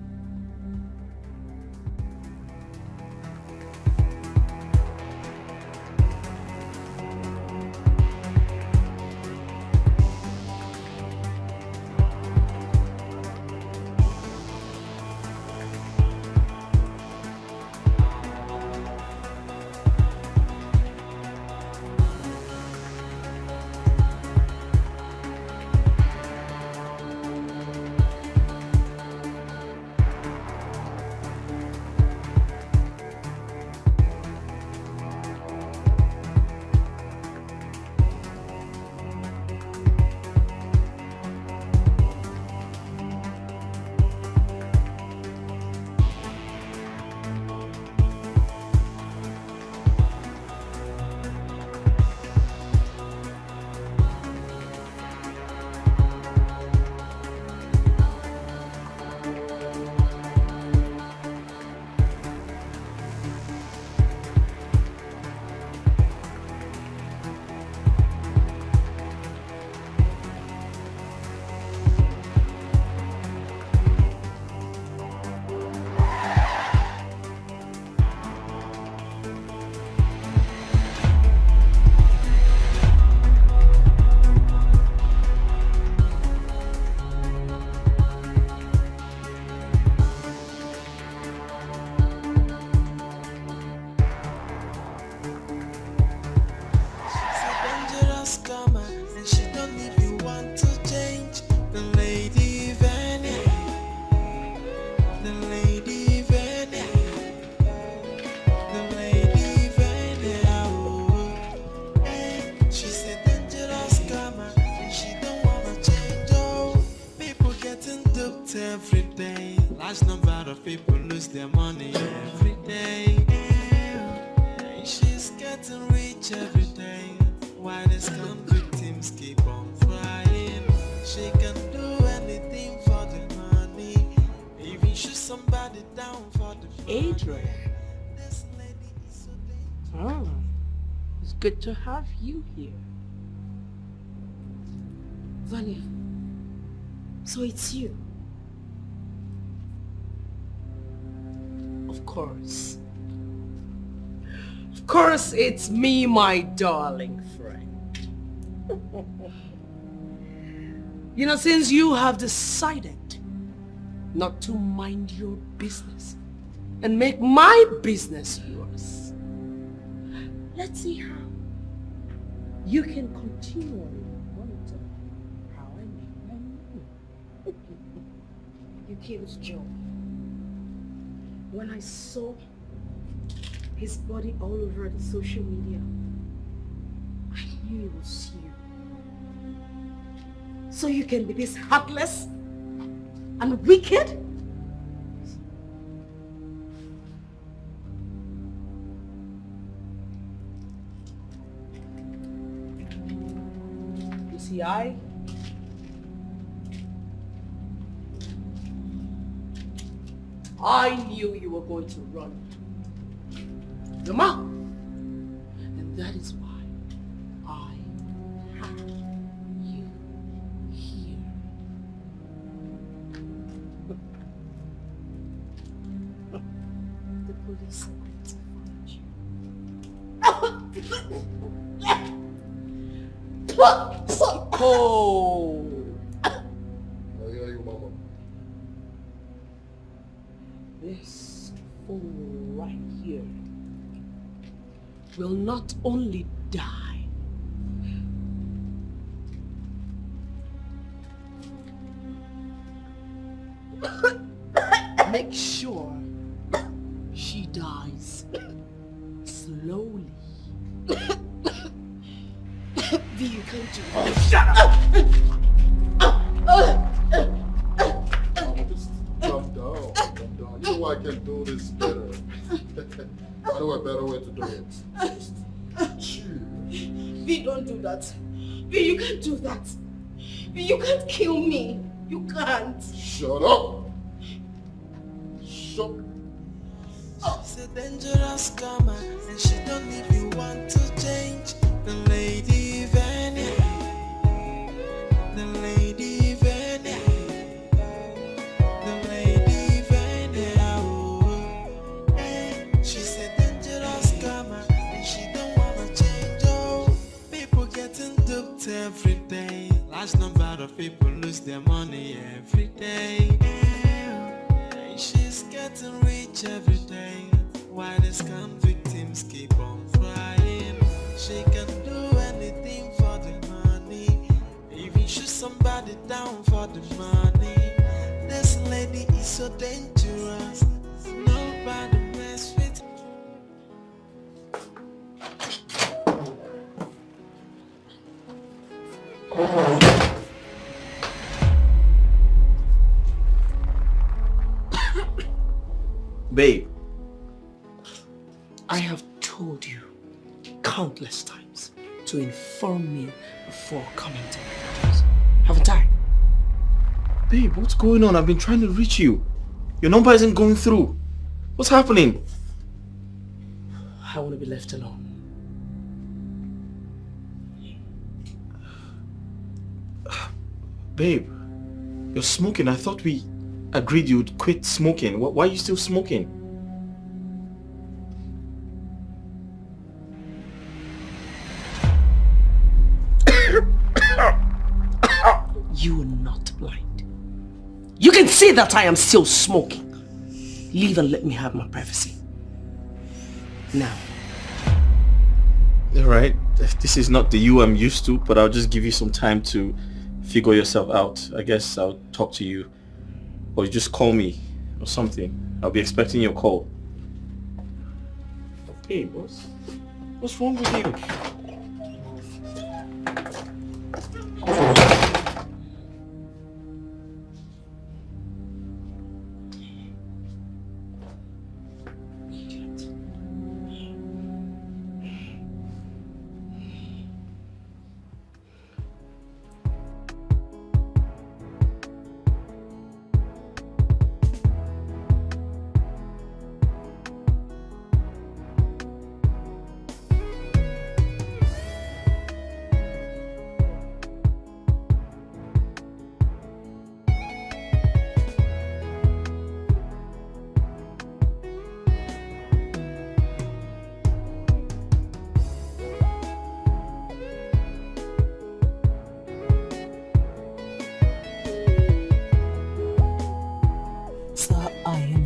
Every day, large number of people lose their money every day. And she's getting rich every day. Why the scam victims keep on crying? She can do anything for the money, even shoot somebody down for the money. Adrian. Oh, it's good to have you here. Vanya, so it's you. Of course. Of course it's me, my darling friend. You know, since you have decided not to mind your business and make my business yours, let's see how you can continually monitor how I make my money. You killed Joe. When I saw his body all over the social media, I knew it was you. So you can be this heartless and wicked? You see, I knew you were going to run your mouth. And that is why I have you here. The police are going to find you. So cold. This fool right here will not only die, make sure she dies slowly. V, you can't do Oh, that. shut up! Just calm down, calm down. You know I can do this better. I know a better way to do it. Just chill. V, don't do that. V, you can't do that. V, you can't kill me. You can't. Shut up! Shut She's a dangerous scammer, and she don't even want to change. The lady As number of people lose their money every day. And she's getting rich every day. Why the scam victims keep on crying? She can do anything for the money. Even shoot somebody down for the money. This lady is so dangerous. Nobody mess with. Babe, I have told you countless times to inform me before coming to my house. Haven't I? babe, what's going on? I've been trying to reach you. Your number isn't going through. What's happening? I want to be left alone. Babe, you're smoking. I thought we agreed you'd quit smoking. Why are you still smoking? You are not blind. You can see that I am still smoking. Leave and let me have my privacy. Now. Alright, this is not the you I'm used to, but I'll just give you some time to figure yourself out. I guess I'll talk to you. Or you just call me or something. I'll be expecting your call. Hey, what's wrong with you?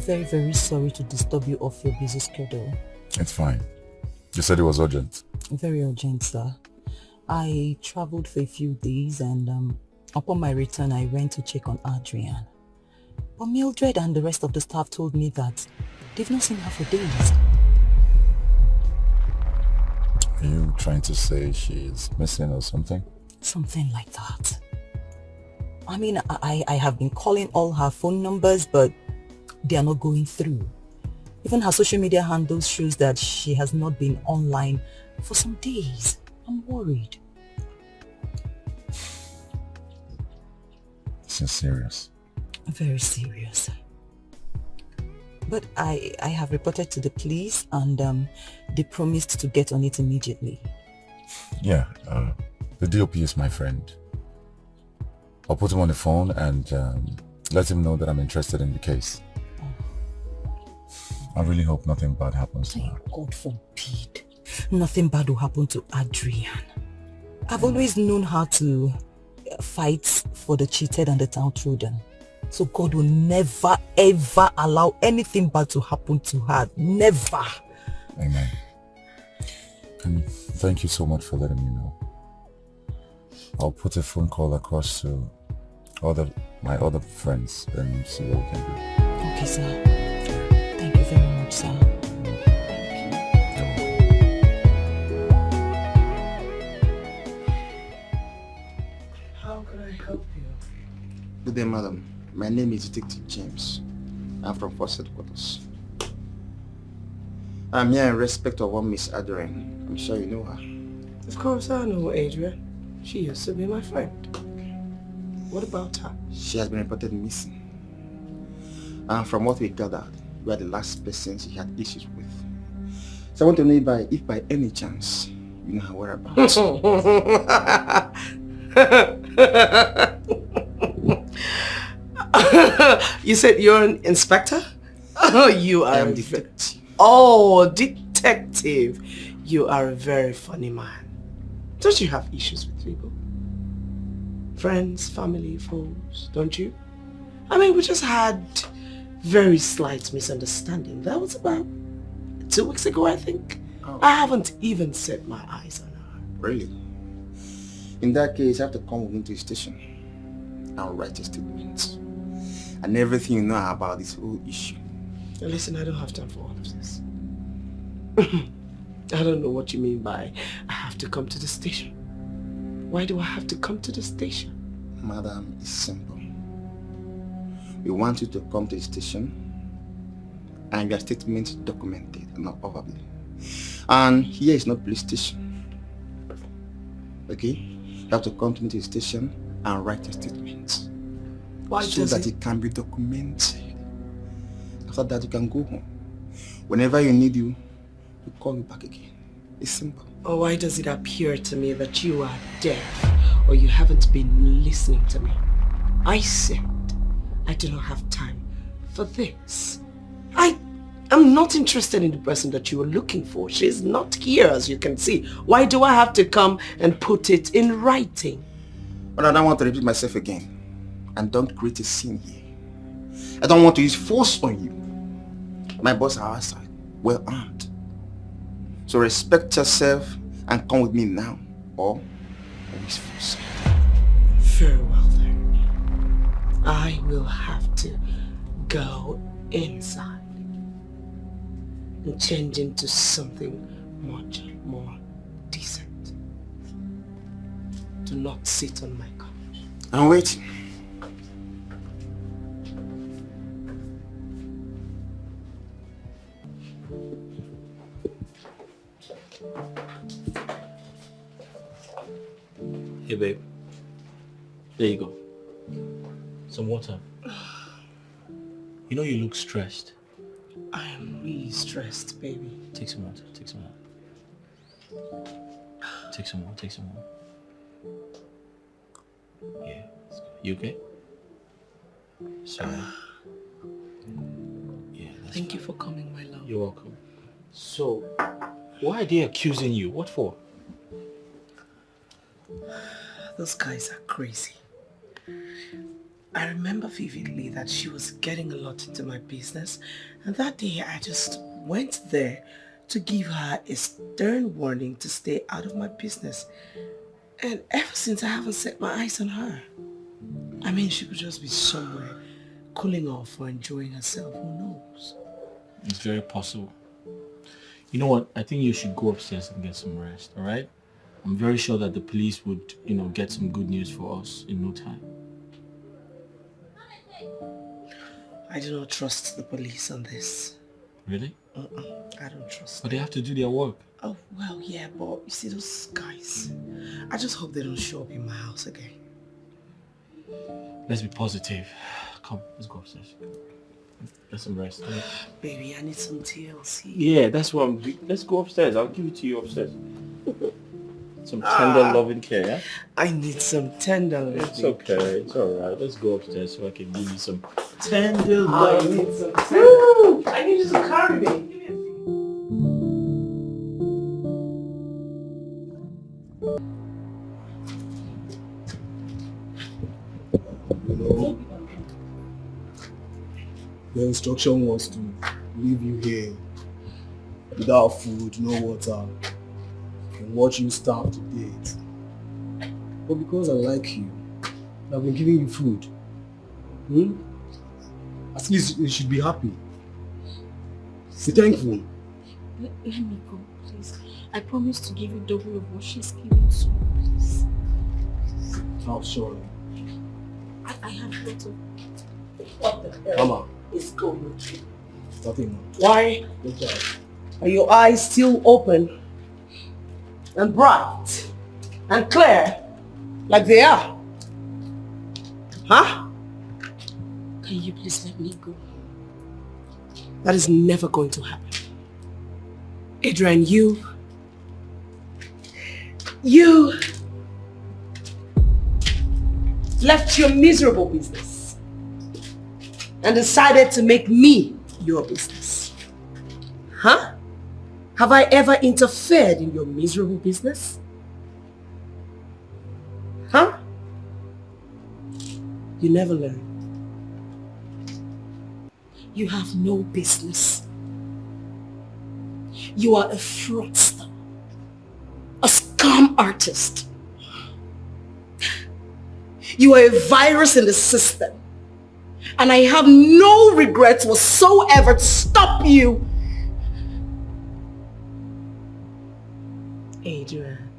Very, very sorry to disturb you off your busy schedule. It's fine. You said it was urgent. Very urgent, sir. I traveled for a few days and upon my return I went to check on Adrian. But Mildred and the rest of the staff told me that they've not seen her for days. Are you trying to say she's missing or something? Something like that. I mean, I have been calling all her phone numbers, but they are not going through. Even her social media handles shows that she has not been online for some days. I'm worried. This is serious. Very serious. But I have reported to the police and they promised to get on it immediately. Yeah, the DOP is my friend. I'll put him on the phone and let him know that I'm interested in the case. I really hope nothing bad happens to her. God forbid. Nothing bad will happen to Adrian. I've always known her to fight for the cheated and the downtrodden. So God will never ever allow anything bad to happen to her. Never. Amen. And thank you so much for letting me know. I'll put a phone call across to my other friends and see what we can do. Okay, sir. Thank you very much, sir. How can I help you? Good day, madam. My name is Detective James. I'm from Force Headquarters. I'm here in respect of one Miss Adrian. I'm sure you know her. Of course I know Adrian. She used to be my friend. What about her? She has been reported missing. And from what we gathered, you are the last person she had issues with. So I want to know if by any chance you know her whereabouts. You said you're an inspector? Oh, you are. I am detective. Oh, detective. You are a very funny man. Don't you have issues with people? Friends, family, foes, don't you? I mean, we just had very slight misunderstanding. That was about 2 weeks ago, I think. Oh. I haven't even set my eyes on her. Really? In that case, you have to come with me to the station and write a statement. And everything you know about this whole issue. Now listen, I don't have time for all of this. I don't know what you mean by I have to come to the station. Why do I have to come to the station? Madam, it's simple. We want you to come to the station and your statement documented, not probably. And here is not police station. Okay? You have to come to the station and write a statement. Why so that it can be documented. After that you can go home. Whenever you need you, we call you back again. It's simple. Or why does it appear to me that you are deaf or you haven't been listening to me? I said I do not have time for this. I am not interested in the person that you are looking for. She's not here, as you can see. Why do I have to come and put it in writing? But I don't want to repeat myself again. And don't create a scene here. I don't want to use force on you. My boss are outside, well armed. So respect yourself and come with me now, or use force. Very well then. I will have to go inside and change into something much more decent. Do not sit on my couch. I'm waiting. Hey babe, there you go. Some water. You know you look stressed. I am really stressed, baby. Take some water, take some water. Take some more, take some more. Yeah, you okay? Sorry. Yeah, Thank you for coming, my love. You're welcome. So, why are they accusing you? What for? Those guys are crazy. I remember vividly that she was getting a lot into my business, and that day I just went there to give her a stern warning to stay out of my business. And ever since I haven't set my eyes on her. I mean, she could just be somewhere cooling off or enjoying herself, who knows? It's very possible. You know what? I think you should go upstairs and get some rest, alright? I'm very sure that the police would, get some good news for us in no time. I do not trust the police on this. Really? I don't trust But they have to do their work. Oh, well, yeah, but you see those guys. I just hope they don't show up in my house again. Let's be positive. Come, let's go upstairs. Get some rest. Come on. Baby, I need some TLC. Yeah, that's what let's go upstairs. I'll give it to you upstairs. Some tender loving care, yeah? I need some tender loving care. It's okay, it's alright. Let's go upstairs so I can give you some tender I love. need some tender. I need you to carry me. The instruction was to leave you here without food, no water, and watch you starve to death. But because I like you, I've been giving you food. At least you should be happy. Be thankful. Let me go, please. I promise to give you double of what she's giving to me, please. How sorry. I have lots of... What the hell Mama. is going on? Nothing. Why Okay. are your eyes still open and bright and clear like they are? Huh? Can you please let me go? That is never going to happen. Adrian, you left your miserable business and decided to make me your business. Huh? Have I ever interfered in your miserable business? Huh? You never learn. You have no business. You are a fraudster, a scam artist. You are a virus in the system. And I have no regrets whatsoever to stop you. Adrian.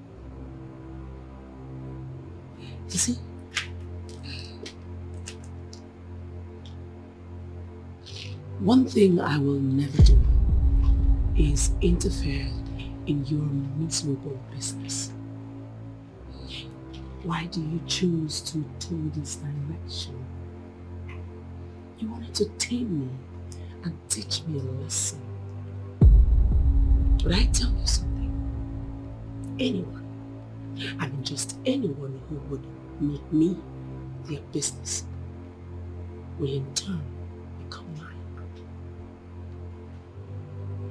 You see? One thing I will never do is interfere in your miserable business. Why do you choose to do this direction? You wanted to tame me and teach me a lesson. But I tell you something. Anyone, I mean just anyone who would make me their business will in turn become mine.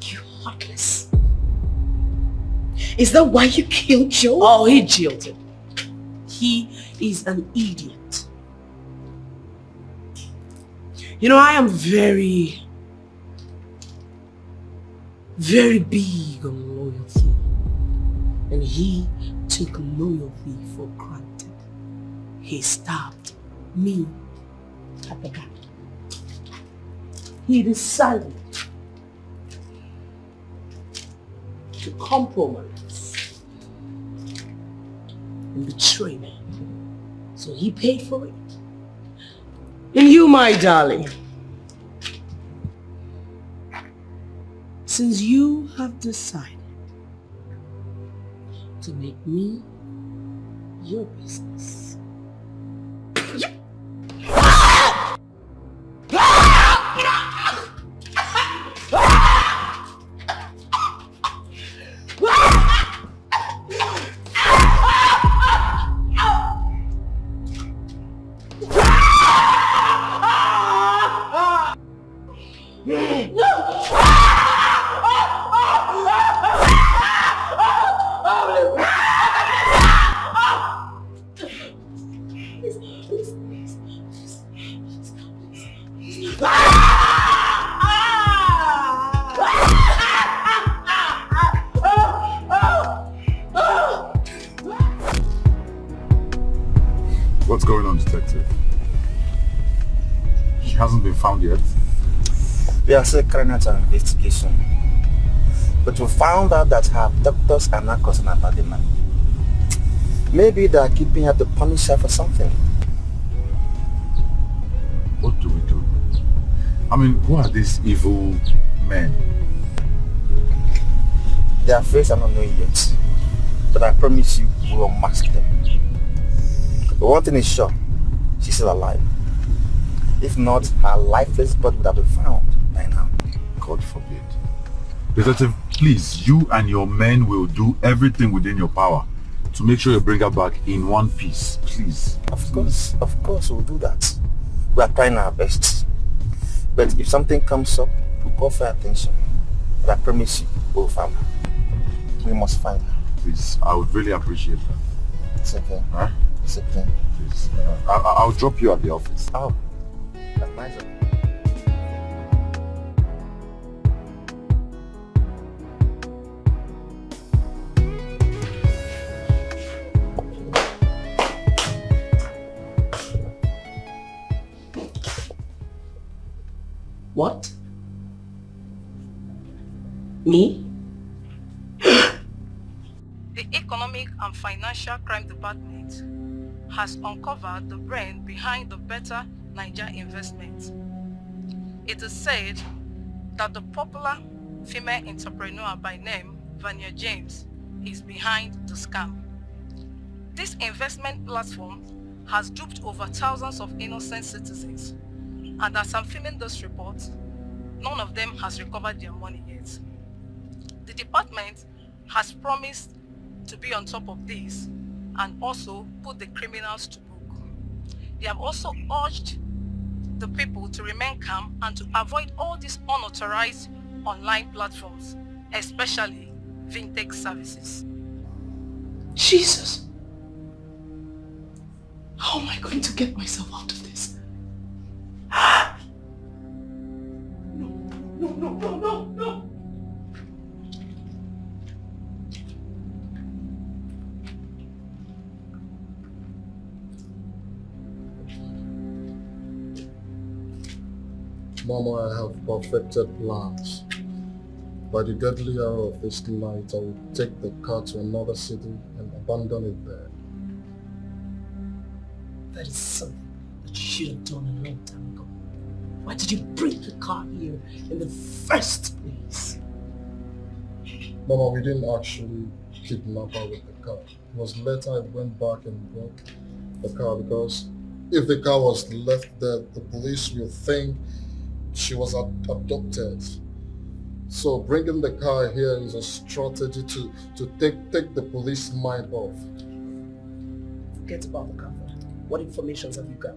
You heartless. Is that why you killed Joe? Oh, he jilted. He is an idiot. You know, I am very big on loyalty. And he took loyalty for granted. He stabbed me at the back. He decided to compromise and betray me. So he paid for it. And you, my darling, since you have decided to make me your business, What's going on, detective? She hasn't been found yet. We are still carrying out an investigation. But we found out that her doctors are not concerned about the money. Maybe they are keeping her to punish her for something. What do we do? I mean, who are these evil men? Their faces are not known yet. But I promise you, we will mask them. But one thing is sure, she's still alive. If not, her lifeless body would have been found by now. God forbid. Detective, please, you and your men will do everything within your power to make sure you bring her back in one piece, please. Of course we'll do that. We are trying our best. But if something comes up, we'll call for attention. But I promise you, we'll find her. We must find her. Please, I would really appreciate that. It's okay. Huh? It's okay. Please, I'll drop you at the office. Oh, that's nice of you. What? Me? The Economic and Financial Crime Department has uncovered the brain behind the Better Niger investment. It is said that the popular female entrepreneur by name Vanya James is behind the scam. This investment platform has duped over thousands of innocent citizens, and as I'm filming this report, none of them has recovered their money yet. The department has promised to be on top of this and also put the criminals to book. They have also urged the people to remain calm and to avoid all these unauthorized online platforms, especially fintech services. Jesus! How am I going to get myself out of this? No. Mama, I have perfected plans. By the deadly hour of this night, I will take the car to another city and abandon it there. That is something that you should have done a long time ago. Why did you bring the car here in the first place? Mama, we didn't actually kidnap her with the car. It was later I went back and brought the car because if the car was left there, the police will think she was abducted. So bringing the car here is a strategy to take the police mind off. Forget about the car. What information have you got?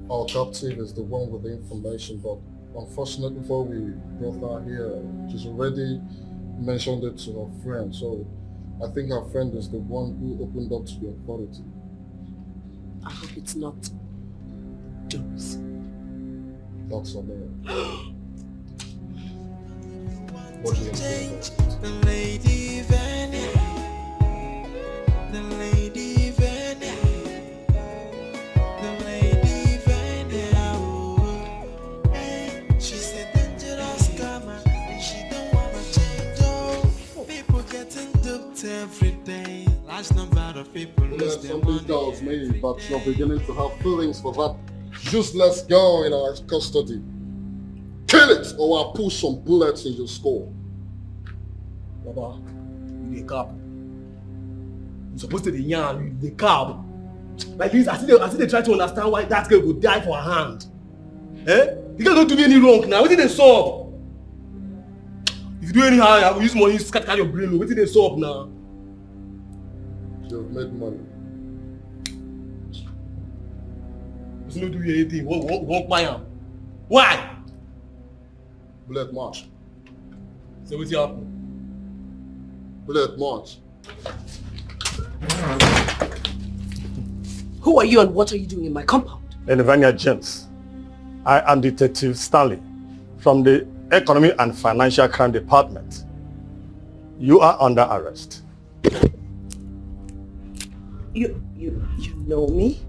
Our captive is the one with the information, but unfortunately before we brought her here, she's already mentioned it to her friend. So I think her friend is the one who opened up to the authority. I hope it's not Doris. That's all there. What do you think about it? The lady Vanny. The lady Vanny. The lady Vanny. Oh, hey, she's a dangerous scammer. And she don't wanna change. Oh, people getting duped every day. Large number of people lose their Something tells me that you're beginning to have feelings for that useless girl in our custody. Kill it, or I'll pull some bullets in your skull. Baba, you the cop. You're supposed to be young, you the cop. Like this, I see they try to understand why that girl would die for her hand. Eh? The girl don't do me any wrong now. What did they solve? If you do anyhow, I will use money to scatter your brain. What did they solve now? You've made money. It's not doing anything. Won't buy him. Why? Bullet march. So what's happening? Bullet march. Who are you and what are you doing in my compound? Enivania James. I am Detective Stanley from the Economic and Financial Crime Department. You are under arrest. You know me?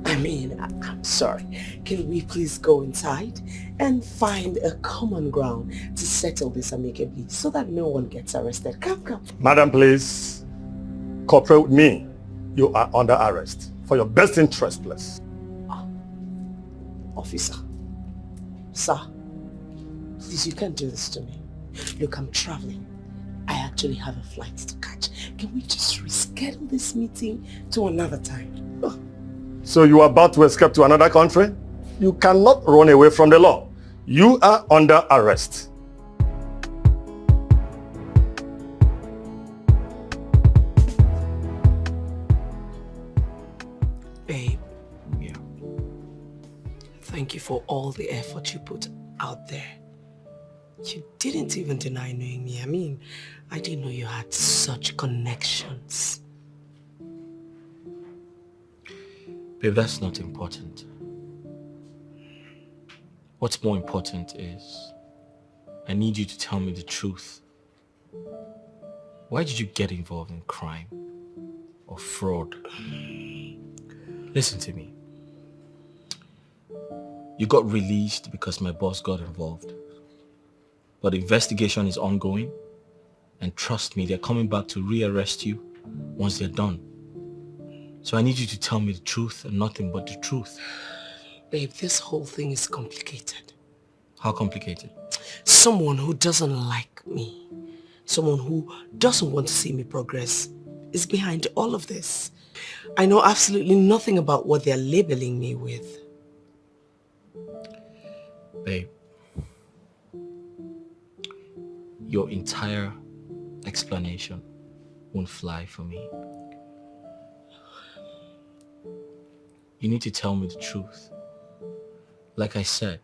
I'm sorry. Can we please go inside and find a common ground to settle this amicably so that no one gets arrested? Come. Madam, please cooperate with me. You are under arrest for your best interest, please. Officer. Sir. Please, you can't do this to me. Look, I'm traveling. I actually have a flight to catch. Can we just reschedule this meeting to another time? So you are about to escape to another country? You cannot run away from the law. You are under arrest. Babe, yeah. Thank you for all the effort you put out there. You didn't even deny knowing me. I mean, I didn't know you had such connections. Babe, that's not important. What's more important is I need you to tell me the truth. Why did you get involved in crime or fraud? Listen to me. You got released because my boss got involved. But the investigation is ongoing. And trust me, they're coming back to rearrest you once they're done. So I need you to tell me the truth and nothing but the truth. Babe, this whole thing is complicated. How complicated? Someone who doesn't like me, someone who doesn't want to see me progress is behind all of this. I know absolutely nothing about what they're labeling me with. Babe, your entire explanation won't fly for me. You need to tell me the truth. Like I said,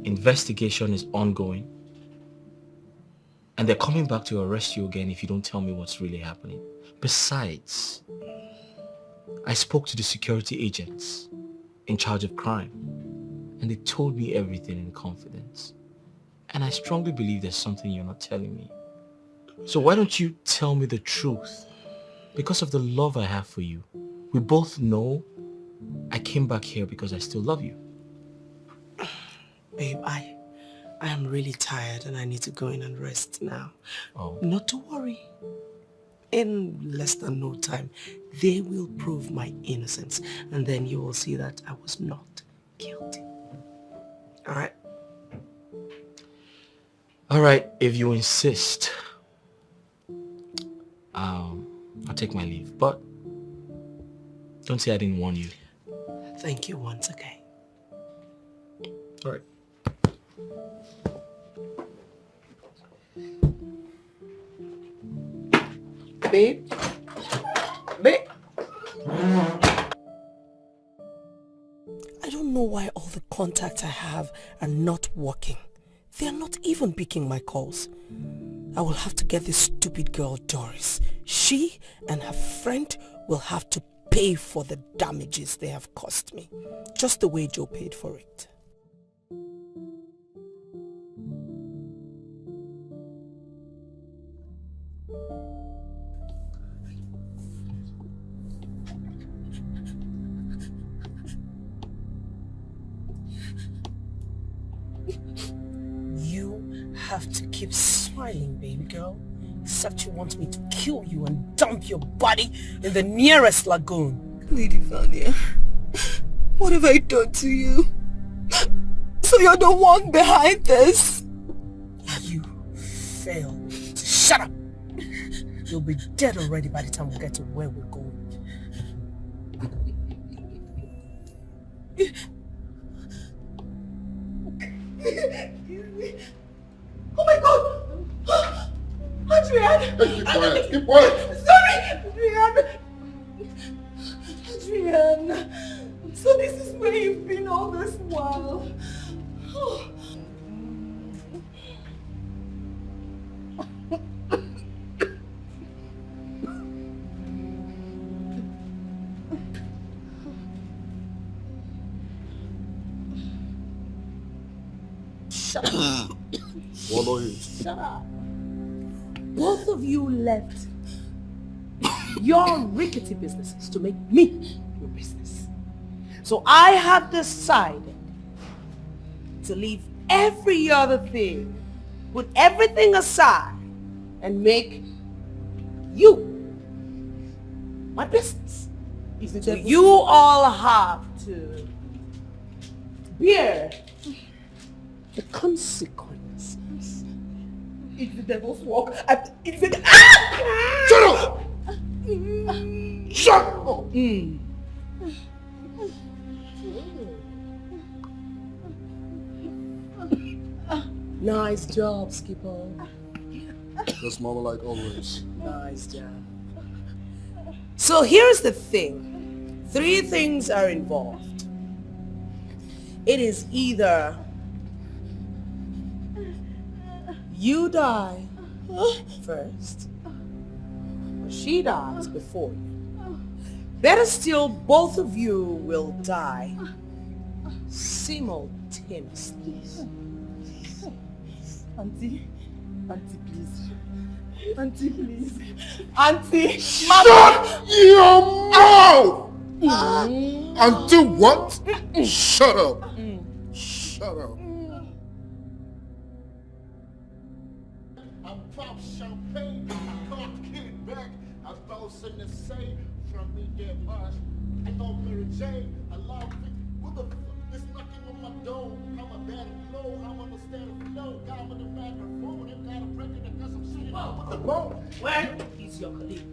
investigation is ongoing And they're coming back to arrest you again if you don't tell me what's really happening. Besides, I spoke to the security agents in charge of crime, and they told me everything in confidence. And I strongly believe there's something you're not telling me. So why don't you tell me the truth? Because of the love I have for you. We both know I came back here because I still love you. Babe, I am really tired and I need to go in and rest now. Oh. Not to worry. In less than no time, they will prove my innocence, and then you will see that I was not guilty. Alright? Alright, if you insist, I'll take my leave. But don't say I didn't warn you. Thank you once again. Alright. Babe? Babe? I don't know why all the contacts I have are not working. They are not even picking my calls. I will have to get this stupid girl Doris. She and her friend will have to pay for the damages they have caused me. Just the way Joe paid for it. You have to keep smiling, baby girl. Except you want me to kill you and dump your body in the nearest lagoon. Lady Vanya, what have I done to you? So you're the one behind this? You failed. Shut up! You'll be dead already by the time we get to where we're going. Oh my god! Adrian! Keep quiet, keep quiet! Sorry! Adrian! So this is where you've been all this while? Oh. Shut up. Swallow it. Shut up. Both of you left your rickety businesses to make me your business. So I have decided to leave every other thing, put everything aside, and make you my business. So you all have to bear the consequences. It's the devil's work. It's the... Ah! Shut up! Shut up! Nice job, Skipper. Just mama like always. Nice job. So here's the thing. 3 things are involved. It is either you die first, or she dies before you. Better still, both of you will die simultaneously. Auntie, please. Auntie, please. Auntie, Shut your mouth! Until what? Shut up. Shut up. I pop champagne, I can't get it back. I thought something to say from me get much. I thought Mary Jane, I love it. Who the fuck is knocking on my door? I'm a bad blow, I'm understand the flow. Got with the microphone and got a record that got some shit with the bone. Where is your colleague?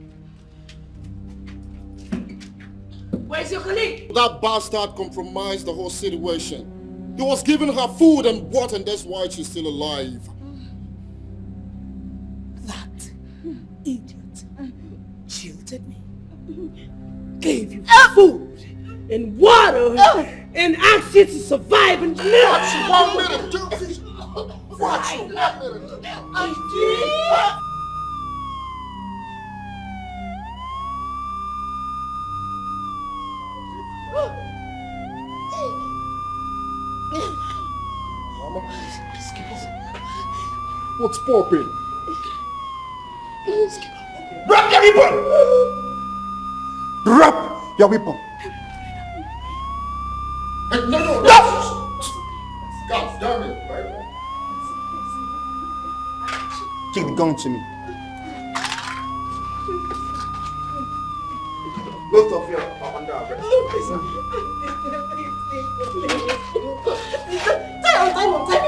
Where's your colleague? That bastard compromised the whole situation. He was giving her food and water, and that's why she's still alive. That idiot jilted me, gave you food and water, and asked you to survive and live. What you want me to do? Watch you. What's popping? Drop your weapon! Drop your weapon! Hey, no! God damn it, right? Take the gun to me. Both of you are under arrest. Time on, please.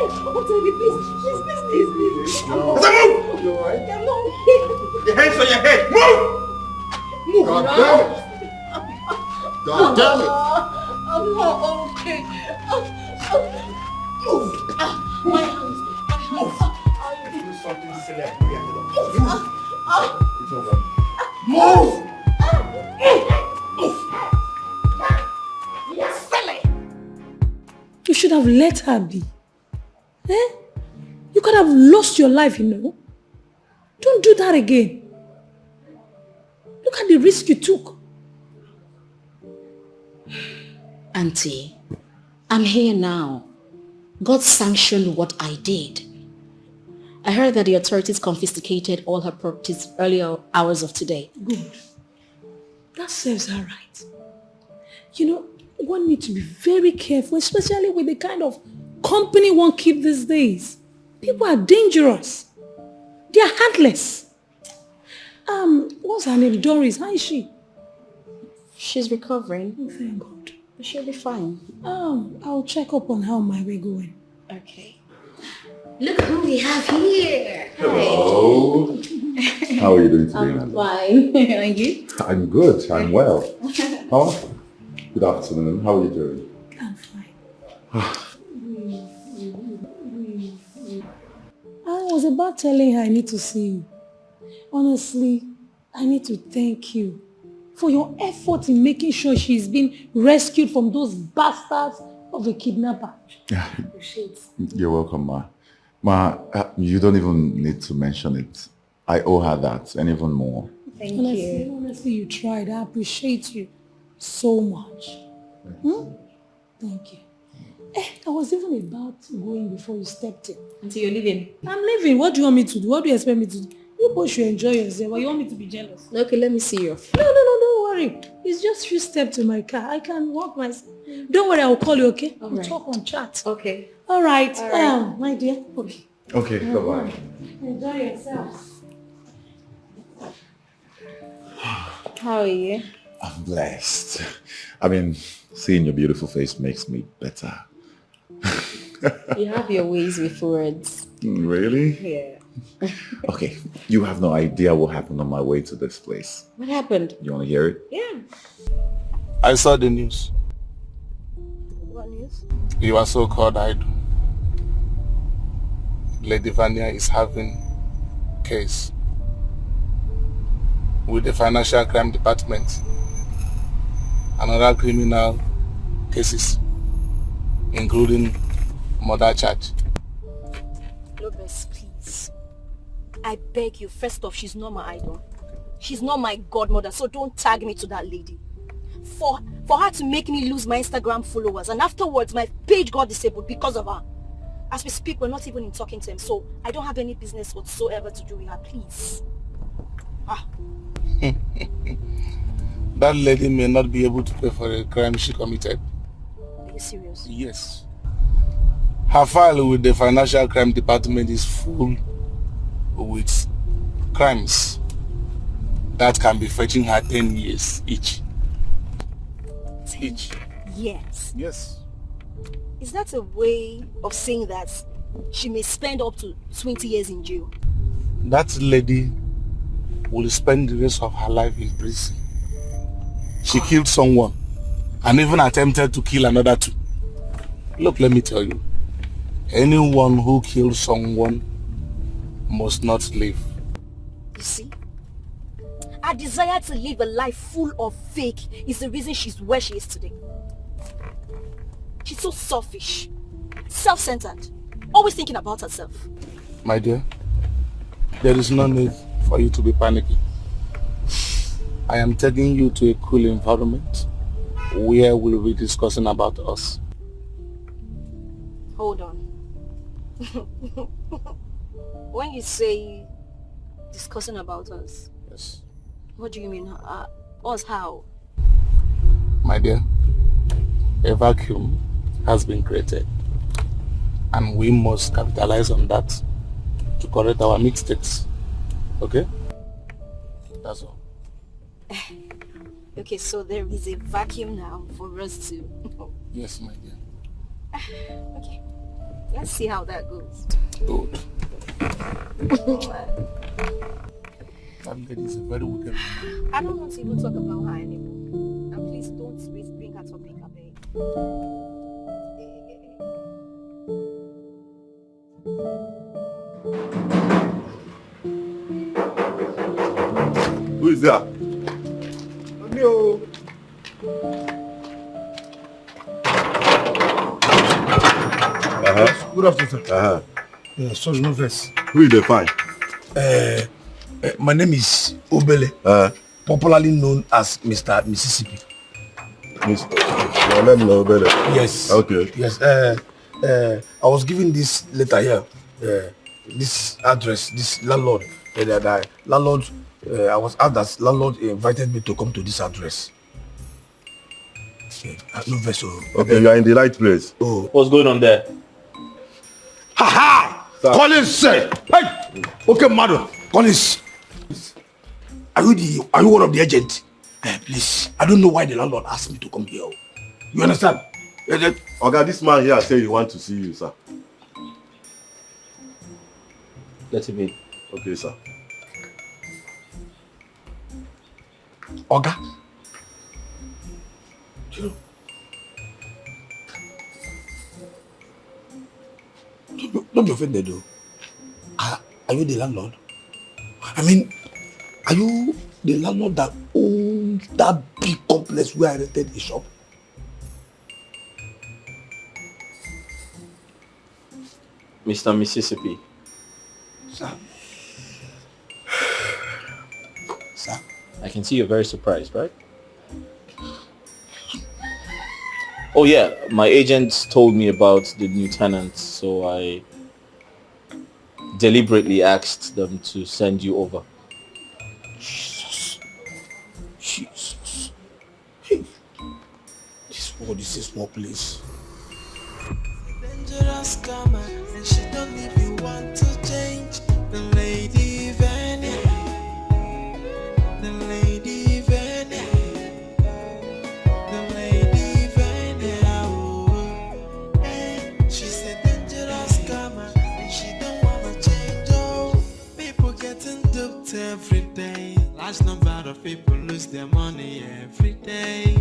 Move! You alright? Your hands on your head. Move! Move. God damn it! God damn it! I'm not okay. Move. My hands. Do something silly. It's over. Move. You should have let her be. Eh? You could have lost your life, you know. Don't do that again. Look at the risk you took. Auntie, I'm here now. God sanctioned what I did. I heard that the authorities confiscated all her properties earlier hours of today. Good. That serves her right. You know, one needs to be very careful, especially with the kind of company one keeps these days. People are dangerous. They are heartless. What's her name? Doris, how is she? She's recovering. Oh, thank God. She'll be fine. I'll check up on her on my way going. Okay. Look who we have here. Hello. How are you doing today, I'm Nana? fine. And you? I'm good. I'm well. Huh? Good afternoon. How are you doing? I'm fine. I was about telling her I need to see you. Honestly, I need to thank you for your effort in making sure she's been rescued from those bastards of a kidnapper. You're welcome, Ma. Ma, you don't even need to mention it. I owe her that, and even more. Honestly, you tried. I appreciate you so much. Thank you. I was even about going before you stepped in. Until you're leaving? I'm leaving. What do you want me to do? What do you expect me to do? You both should enjoy yourself, or you want me to be jealous? Okay, let me see your phone. No, don't worry. It's just few steps to my car. I can walk myself. Don't worry, I'll call you, okay? We'll talk on chat. Okay. All right. My dear. Okay. Okay, bye-bye. Enjoy yourself. How are you? I'm blessed. I mean, seeing your beautiful face makes me better. You have your ways with words. Really? Yeah. Okay, you have no idea what happened on my way to this place. What happened? You want to hear it? Yeah. I saw the news. What news? Your so-called idol, Lady Vania, is having case with the Financial Crime Department and other criminal cases, including murder charge. Lopez, please. I beg you, first off, she's not my idol. She's not my godmother, so don't tag me to that lady. For her to make me lose my Instagram followers, and afterwards my page got disabled because of her. As we speak, we're not even in talking terms, so I don't have any business whatsoever to do with her, please. That lady may not be able to pay for a crime she committed. Are you serious? Yes. Her file with the Financial Crime Department is full with crimes that can be fetching her 10 years each. Each. Yes. Yes. Is that a way of saying that she may spend up to 20 years in jail? That lady will spend the rest of her life in prison. She killed someone and even attempted to kill another two. Look, let me tell you. Anyone who kills someone must not live. You see? Her desire to live a life full of fake is the reason she's where she is today. She's so selfish, self-centered. always thinking about herself. My dear, there is no need for you to be panicking. I am taking you to a cool environment where we'll be discussing about us. Hold on. When you say discussing about us, yes, what do you mean? Us how? My dear, a vacuum has been created and we must capitalize on that to correct our mistakes. Okay? That's all. Okay, so there is a vacuum now for us to... Yes, my dear. Okay, let's see how that goes. Good. That lady is a very wicked woman. I don't want to even talk about her anymore. And please don't bring her topic, I beg. Who is that? No. Uh-huh. Good afternoon, sir. Uh-huh. Sorry, no verse. Who is the fine? My name is Obele, popularly known as Mr. Mississippi. Your name is Obele? Yes. Okay. Yes. I was given this letter here, this address, this landlord. Landlord, I was asked that landlord invited me to come to this address. No verse. Okay, you are in the right place. Oh. What's going on there? Ha ha! Collins said, hey! Okay, madam. Collins. Are you one of the agents? Please. I don't know why the landlord asked me to come here. You understand? Okay, this man here said he want to see you, sir. Let him in. Okay, sir. Oga. Don't be offended though. Are you the landlord? I mean, are you the landlord that owns that big complex where I rented a shop? Mr. Mississippi. Sir. Sir. I can see you're very surprised, right? Oh yeah, my agents told me about the new tenants, so I deliberately asked them to send you over. Jesus. Hey. This world is a small place. Dangerous karma, and she don't even want to change. The lady Venia, the lady Venia, the lady Venia. Oh, hey, she's a dangerous karma, and she don't wanna change. Oh, people getting duped every day. Large number of people lose their money every day.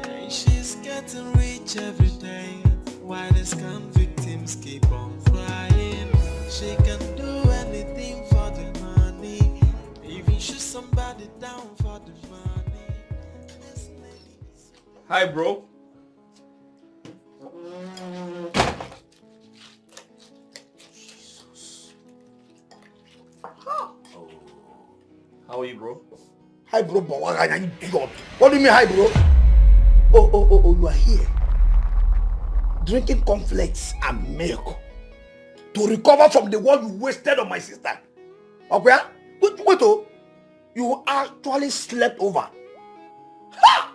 And she's getting rich every day. Why the scam victims keep on crying? She can do anything for the money, even shoot somebody down for the money. Hi, bro. How are you, bro? Hi, bro. What do you mean, hi, bro? Oh, you are here. Drinking cornflakes and milk to recover from the one you wasted on my sister. Okay? Wait, oh. You actually slept over. Ha!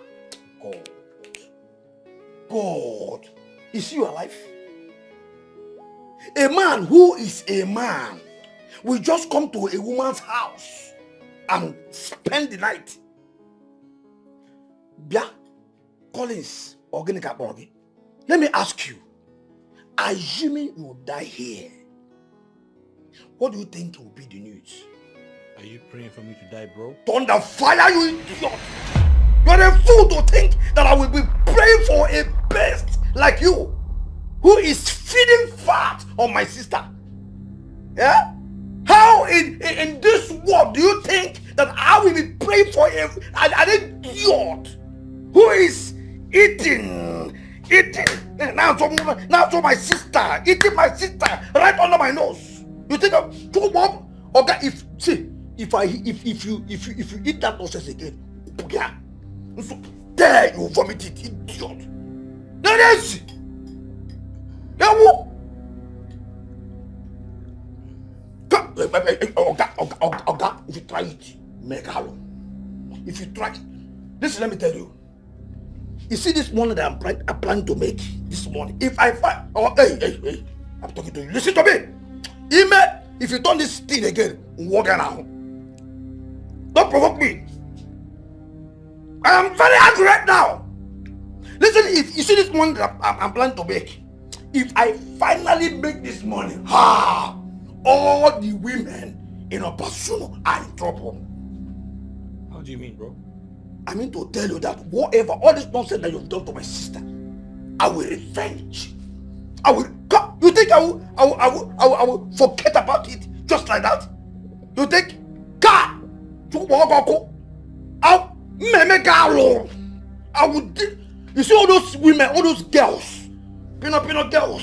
God. Is you alive? A man who is a man will just come to a woman's house and spend the night. Bia, Collins, organic apology. Let me ask you, assuming you die here, what do you think will be the news? Are you praying for me to die, bro? Thunder fire, you idiot! You're a fool to think that I will be praying for a beast like you, who is feeding fat on my sister. Yeah? How in this world do you think that I will be praying for an idiot who is eating Eating. Now to my sister. Eating my sister right under my nose. You think I'm too mom? Okay, if you eat that nonsense again, yeah, so there you vomit it, idiot. Yes. Okay, if you try it, megalo. If you try it, listen, let me tell you. You see this one that I'm planning to make this morning. If I find, hey, I'm talking to you. Listen to me. Ime, if you turn this thing again, walk around. Don't provoke me. I am very angry right now. Listen, if you see this one that I'm planning to make, if I finally make this money, all the women in Opasuno are in trouble. How do you mean, bro? I mean to tell you that whatever, all this nonsense that you've done to my sister, I will revenge. I will. You think I will forget about it just like that? You think? I would. You see all those women, all those girls, peanut girls,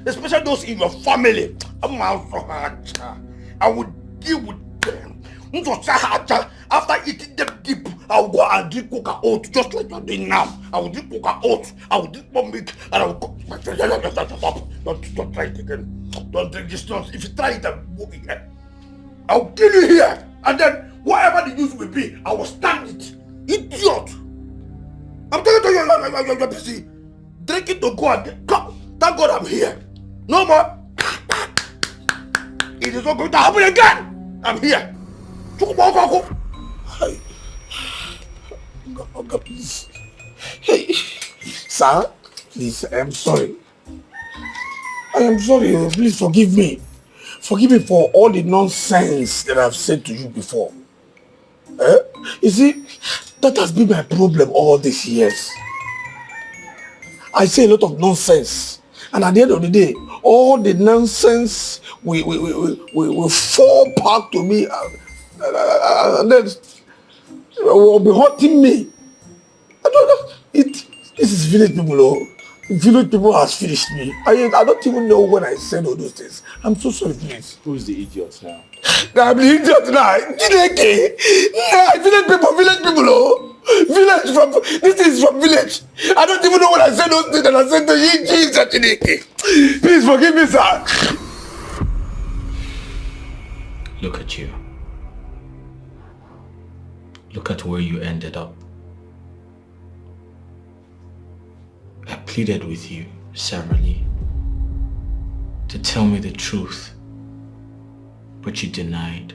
especially those in your family. I would deal with them. After eating them deep, I will go and drink coca oat, just like you're doing now. I will drink coca oat, I will drink more milk, and I will go. Don't try it again. Don't drink this nonsense. If you try it, I will kill you here. And then whatever the news will be, I will stand it. Idiot! I'm telling you, you're busy. Drink it to go and come. Thank God I'm here. No more. It is not going to happen again. I'm here. Hey, God, please. Hey, sir, please, I am sorry. I am sorry. Please forgive me. Forgive me for all the nonsense that I've said to you before. You see, that has been my problem all these years. I say a lot of nonsense, and at the end of the day, all the nonsense will fall back to me, and then will be hurting me. I don't know. This is village people, oh. Village people has finished me. I don't even know when I said all those things. I'm so sorry, please. Who is the idiot now? I'm the idiot now. Dikeh. Village people, oh. This is from village. I don't even know when I said those things that I said to you, Jesus, Dikeh. Please forgive me, sir. Look at you. Look at where you ended up. I pleaded with you severally to tell me the truth, but you denied.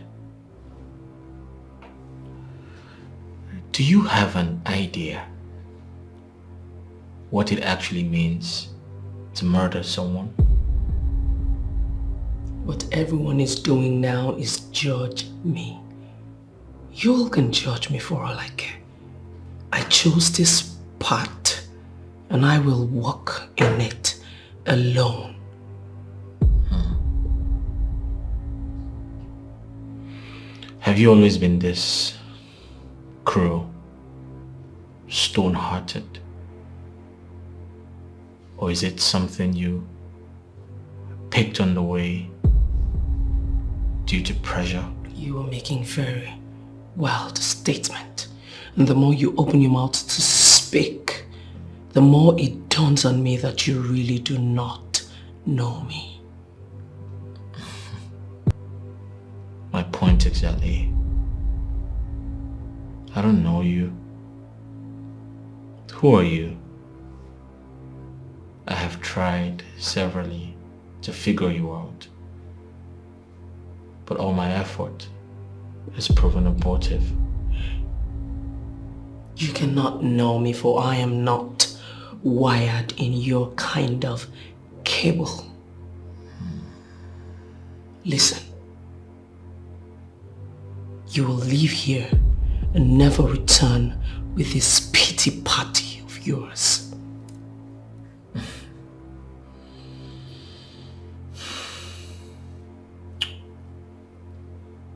Do you have an idea what it actually means to murder someone? What everyone is doing now is judge me. You all can judge me for all I care. I chose this path and I will walk in it alone. Have you always been this cruel, stone-hearted? Or is it something you picked on the way due to pressure? You are making very wild statement. And the more you open your mouth to speak, the more it dawns on me that you really do not know me. My point exactly. I don't know you. Who are you? I have tried severally to figure you out, but all my effort has proven abortive. You cannot know me, for I am not wired in your kind of cable. Listen, you will leave here and never return with this pity party of yours.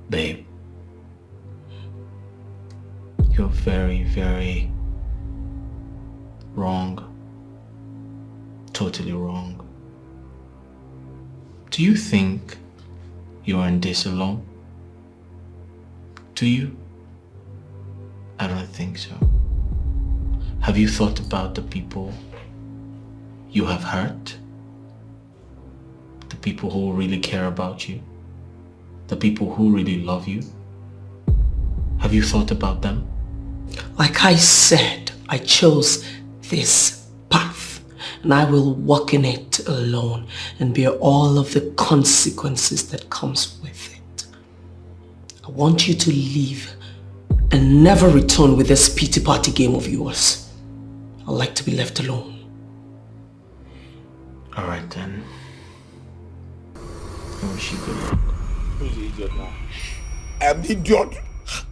Babe, you're very, very wrong. totally wrong. Do you think you are in this alone? Do you? I don't think so. Have you thought about the people you have hurt? The people who really care about you? The people who really love you? Have you thought about them? Like I said, I chose this path and I will walk in it alone and bear all of the consequences that comes with it. I want you to leave and never return with this pity party game of yours. I like to be left alone. Alright then. I wish you good luck. Who's the idiot now? I'm the idiot.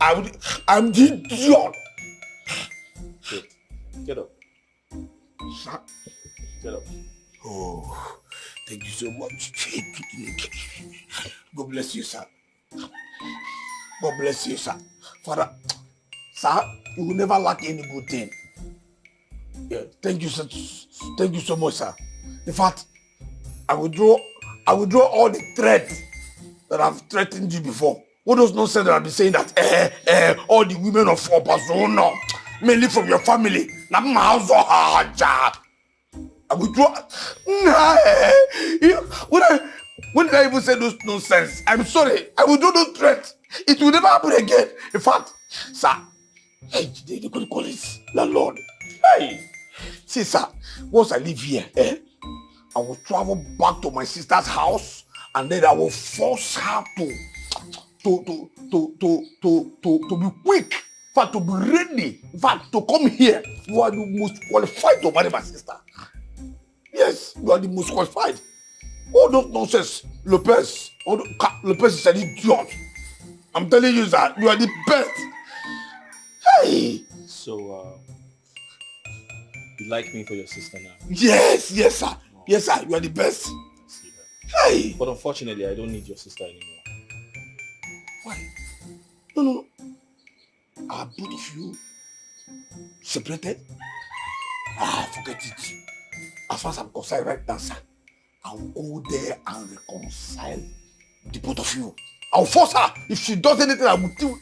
I'm the idiot. Sit. Get up. Sir? Get up. Oh, thank you so much. God bless you, sir. God bless you, sir. Father, sir, you will never lack any good thing. Yeah, thank you, sir. Thank you so much, sir. In fact, I will draw all the threats that I've threatened you before. What those nonsense that I've been saying that all the women of Opazona, mainly from your family, I will draw. When did I even say those nonsense? I'm sorry. I will do those threats. It will never happen again. In fact, sir, hey, they could call it landlord. Hey, see, sir, once I leave here, I will travel back to my sister's house, and then I will force her to be quick, in fact, to be ready, in fact, to come here. You are the most qualified to marry my sister. Yes, you are the most qualified. All those nonsense, Lopez is an idiot. I'm telling you that you are the best. Hey. So, you like me for your sister now? Yes, sir. Yes, sir. You are the best. Hey. But unfortunately, I don't need your sister anymore. Why? No. Are both of you separated? Forget it. As far as I'm concerned right now, sir, I'll go there and reconcile the both of you. I'll force her. If she does anything, I will do.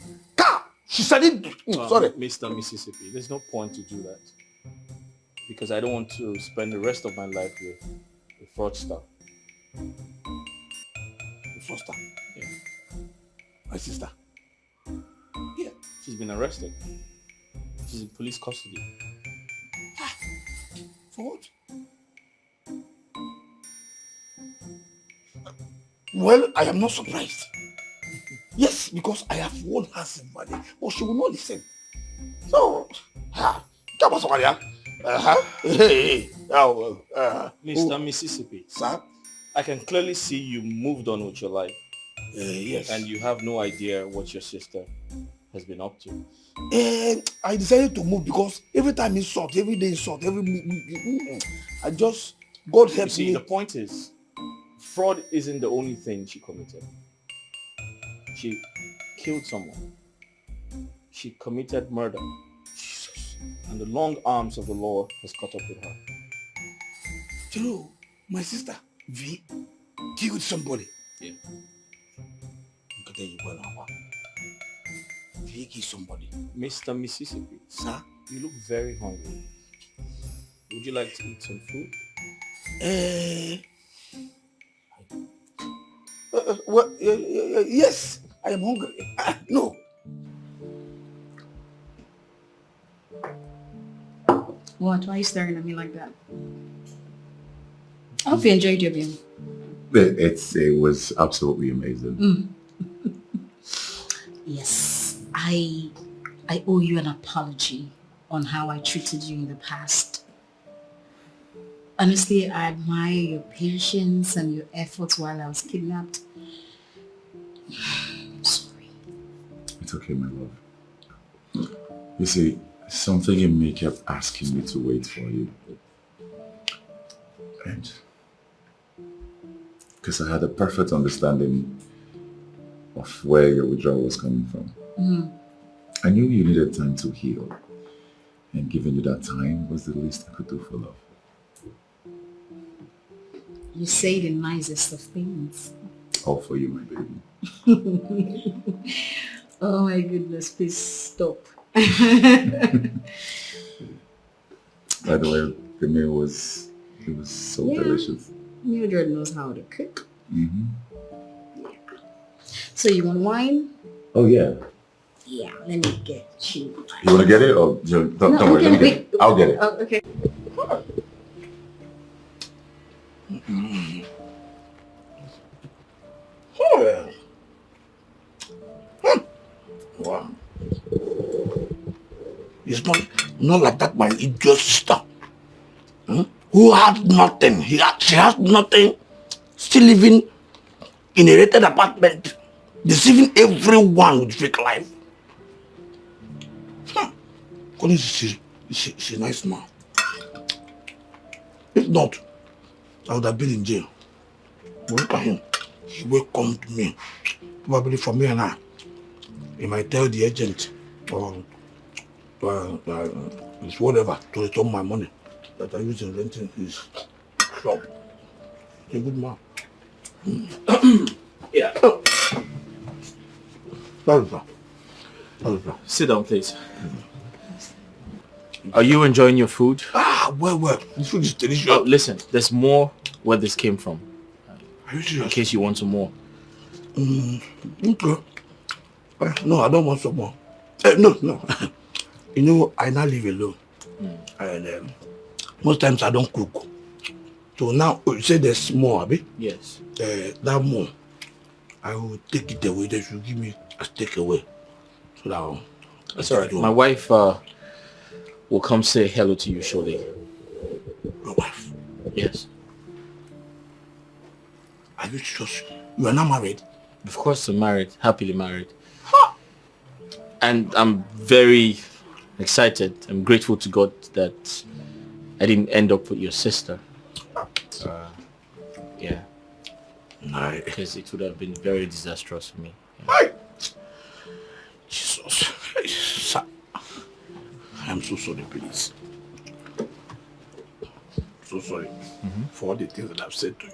She said it. Sorry. Mr. Mississippi, there's no point to do that. Because I don't want to spend the rest of my life with a fraudster. A fraudster? Yeah. My sister? Yeah. She's been arrested. She's in police custody. For what? Well, I am not surprised. Yes, because I have warned her severely, but she will not listen. So, Mr. Mississippi. Sir? I can clearly see you moved on with your life. Yes. And you have no idea what your sister has been up to. I decided to move because every time insult, every day insult, God help me. The point is, fraud isn't the only thing she committed. She killed someone. She committed murder. Jesus. And the long arms of the law has caught up with her. True. My sister, V, killed somebody. Yeah. Look at you well now. V killed somebody. Mr. Mississippi. Sir? You look very hungry. Would you like to eat some food? Yes, I am hungry. No. What? Why are you staring at me like that? I hope you enjoyed your meal. It was absolutely amazing. Yes, I owe you an apology on how I treated you in the past. Honestly, I admire your patience and your efforts while I was kidnapped. I'm sorry. It's okay, my love. You see, something in me kept asking me to wait for you. And because I had a perfect understanding of where your withdrawal was coming from. I knew you needed time to heal. And giving you that time was the least I could do for love. You say the nicest of things. All for you, my baby. Oh my goodness, please stop. By the way, the meal was so delicious. Mildred knows how to cook. Mm-hmm. So you want wine? Oh yeah. Yeah, let me get you. You want to get it? Or don't worry, let me get it. I'll get it. Oh, okay. Wow. It's not like that my idiot sister. Who had nothing. She has nothing. Still living in a rented apartment. Deceiving everyone with fake life. She's a nice man. If not, I would have been in jail. Look at him. He welcomed me. Probably for me and I. He might tell the agent or it's whatever to return my money that I used in renting his shop. He's a good man. Yeah. Sorry, sir. Sit down, please. Are you enjoying your food? Well. This food is delicious. Oh, listen, there's more where this came from. Are you serious? In case you want some more. Okay. No, I don't want some more. No. You know, I now live alone. And most times I don't cook. So now, you say there's more, Abi? Yes. That more, I will take it away. They should give me a takeaway. So that That's all right. My wife will come say hello to you shortly. Your wife? Yes. Are you sure? You are not married? Of course I'm married. Happily married. And I'm very excited. I'm grateful to God that I didn't end up with your sister. Yeah. Nice. Because it would have been very disastrous for me. Jesus. I'm so sorry, please. So sorry for all the things that I've said to you.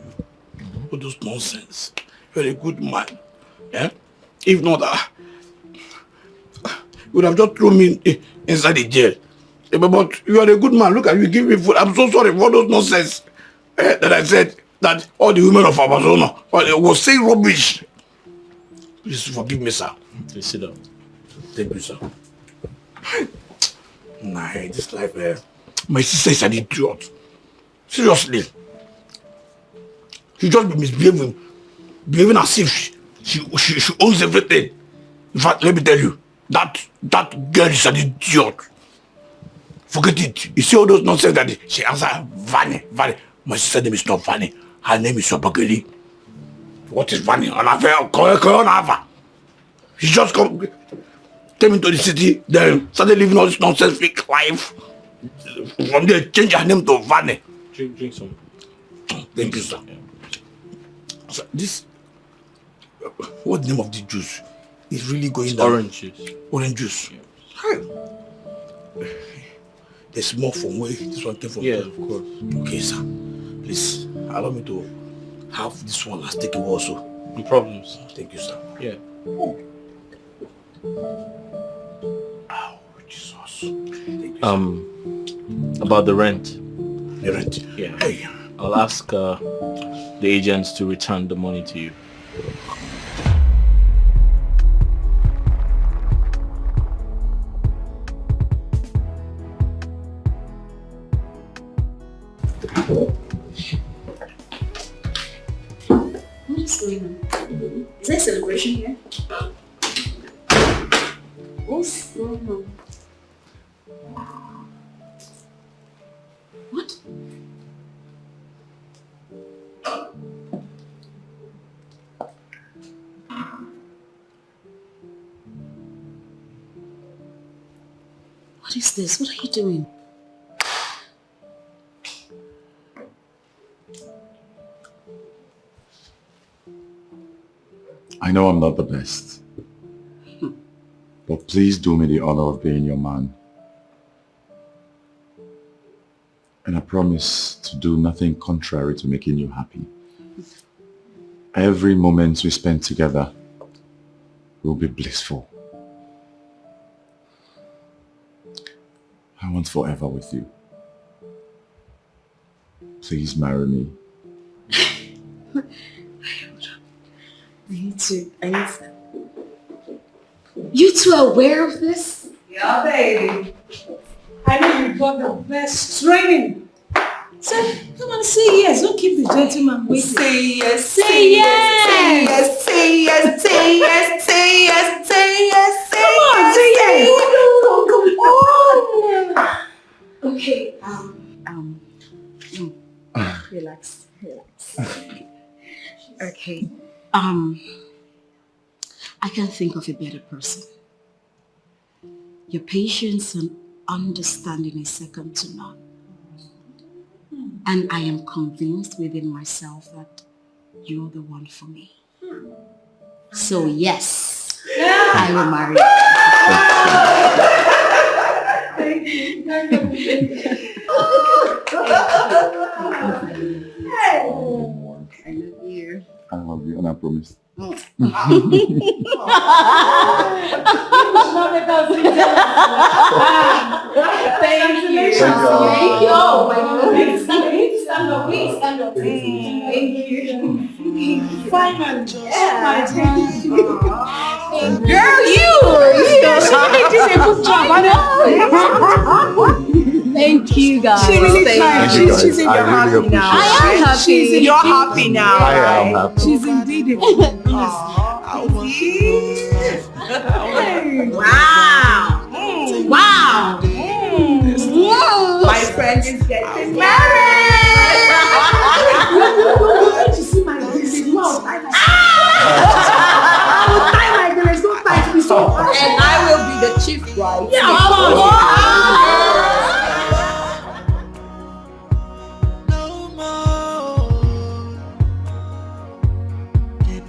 All those nonsense. You're a good man. Yeah? If not, you would have just thrown me inside the jail. But you are a good man. Look at you, give me food. I'm so sorry for all those nonsense that I said that all the women of Amazon was saying rubbish. Please forgive me, sir. Please sit down. Thank you, sir. Nah, this life, my sister is an idiot. Seriously. She just be behaving as if she owns everything. In fact, let me tell you, that girl is an idiot. Forget it. You see all those nonsense that she answered Vani. My sister's name is not Vani. Her name is Sobageli. What is Vani? She just came into the city, then started living all this nonsense fake life. From there, change her name to Vani. Drink some. Thank you, sir. So this, what's the name of the juice? It's really going down. Orange juice. Orange juice. Yeah. There's more from where this one came from. Yeah, of course. Okay, sir. Please allow me to have this one as takeaway also. No problems. Thank you, sir. Yeah. Oh, Jesus. Thank you, about the rent. The rent? Yeah. Hey. I'll ask the agents to return the money to you. What is going on? Is there a celebration here? What's going on? What? What is this? What are you doing? I know I'm not the best. But please do me the honor of being your man. And I promise to do nothing contrary to making you happy. Every moment we spend together will be blissful. I want forever with you. Please marry me. I need to. You two are aware of this? Yeah, baby. I know you got the best training. So, come on, say yes. Don't keep the gentleman waiting. Say yes. Say yes. Say yes. Say yes. Say yes. Say yes. Say yes. Come on, say yes. Come on. Okay. Relax. Okay. I can't think of a better person. Your patience and understanding is second to none. And I am convinced within myself that you're the one for me. So yes, I will marry you. I love you, and I promise. Thank you. Thank you. Oh my goodness. Stand up, please. Stand up, please. Thank you. Fine and just. Thank you. Girl, you did a good job. Thank you, guys. She really tried. She's in your happy now. I am happy. You're happy now. I am happy. She's indeed a Wow. My friend is getting married. To see my baby. I will tie my dress. Don't tie me so. And I will be the chief bride. Yeah, of course.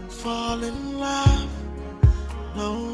Fall in love, no